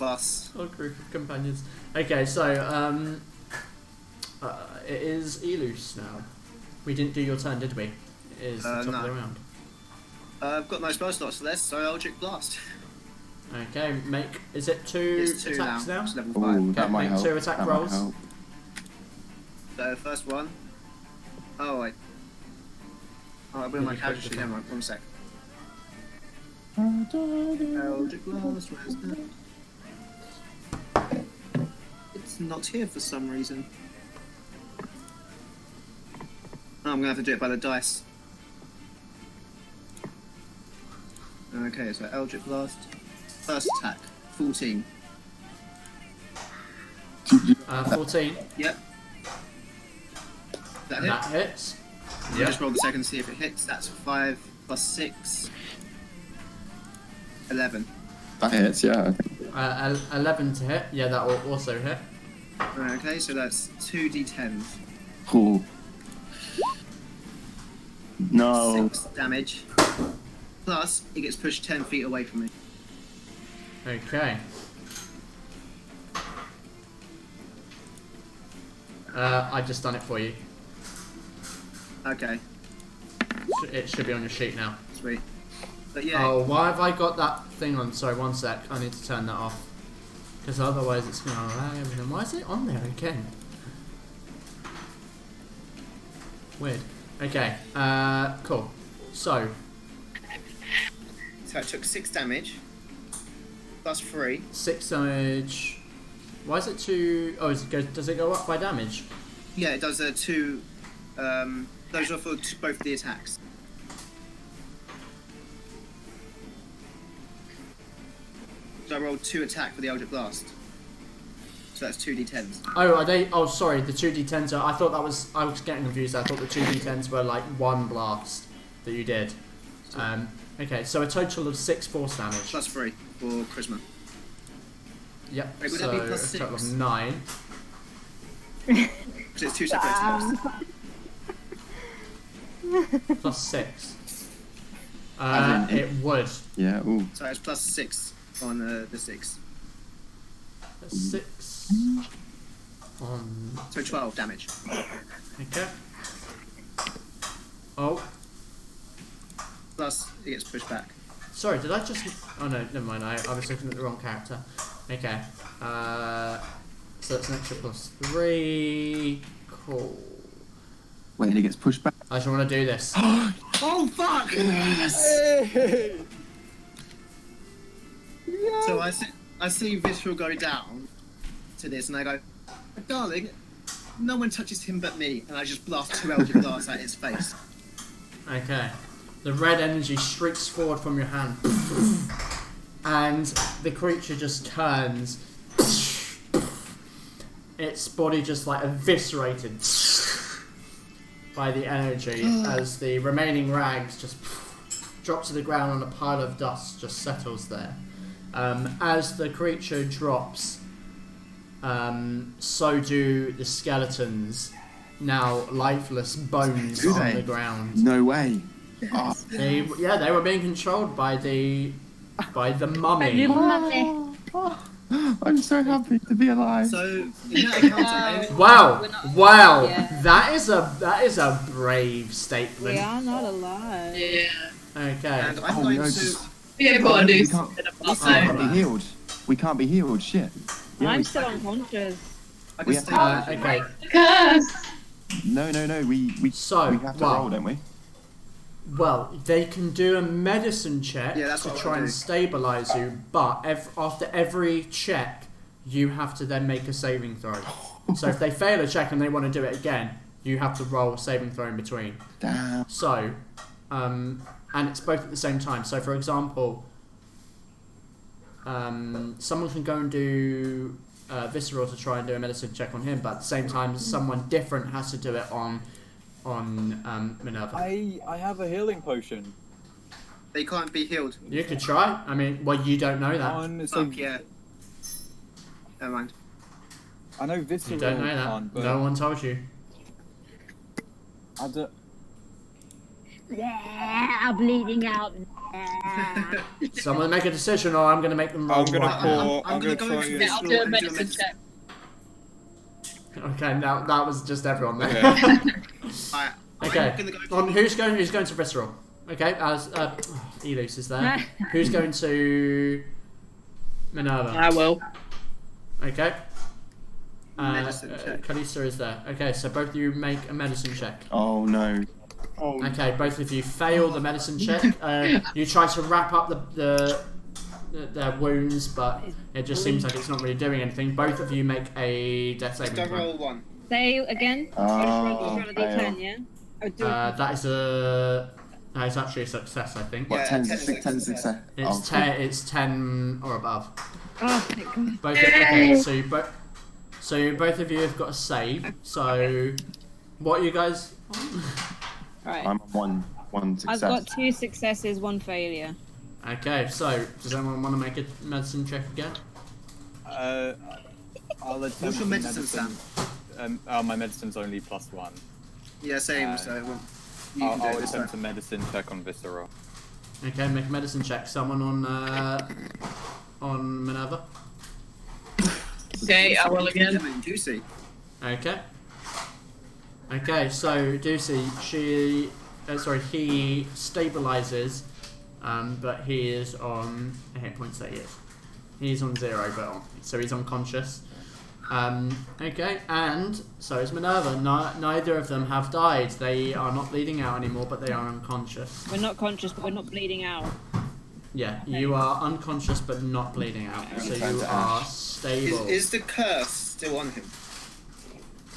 us. our group of companions. Okay, so it is Elus now. We didn't do your turn, did we? It is the top of the round. I've got no spell slots left, so Eldritch Blast. Okay, is it two It's 2 attacks now? It's level 5. Ooh, that might make help. 2 attack That might rolls. help. So first one. Oh wait. Oh, I'll bring Yeah, my you character clicked sheet. it. Hang on, 1 sec. Eldritch Blast, where's that? It's not here for some reason. Oh, I'm gonna have to do it by the dice. Okay, so Eldritch Blast. First attack, 14. 14. Yep. That hit? That hits. I'll just roll the second to see if it hits. That's 5 plus 6. 11. That hits, yeah. 11 to hit. Yeah, that will also hit. Okay, so that's 2d10s. Cool. No. 6 damage. Plus, it gets pushed 10 feet away from me. Okay. I just done it for you. Okay, It should be on your sheet now. sweet. But yeah, Oh, why have I got that thing on? Sorry, 1 sec. I need to turn that off. Because otherwise it's going to lag everything. Why is it on there again? Weird. Okay, cool. So so it took 6 damage. Plus 3. 6 damage. Why is it 2? Oh, does it go up by damage? Yeah, it does 2. Those are for both the attacks. So I rolled 2 attack for the Eldritch Blast. So that's 2d10s. Oh, are they? Oh, sorry. The 2d10s are. I thought that was. I was getting confused. I thought the 2d10s were like 1 blast that you did. Okay, so a total of 6 force damage. Plus 3 for Charisma. Yep. Wait, would So that be plus a total of 6? 9. Because it's 2 separate attacks. Plus 6. As in- It would. Yeah, ooh. So it's plus 6 on the 6. 6 on. So 12 damage. Okay. Oh, Plus, it gets pushed back. sorry. Did I just? Oh no, never mind. I was looking at the wrong character. Okay. So that's an extra plus 3. Cool. Wait, it gets pushed back. I just want to do this. Oh fuck! Hey! So I see Visceral go down to this, and I go, darling, no one touches him but me, and I just blast 2 Eldritch Blasts at his face. Okay. The red energy streaks forward from your hand, and the creature just turns. Its body just like eviscerated by the energy as the remaining rags just drop to the ground and a pile of dust just settles there. As the creature drops, so do the skeletons, now lifeless bones Do on they? the ground. No way. Oh, They were being controlled by the mummy. I'm so happy to be alive. So, in that encounter, Wow! Wow! Yeah. That is a brave statement. We are not alive. Yeah. Okay. and I'm Oh, going no, to... just- Yeah, but I do We something can't about be that. healed. We can't be healed. Shit. Yeah, I'm we- still unconscious. I We can have stay to- Okay. Curse! No. We So, we have to well, roll, don't we? Well, they can do a medicine check Yeah, that's to what I try wanna and do. stabilize you, but after every check, you have to then make a saving throw. So if they fail a check and they want to do it again, you have to roll a saving throw in between. Damn. So, and it's both at the same time. So, for example, someone can go and do Visceral to try and do a medicine check on him, but at the same time, someone different has to do it on Minerva. I have a healing potion. They can't be healed. You could try. I mean, well, you don't know that. So Fuck yeah. Never mind. I know You Visceral don't know that. can't, but No one told you. I don't... I'm bleeding out. Someone make a decision, or I'm going to make them roll. I'm gonna right. pour. I'm I'm gonna gonna go try into and. Yeah, I'll do a medicine check. Okay, now that was just everyone there. Alright, Okay. I'm gonna go On who's going to visceral? Okay, as Elus is there. Who's going to Minerva? I will. Okay. Medicine check. Kalista is there. Okay, so both of you make a medicine check. Oh no. Oh. Okay, both of you fail the medicine check. You try to wrap up their wounds, but it just seems like it's not really doing anything. Both of you make a death saving Just throw. roll 1. Say again. Oh, Roll a d10, yeah? Oh, do it. That is actually a success, I think. What, Yeah, 10 10 success? success. It's 10 or above. Oh, thank God. Both. Okay, so both of you have got a save. So, what are you guys? Right. I'm on one I've success. got 2 successes, 1 failure. Okay, so does anyone want to make a medicine check again? I'll attempt What's your medicine, my medicine's only +1. Yeah, same. Uh, So you can do I'll it this attempt way. a medicine check on visceral. Okay, make a medicine check. Someone on Minerva. Okay, I will again. Juicy. Okay. Okay, so Ducey, he stabilizes, but he is on hit points that he is. He's on 0, so he's unconscious. Okay, and so is Minerva. Neither of them have died. They are not bleeding out anymore, but they are unconscious. We're not conscious, but we're not bleeding out. Yeah, you are unconscious but not bleeding out, so you are stable. Is the curse still on him?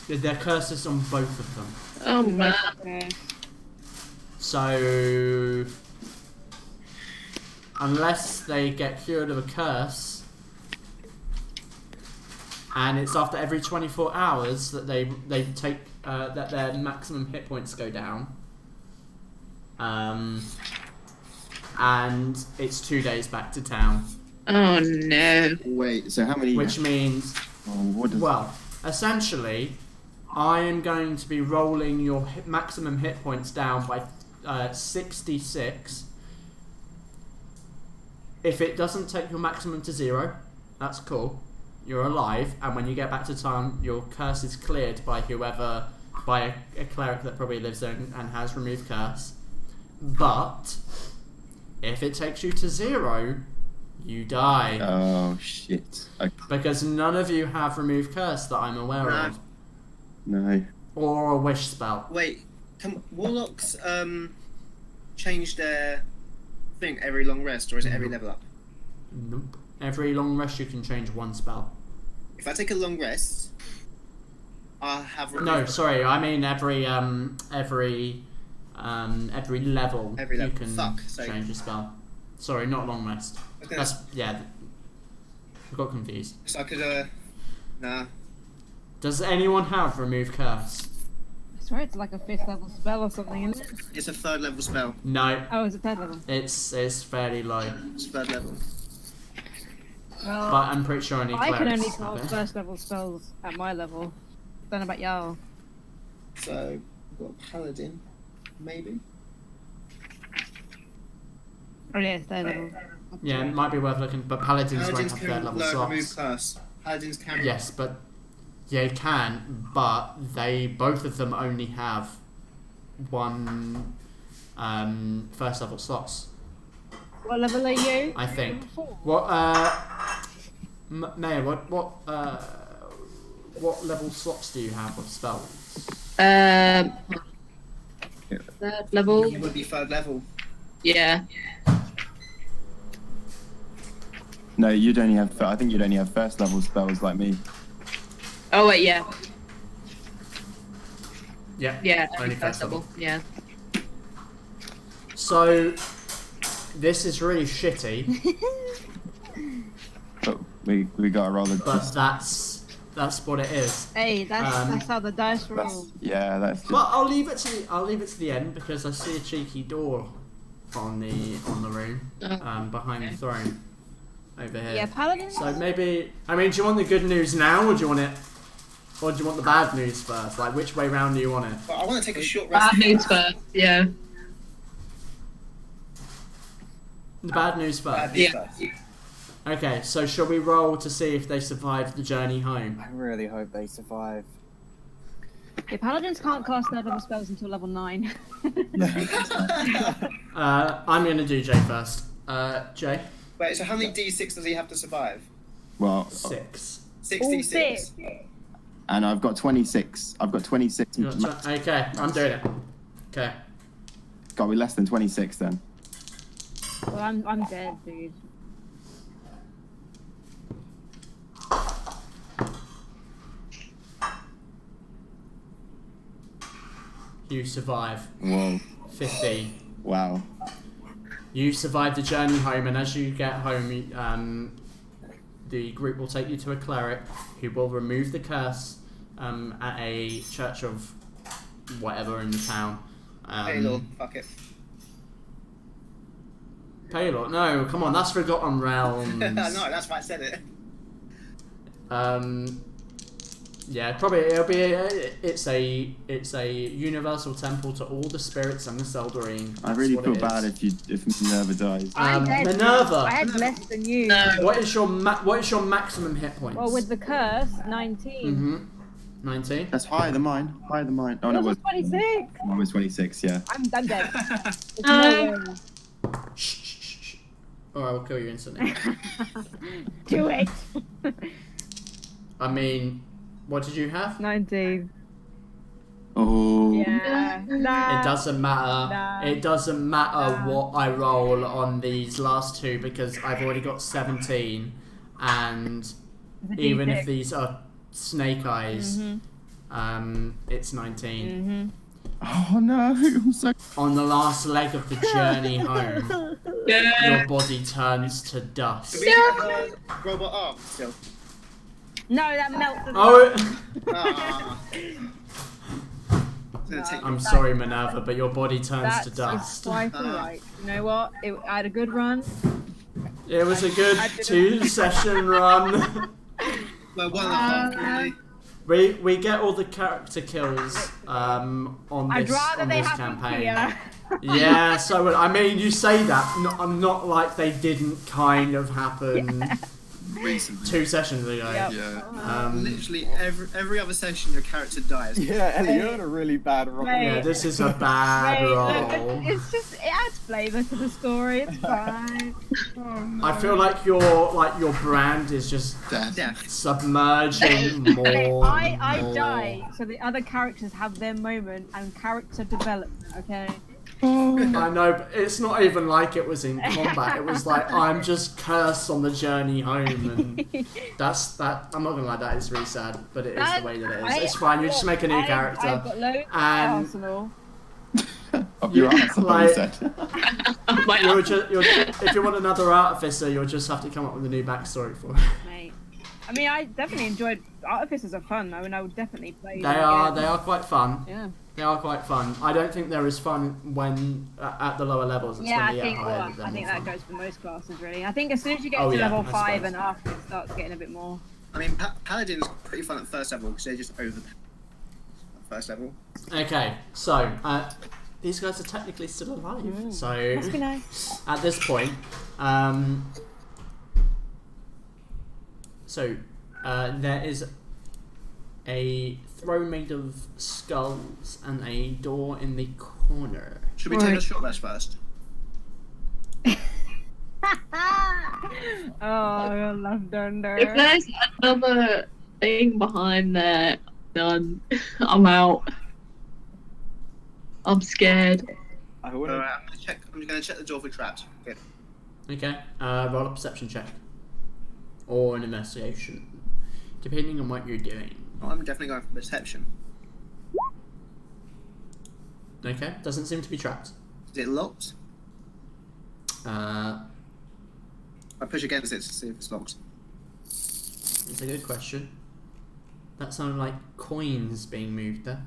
Their curse is on both of them. Oh man. Okay. So, unless they get cured of a curse, and it's after every 24 hours that they take that their maximum hit points go down, and it's 2 days back to town. Oh no. Wait, so how many? Which means, what does, well, essentially, I am going to be rolling your maximum hit points down by 66. If it doesn't take your maximum to 0, that's cool. You're alive, and when you get back to town, your curse is cleared by a cleric that probably lives there and has removed curse. But if it takes you to 0, you die. Oh shit. Okay. Because none of you have removed curse that I'm aware of. No. Or a wish spell. Wait, can warlocks change their thing every long rest, or is it every level up? Nope. Every long rest you can change 1 spell. If I take a long rest, I'll have No, sorry, I mean every level Every you level. can Fuck, so- change a spell. Sorry, not long rest. Okay. That's I got confused. So I could nah. Does anyone have remove curse? I swear it's like a 5th level spell or something, isn't it? It's a 3rd level spell. No, Oh, it's a 3rd level. it's fairly low, It's 3rd level. Well, but I'm pretty sure only I can only clerics have cast it. 1st level spells at my level. Don't know about y'all. So we've got paladin, maybe. Oh yeah, 3rd level. Yeah, it might be worth looking, but paladins won't Paladins have can 3rd level remove slots. curse. Paladins can. Yes, but they can, but both of them only have 1 1st level slots. What level are you? I think. Level 4. What Mayor, what level slots do you have of spells? 3rd level. It would be 3rd level. Yeah. No, you'd only have. I think you'd only have 1st level spells like me. Oh wait, yeah. Yeah. Yeah, Only first first level. level. Yeah. So this is really shitty, But we gotta roll the. but that's what it is. Hey, that's how the dice roll. That's just. But I'll leave it to the end because I see a cheeky door on the room behind the throne over here. Yeah, paladin. So maybe, I mean, do you want the good news now, or do you want the bad news first? Like, which way round do you want it? But I want to take a short rest. Bad news first. Yeah. The bad news first. Okay, so shall we roll to see if they survive the journey home? I really hope they survive. Yeah, paladins can't cast their level spells until level 9. I'm going to do Jay first. Jay? Wait, so how many D6 does he have to survive? Well, 6. 66. and I've got 26. I've got 26. Okay, I'm doing it. Okay. Got to be less than 26 then. Well, I'm dead, dude. You survive. Whoa. 15. Wow. You survive the journey home, and as you get home, the group will take you to a cleric who will remove the curse at a church of whatever in the town. Hey, Lord, fuck it. Paylor? No, come on, that's Forgotten Realms. No, that's why I said it. Yeah, probably it'll be. It's a universal temple to all the spirits and the Seldorine. I really feel bad if Minerva dies. Minerva. I had less than you. No. What is your maximum hit points? Well, with the curse, 19. 19. That's higher than mine. Higher than mine. Oh no, Yours was 26. Mine was 26. Yeah. I'm dead. There's no way. Shh. Or I will kill you instantly. Do it. I mean, what did you have? 19. Oh. Yeah. Nah. It doesn't matter. Nah. It doesn't matter Nah. what I roll on these last two because I've already got 17, and It's a even D6. if these are snake eyes, it's 19. Oh no. I'm so. On the last leg of the journey home, your body turns to dust. Do we have robot arms still? No, that melts. Oh, Ah. It's gonna take I'm sorry, Minerva, but your body turns That's to dust. quite alright. You know what? I had a good run. It was a good 2-session run. Well, 1.5 really. We get all the character kills on I'd this rather they campaign. happen here. Yeah, so I mean, you say that. I'm not like they didn't kind of happen Recently. 2 sessions ago. Yep. Yeah. Literally every other session your character dies. Yeah, Ellie, you're in a really bad run. Mate. Yeah, this is a bad roll. It's just it adds flavour to the story. It's fine. I feel like your brand is just Death. submerging more. I more. die, so the other characters have their moment and character development. Okay. I know, but it's not even like it was in combat. It was like I'm just cursed on the journey home, and that's that. I'm not gonna lie, that is really sad, but it is the way that it is. It's fine. You just make a new character. I've got loads of and arsenal. Of your Yeah, ass, I thought like- you said. if you want another artificer, you'll just have to come up with a new backstory for it. Mate. I mean, I definitely enjoyed artificers are fun though, and I would definitely play. They them are again. quite fun. Yeah. They are quite fun. I don't think they're as fun when at the lower levels. It's Yeah, when I they get think higher well, that they're I think more that fun. goes for most classes really. I think as soon as you get Oh, to yeah, level I 5 suppose. and after, it starts getting a bit more. I mean, Paladin's pretty fun at first level because they're just over first level. Okay, so these guys are technically still alive. So Must be nice. at this point, there is a throne made of skulls and a door in the corner. Should we take a short rest first? Oh, I love Dunder. If there's another thing behind there, done. I'm out. I'm scared. I wouldn't. Alright, I'm gonna check the door for traps. Okay. Okay, roll a perception check or an investigation, depending on what you're doing. Oh, I'm definitely going for perception. Okay, doesn't seem to be trapped. Is it locked? Uh, I push against it to see if it's locked. It's a good question. That sounded like coins being moved there.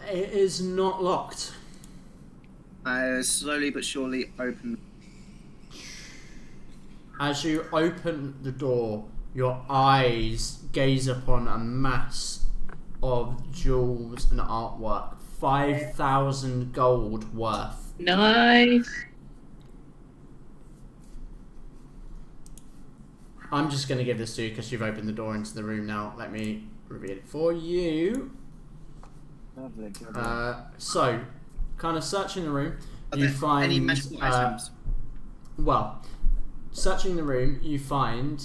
It is not locked. I slowly but surely open. As you open the door, your eyes gaze upon a mass of jewels and artwork 5,000 gold worth. Nice. I'm just going to give this to you because you've opened the door into the room now. Let me reveal it for you. Lovely. So, kind of searching the room, Are you there find... any magical items? Well, searching the room, you find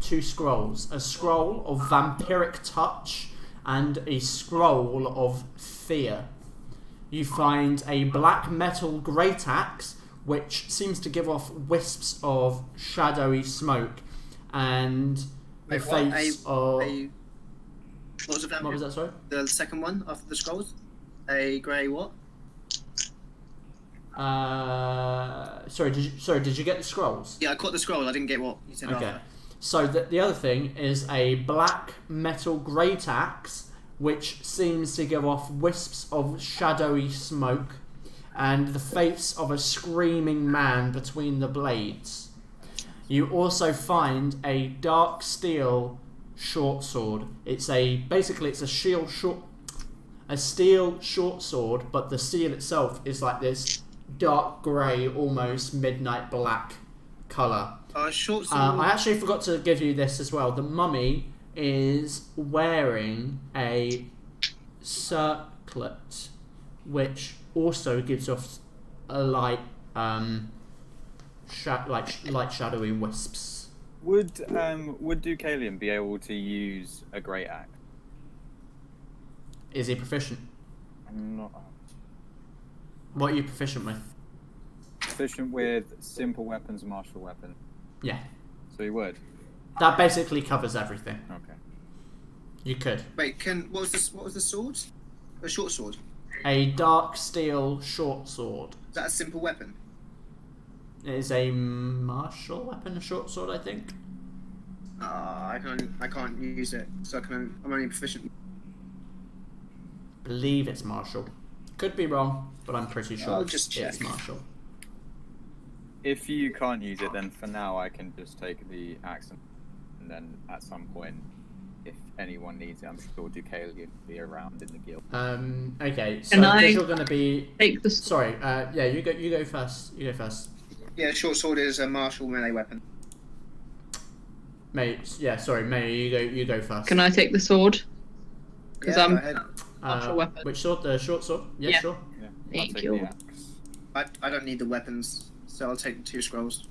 2 scrolls. A scroll of vampiric touch and a scroll of fear. You find a black metal great axe, which seems to give off wisps of shadowy smoke, and the face of... What was the vampire? What was that, sorry? The second one after the scrolls? A grey what? Sorry, did you get the scrolls? Yeah, I caught the scroll. I didn't get what you said Okay. after. So the other thing is a black metal great axe, which seems to give off wisps of shadowy smoke, and the face of a screaming man between the blades. You also find a dark steel short sword. It's a steel short sword, but the steel itself is like this dark grey, almost midnight black colour. Short sword. I actually forgot to give you this as well. The mummy is wearing a circlet, which also gives off a light, light shadowy wisps. Would Deucalion be able to use a great axe? Is he proficient? I'm not What are you proficient with? proficient with simple weapons, martial weapon. Yeah, So he would. that basically covers everything. Okay. You could. Wait, what was this? What was the sword? A short sword. A dark steel short sword. Is that a simple weapon? It is a martial weapon, a short sword, I think. I can't use it, so I'm only proficient. Believe it's martial. Could be wrong, but I'm pretty sure I'll just it's check. martial. If you can't use it, then for now I can just take the axe, and then at some point, if anyone needs it, I'm sure Deucalion will be around in the guild. Okay, so Can I because you're going to be... Take the Sorry, yeah, you go first. You go first. Yeah, short sword is a martial melee weapon. May, you go first. Can I take the sword? Because Yeah, I'm go ahead. martial weapon. Which sword? The short sword? Yeah, Yeah. sure. Yeah, Thank I'll take you. the axe. I don't need the weapons, so I'll take the 2 scrolls.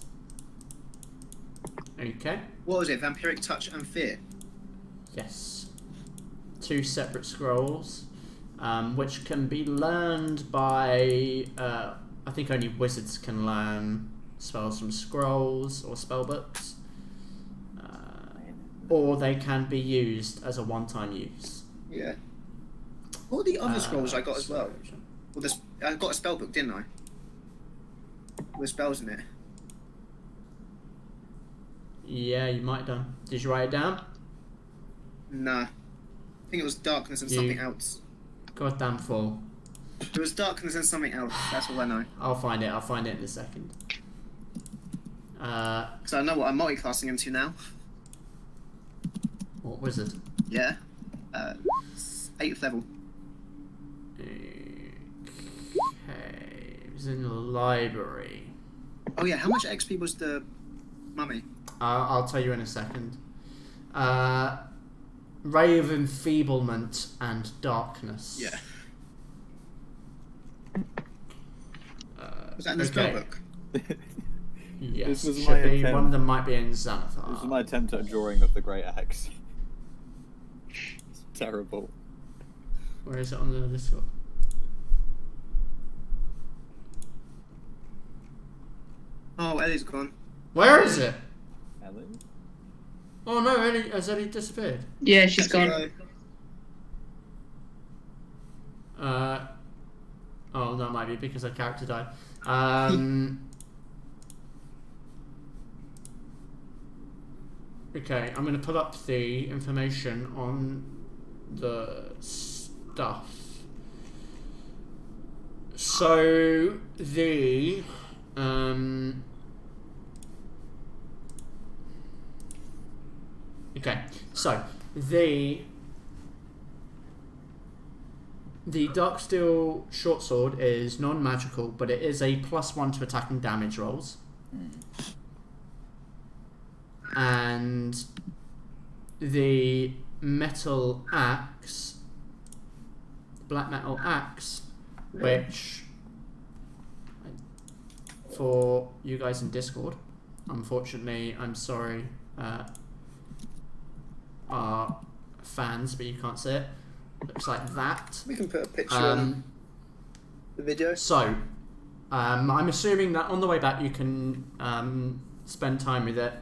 Okay. What was it? Vampiric touch and fear. Yes. 2 separate scrolls, which can be learned by... I think only wizards can learn spells from scrolls or spellbooks. Or they can be used as a one-time use. Yeah. What were the other scrolls I got as well? Well, I got a spell book, didn't I? With spells in it. Yeah, you might have done. Did you write it down? Nah. I think it was darkness and something else. Goddamn fool. It was darkness and something else. That's all I know. I'll find it in a second. So I know what I'm multi-classing into now. What wizard? Yeah. 8th level. Okay, it was in the library. Oh yeah, how much XP was the mummy? I'll tell you in a second. Ray of Enfeeblement and Darkness. Yeah. Was that in the spell book? Yes, This was should my be. attempt. One of them might be in Xanathar. This is my attempt at a drawing of the great axe. It's terrible. Where is it on the Discord? Oh, Ellie's gone. Where is it? Ellie? Oh no, has Ellie disappeared? Yeah, she's gone. Oh, that might be because her character died. Okay, I'm going to put up the information on the stuff. So, the... Okay, so, the... The Darksteel shortsword is non-magical, but it is a +1 to attack and damage rolls. And the metal axe, black metal axe, which for you guys in Discord, unfortunately, I'm sorry, are fans, but you can't see it. Looks like that. We can put a picture on the video. So, I'm assuming that on the way back you can spend time with it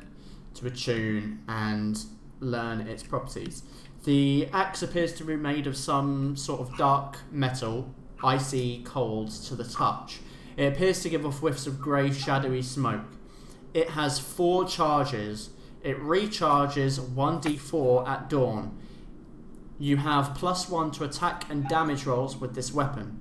to attune and learn its properties. The axe appears to be made of some sort of dark metal, icy cold to the touch. It appears to give off whiffs of grey, shadowy smoke. It has 4 charges. It recharges 1d4 at dawn. You have +1 to attack and damage rolls with this weapon.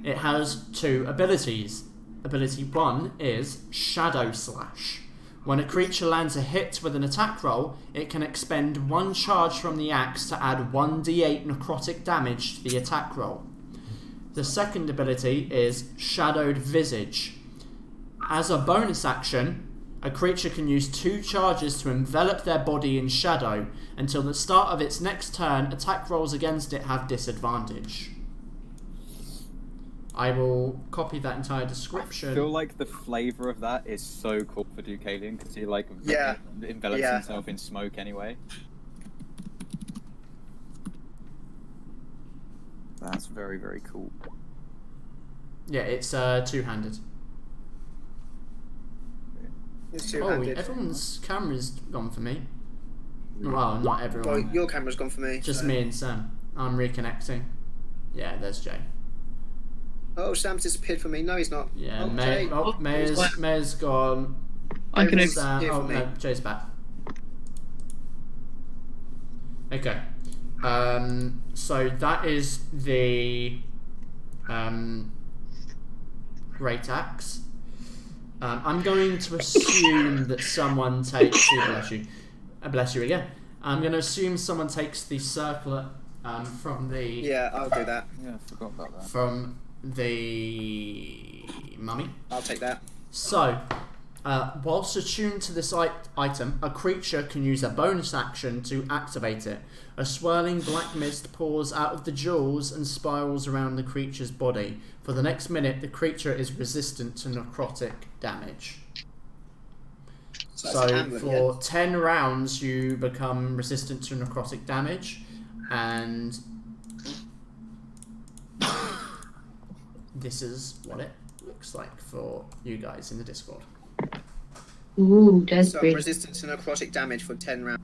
It has 2 abilities. Ability 1 is Shadow Slash. When a creature lands a hit with an attack roll, it can expend 1 charge from the axe to add 1d8 necrotic damage to the attack roll. The second ability is Shadowed Visage. As a bonus action, a creature can use 2 charges to envelop their body in shadow. Until the start of its next turn, attack rolls against it have disadvantage. I will copy that entire description. I feel like the flavour of that is so cool for Deucalion because he envelops himself in smoke anyway. That's very, very cool. Yeah, it's two-handed. It's Oh, two-handed. everyone's camera's gone for me. Well, not everyone. Well, your camera's gone for me. Just so. me and Sam. I'm reconnecting. Yeah, there's Jay. Oh, Sam's disappeared from me. No, he's not. Yeah, Oh, Jay. Mayor's gone. I can Sam, hear oh from me. no, Jay's back. Okay. So that is the great axe. I'm going to assume that someone takes. Bless you. Bless you again. I'm going to assume someone takes the circlet from the. Yeah, I'll do that. Yeah, I forgot about that. From the mummy. I'll take that. So, whilst attuned to this item, a creature can use a bonus action to activate it. A swirling black mist pours out of the jewels and spirals around the creature's body. For the next minute, the creature is resistant to necrotic damage. So So that's for 10 rounds, you become resistant to necrotic damage, and this is what it looks like for you guys in the Discord. Ooh, that's So I'm great. resistant to necrotic damage for 10 rounds.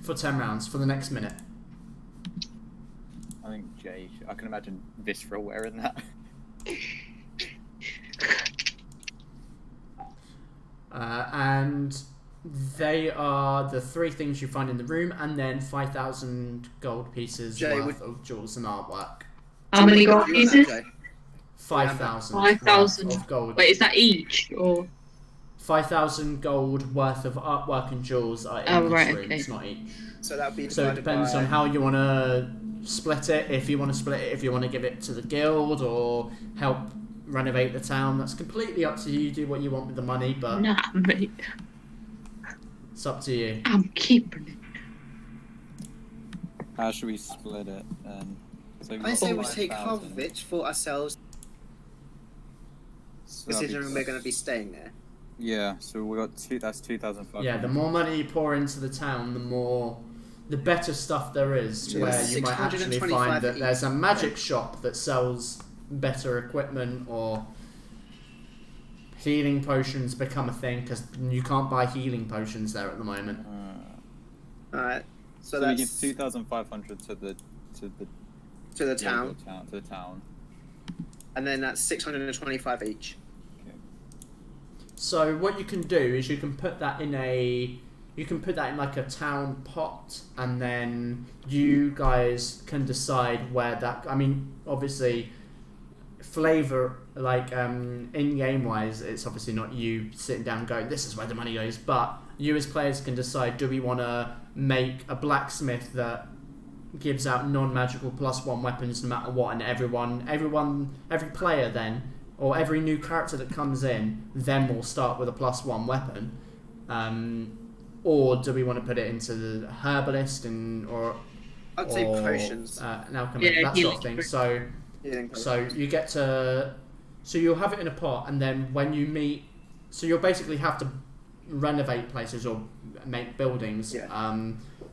For 10 rounds, for the next minute. I think Jay, I can imagine Visceral wearing that. And they are the 3 things you find in the room, and then 5,000 gold pieces Jay, worth of jewels and artwork. How many gold You on that, pieces? Jay? 5,000 5,000. worth of gold. Wait, is that each or? 5,000 gold worth of artwork and jewels are in Oh, this right, room, okay. it's not each. So that'll be So it divided depends by... on how you want to split it. If you want to split it, if you want to give it to the guild or help renovate the town, that's completely up to you. You do what you want with the money, but Nah, mate. it's up to you. I'm keeping it. How should we split it? So we've I got say we take half 5,000. of it for ourselves, So that'd be- considering we're going to be staying there. Yeah, so we got that's 2,500. Yeah, the more money you pour into the town, the better stuff there is. So where that's you might actually 625 find that each. there's a magic shop that sells better equipment, or healing potions become a thing because you can't buy healing potions there at the moment. Alright, so So we give that's 2,500 to the to the town, to the town. and then that's 625 each. So what you can do is you can put that in like a town pot, and then you guys can decide where that. I mean, obviously, flavor like in game wise, it's obviously not you sitting down and going, "This is where the money goes." But you as players can decide: do we want to make a blacksmith that gives out non-magical +1 weapons no matter what, and every player then, or every new character that comes in, then will start with a +1 weapon. Or do we want to put it into the herbalist I'd say potions. An alchemist, that sort of thing. So you get to, so you'll have it in a pot, and then when you meet, so you'll basically have to renovate places or make buildings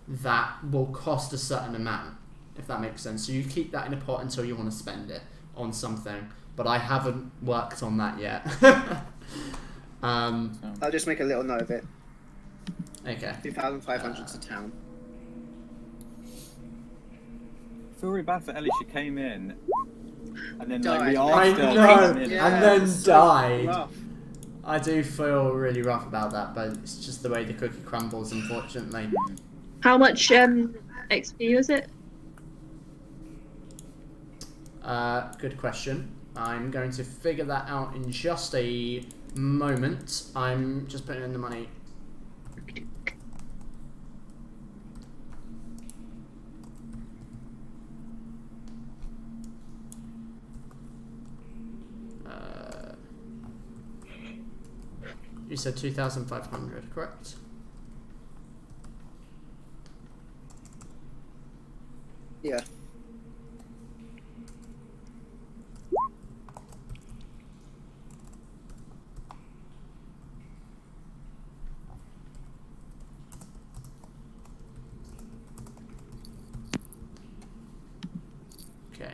that will cost a certain amount, if that makes sense. So you keep that in a pot until you want to spend it on something, but I haven't worked on that yet. I'll just make a little note of it. Okay. 2,500 to town. I feel really bad for Ellie. She came in, and then like Died. we I asked her know, to come in. and then so died. rough. I do feel really rough about that, but it's just the way the cookie crumbles, unfortunately. How much XP was it? Good question. I'm going to figure that out in just a moment. I'm just putting in the money. You said 2,500, correct? Yeah. Okay.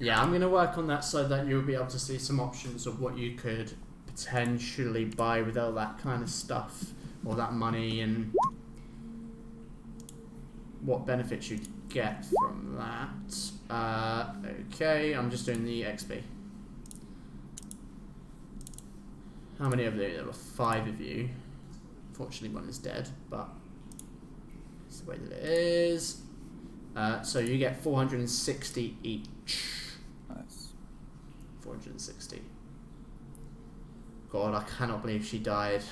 Yeah, I'm going to work on that so that you'll be able to see some options of what you could potentially buy with all that kind of stuff, all that money, and what benefits you get from that. Okay, I'm just doing the XP. How many of you? There were 5 of you. Unfortunately, one is dead, but it's the way that it is. So you get 460 each. Nice. 460. God, I cannot believe she died.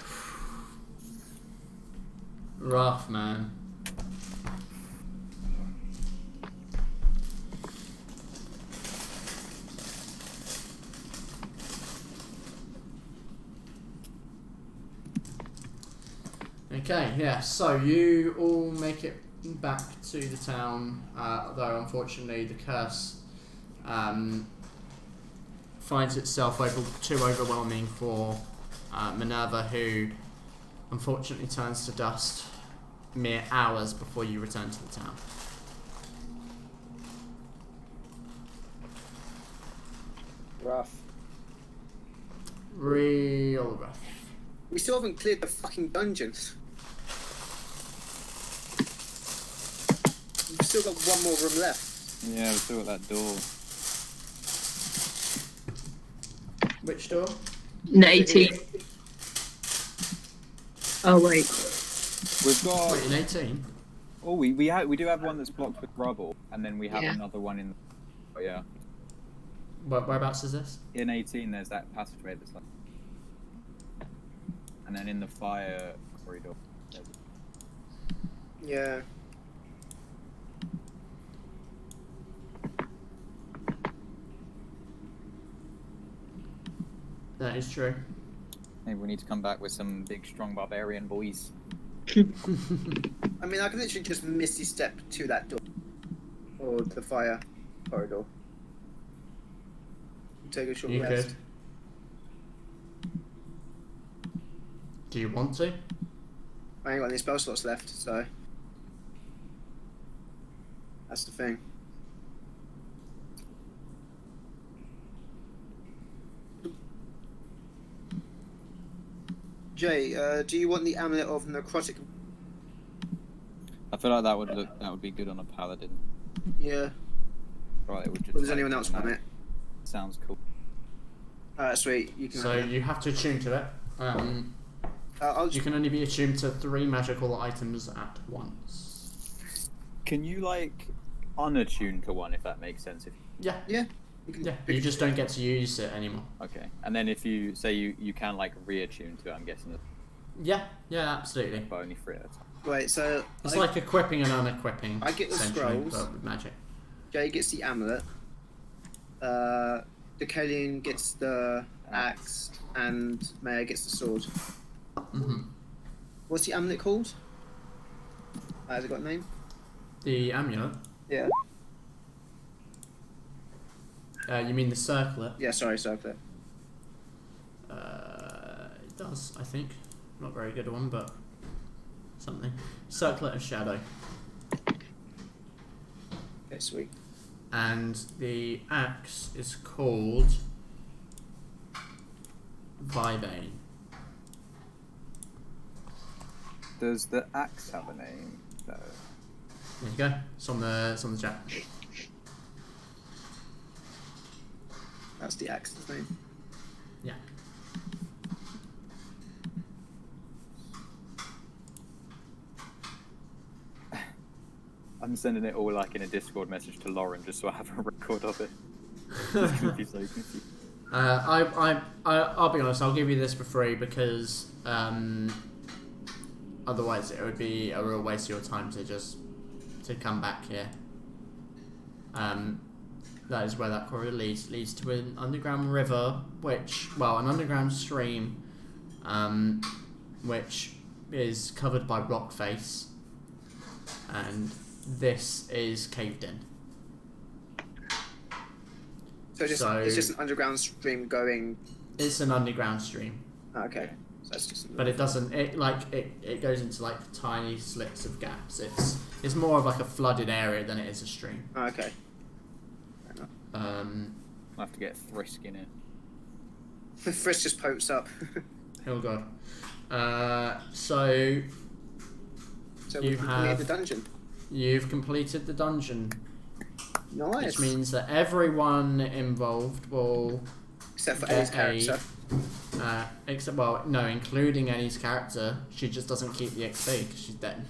Rough, man. Okay, yeah, so you all make it back to the town, though unfortunately the curse finds itself too overwhelming for Minerva, who unfortunately turns to dust mere hours before you return to the town. Rough. Real rough. We still haven't cleared the fucking dungeons. We've still got one more room left. Yeah, we've still got that door. Which door? No, 18. Oh wait. We've got. Wait, in 18? Oh, we do have one that's blocked with rubble, and then we have another one in. Oh yeah. Whereabouts is this? In 18, there's that passageway that's like. And then in the fire corridor. Yeah. That is true. Maybe we need to come back with some big, strong barbarian boys. I mean, I can literally just misty step to that door. Or the fire corridor. Take a short You rest. could. Do you want to? I ain't got any spell slots left, so that's the thing. Jay, do you want the amulet of necrotic? I feel like that would be good on a paladin. Yeah. Right, it would just. Or does anyone else want it? Sounds cool. Sweet. You can. So have it. you have to attune to it. I'll You just, can only be attuned to 3 magical items at once. Can you like unattune to one if that makes sense? Yeah. yeah. You can Yeah. pick You just don't get to use it anymore. Okay, and then if you say you can like reattune to it, I'm guessing that Yeah. Yeah. Absolutely. but only 3 at a time. Wait, so It's like equipping and unequipping. I get the essentially, scrolls. but with magic. Jay gets the amulet. Decalion gets the axe, and Maya gets the sword. Mm-hmm. What's the amulet called? Has it got a name? The amulet. Yeah. You mean the circlet? Yeah, sorry, circlet. It does, I think. Not a very good one, but something. Circlet of Shadow. Okay, sweet. And the axe is called Vibane. Does the axe have a name? No. There you go. It's on the chat. That's the axe's name. Yeah. I'm sending it all like in a Discord message to Lauren just so I have a record of it. It's gonna be so confusing. I'll be honest. I'll give you this for free because otherwise it would be a real waste of your time to come back here. That is where that corridor leads to an underground river, an underground stream, which is covered by rock face, and this is caved in. So it's just an underground stream going. It's an underground stream. Oh, okay. So that's just. But it doesn't. It goes into like tiny slits of gaps. It's more of like a flooded area than it is a stream. Oh, okay. I'll have to get Thrisk in it. Frisk just pokes up. Oh god. So we've completed the dungeon. You've completed the dungeon. Nice. Which means that everyone involved will except for Eddie's character. Including Annie's character. She just doesn't keep the XP because she's dead.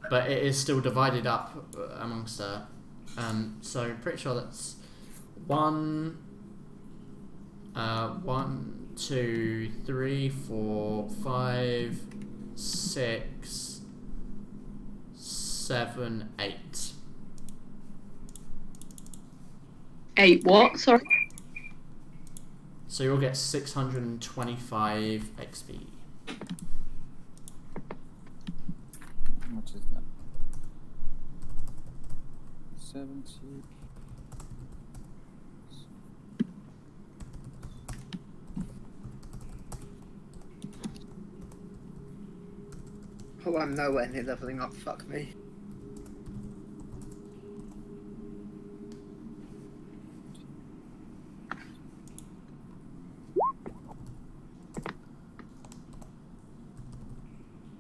But it is still divided up amongst her. So I'm pretty sure that's 1, 2, 3, 4, 5, 6, 7, 8. 8 what? Sorry. So you'll get 625 XP. How much is that? 70. Oh, I'm nowhere near leveling up. Fuck me.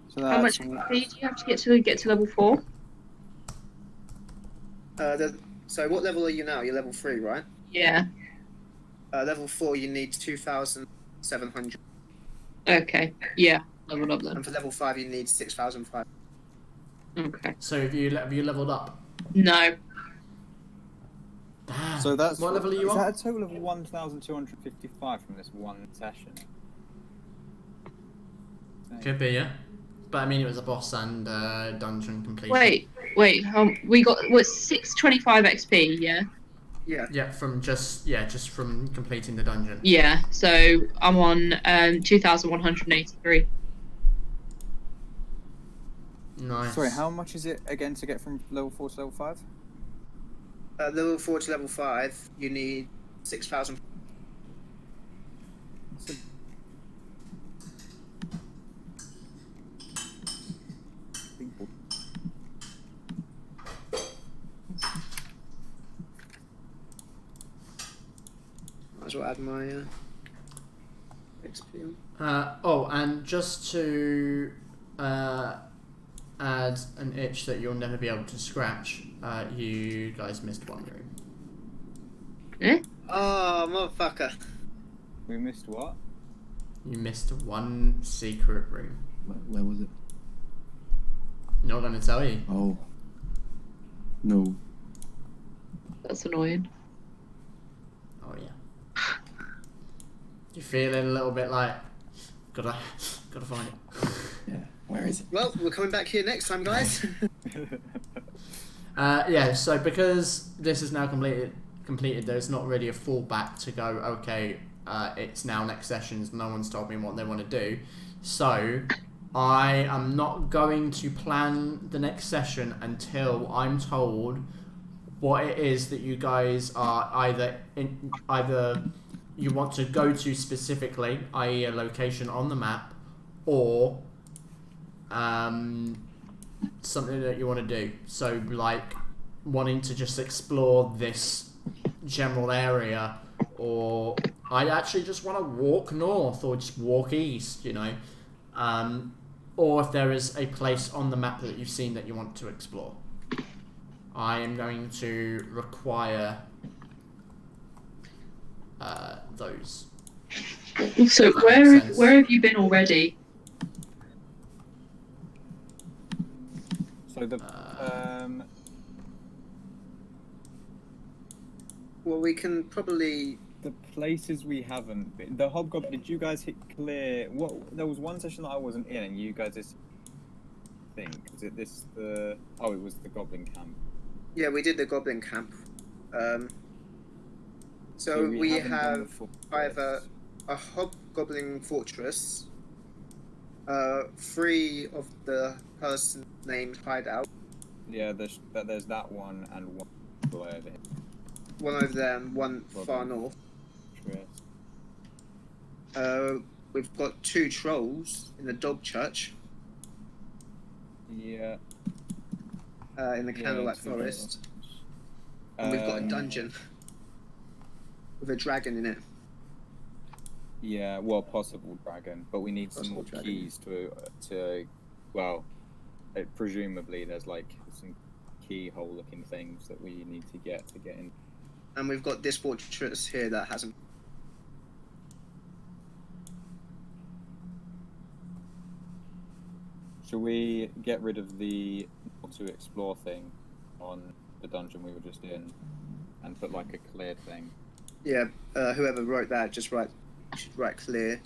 So How much XP do you have to get to level 4? So what level are you now? You're level 3, right? Yeah. Level 4, you need 2,700. Okay. Yeah. Leveled up then. And for level 5, you need 6,500. Okay. So have you leveled up? No. Damn. So that's what level are you is on? that a total of 1,255 from this one session? Could be, yeah. But I mean, it was a boss and dungeon completion. Wait. We got 625 XP. Yeah. Yeah. Yeah, just from completing the dungeon. Yeah. So I'm on 2,183. Nice. Sorry, how much is it again to get from level 4 to level 5? Level 4 to level 5, you need 6,000. Might as well add my XP on. And just to add an itch that you'll never be able to scratch, you guys missed one room. Eh? Oh, motherfucker. We missed what? You missed one secret room. Where was it? Not going to tell you. Oh. No. That's annoying. Oh yeah. You're feeling a little bit like gotta find it. Yeah. Where is it? Well, we're coming back here next time, guys. So because this is now completed, there's not really a fallback to go, okay, it's now next sessions, no one's told me what they want to do. So I am not going to plan the next session until I'm told what it is that you guys are either you want to go to specifically, i.e. a location on the map, or something that you want to do. So like wanting to just explore this general area, or I actually just want to walk north or just walk east, you know, or if there is a place on the map that you've seen that you want to explore. I am going to require those. So where have you been already? So the Well, we can probably. the places we haven't been. The Hobgoblin. Did you guys hit clear? What? There was one session that I wasn't in, and you guys just think was it this the? Oh, it was the Goblin Camp. Yeah, we did the Goblin Camp. So we haven't done have the full either quest. a Hobgoblin Fortress, 3 of the person named Hideout, Yeah, there's that one and one below over here. one over there and one far north. We've got 2 trolls in the Dog Church, Yeah. in the Candlelight two Forest, trolls. and we've got a dungeon with a dragon in it. Yeah, well, possible dragon, but we need some Possible more dragon. keys to. Well, presumably there's like some keyhole-looking things that we need to get in. And we've got this fortress here that hasn't. Should we get rid of the to explore thing on the dungeon we were just in, and put like a cleared thing? Yeah, whoever wrote that should write cleared.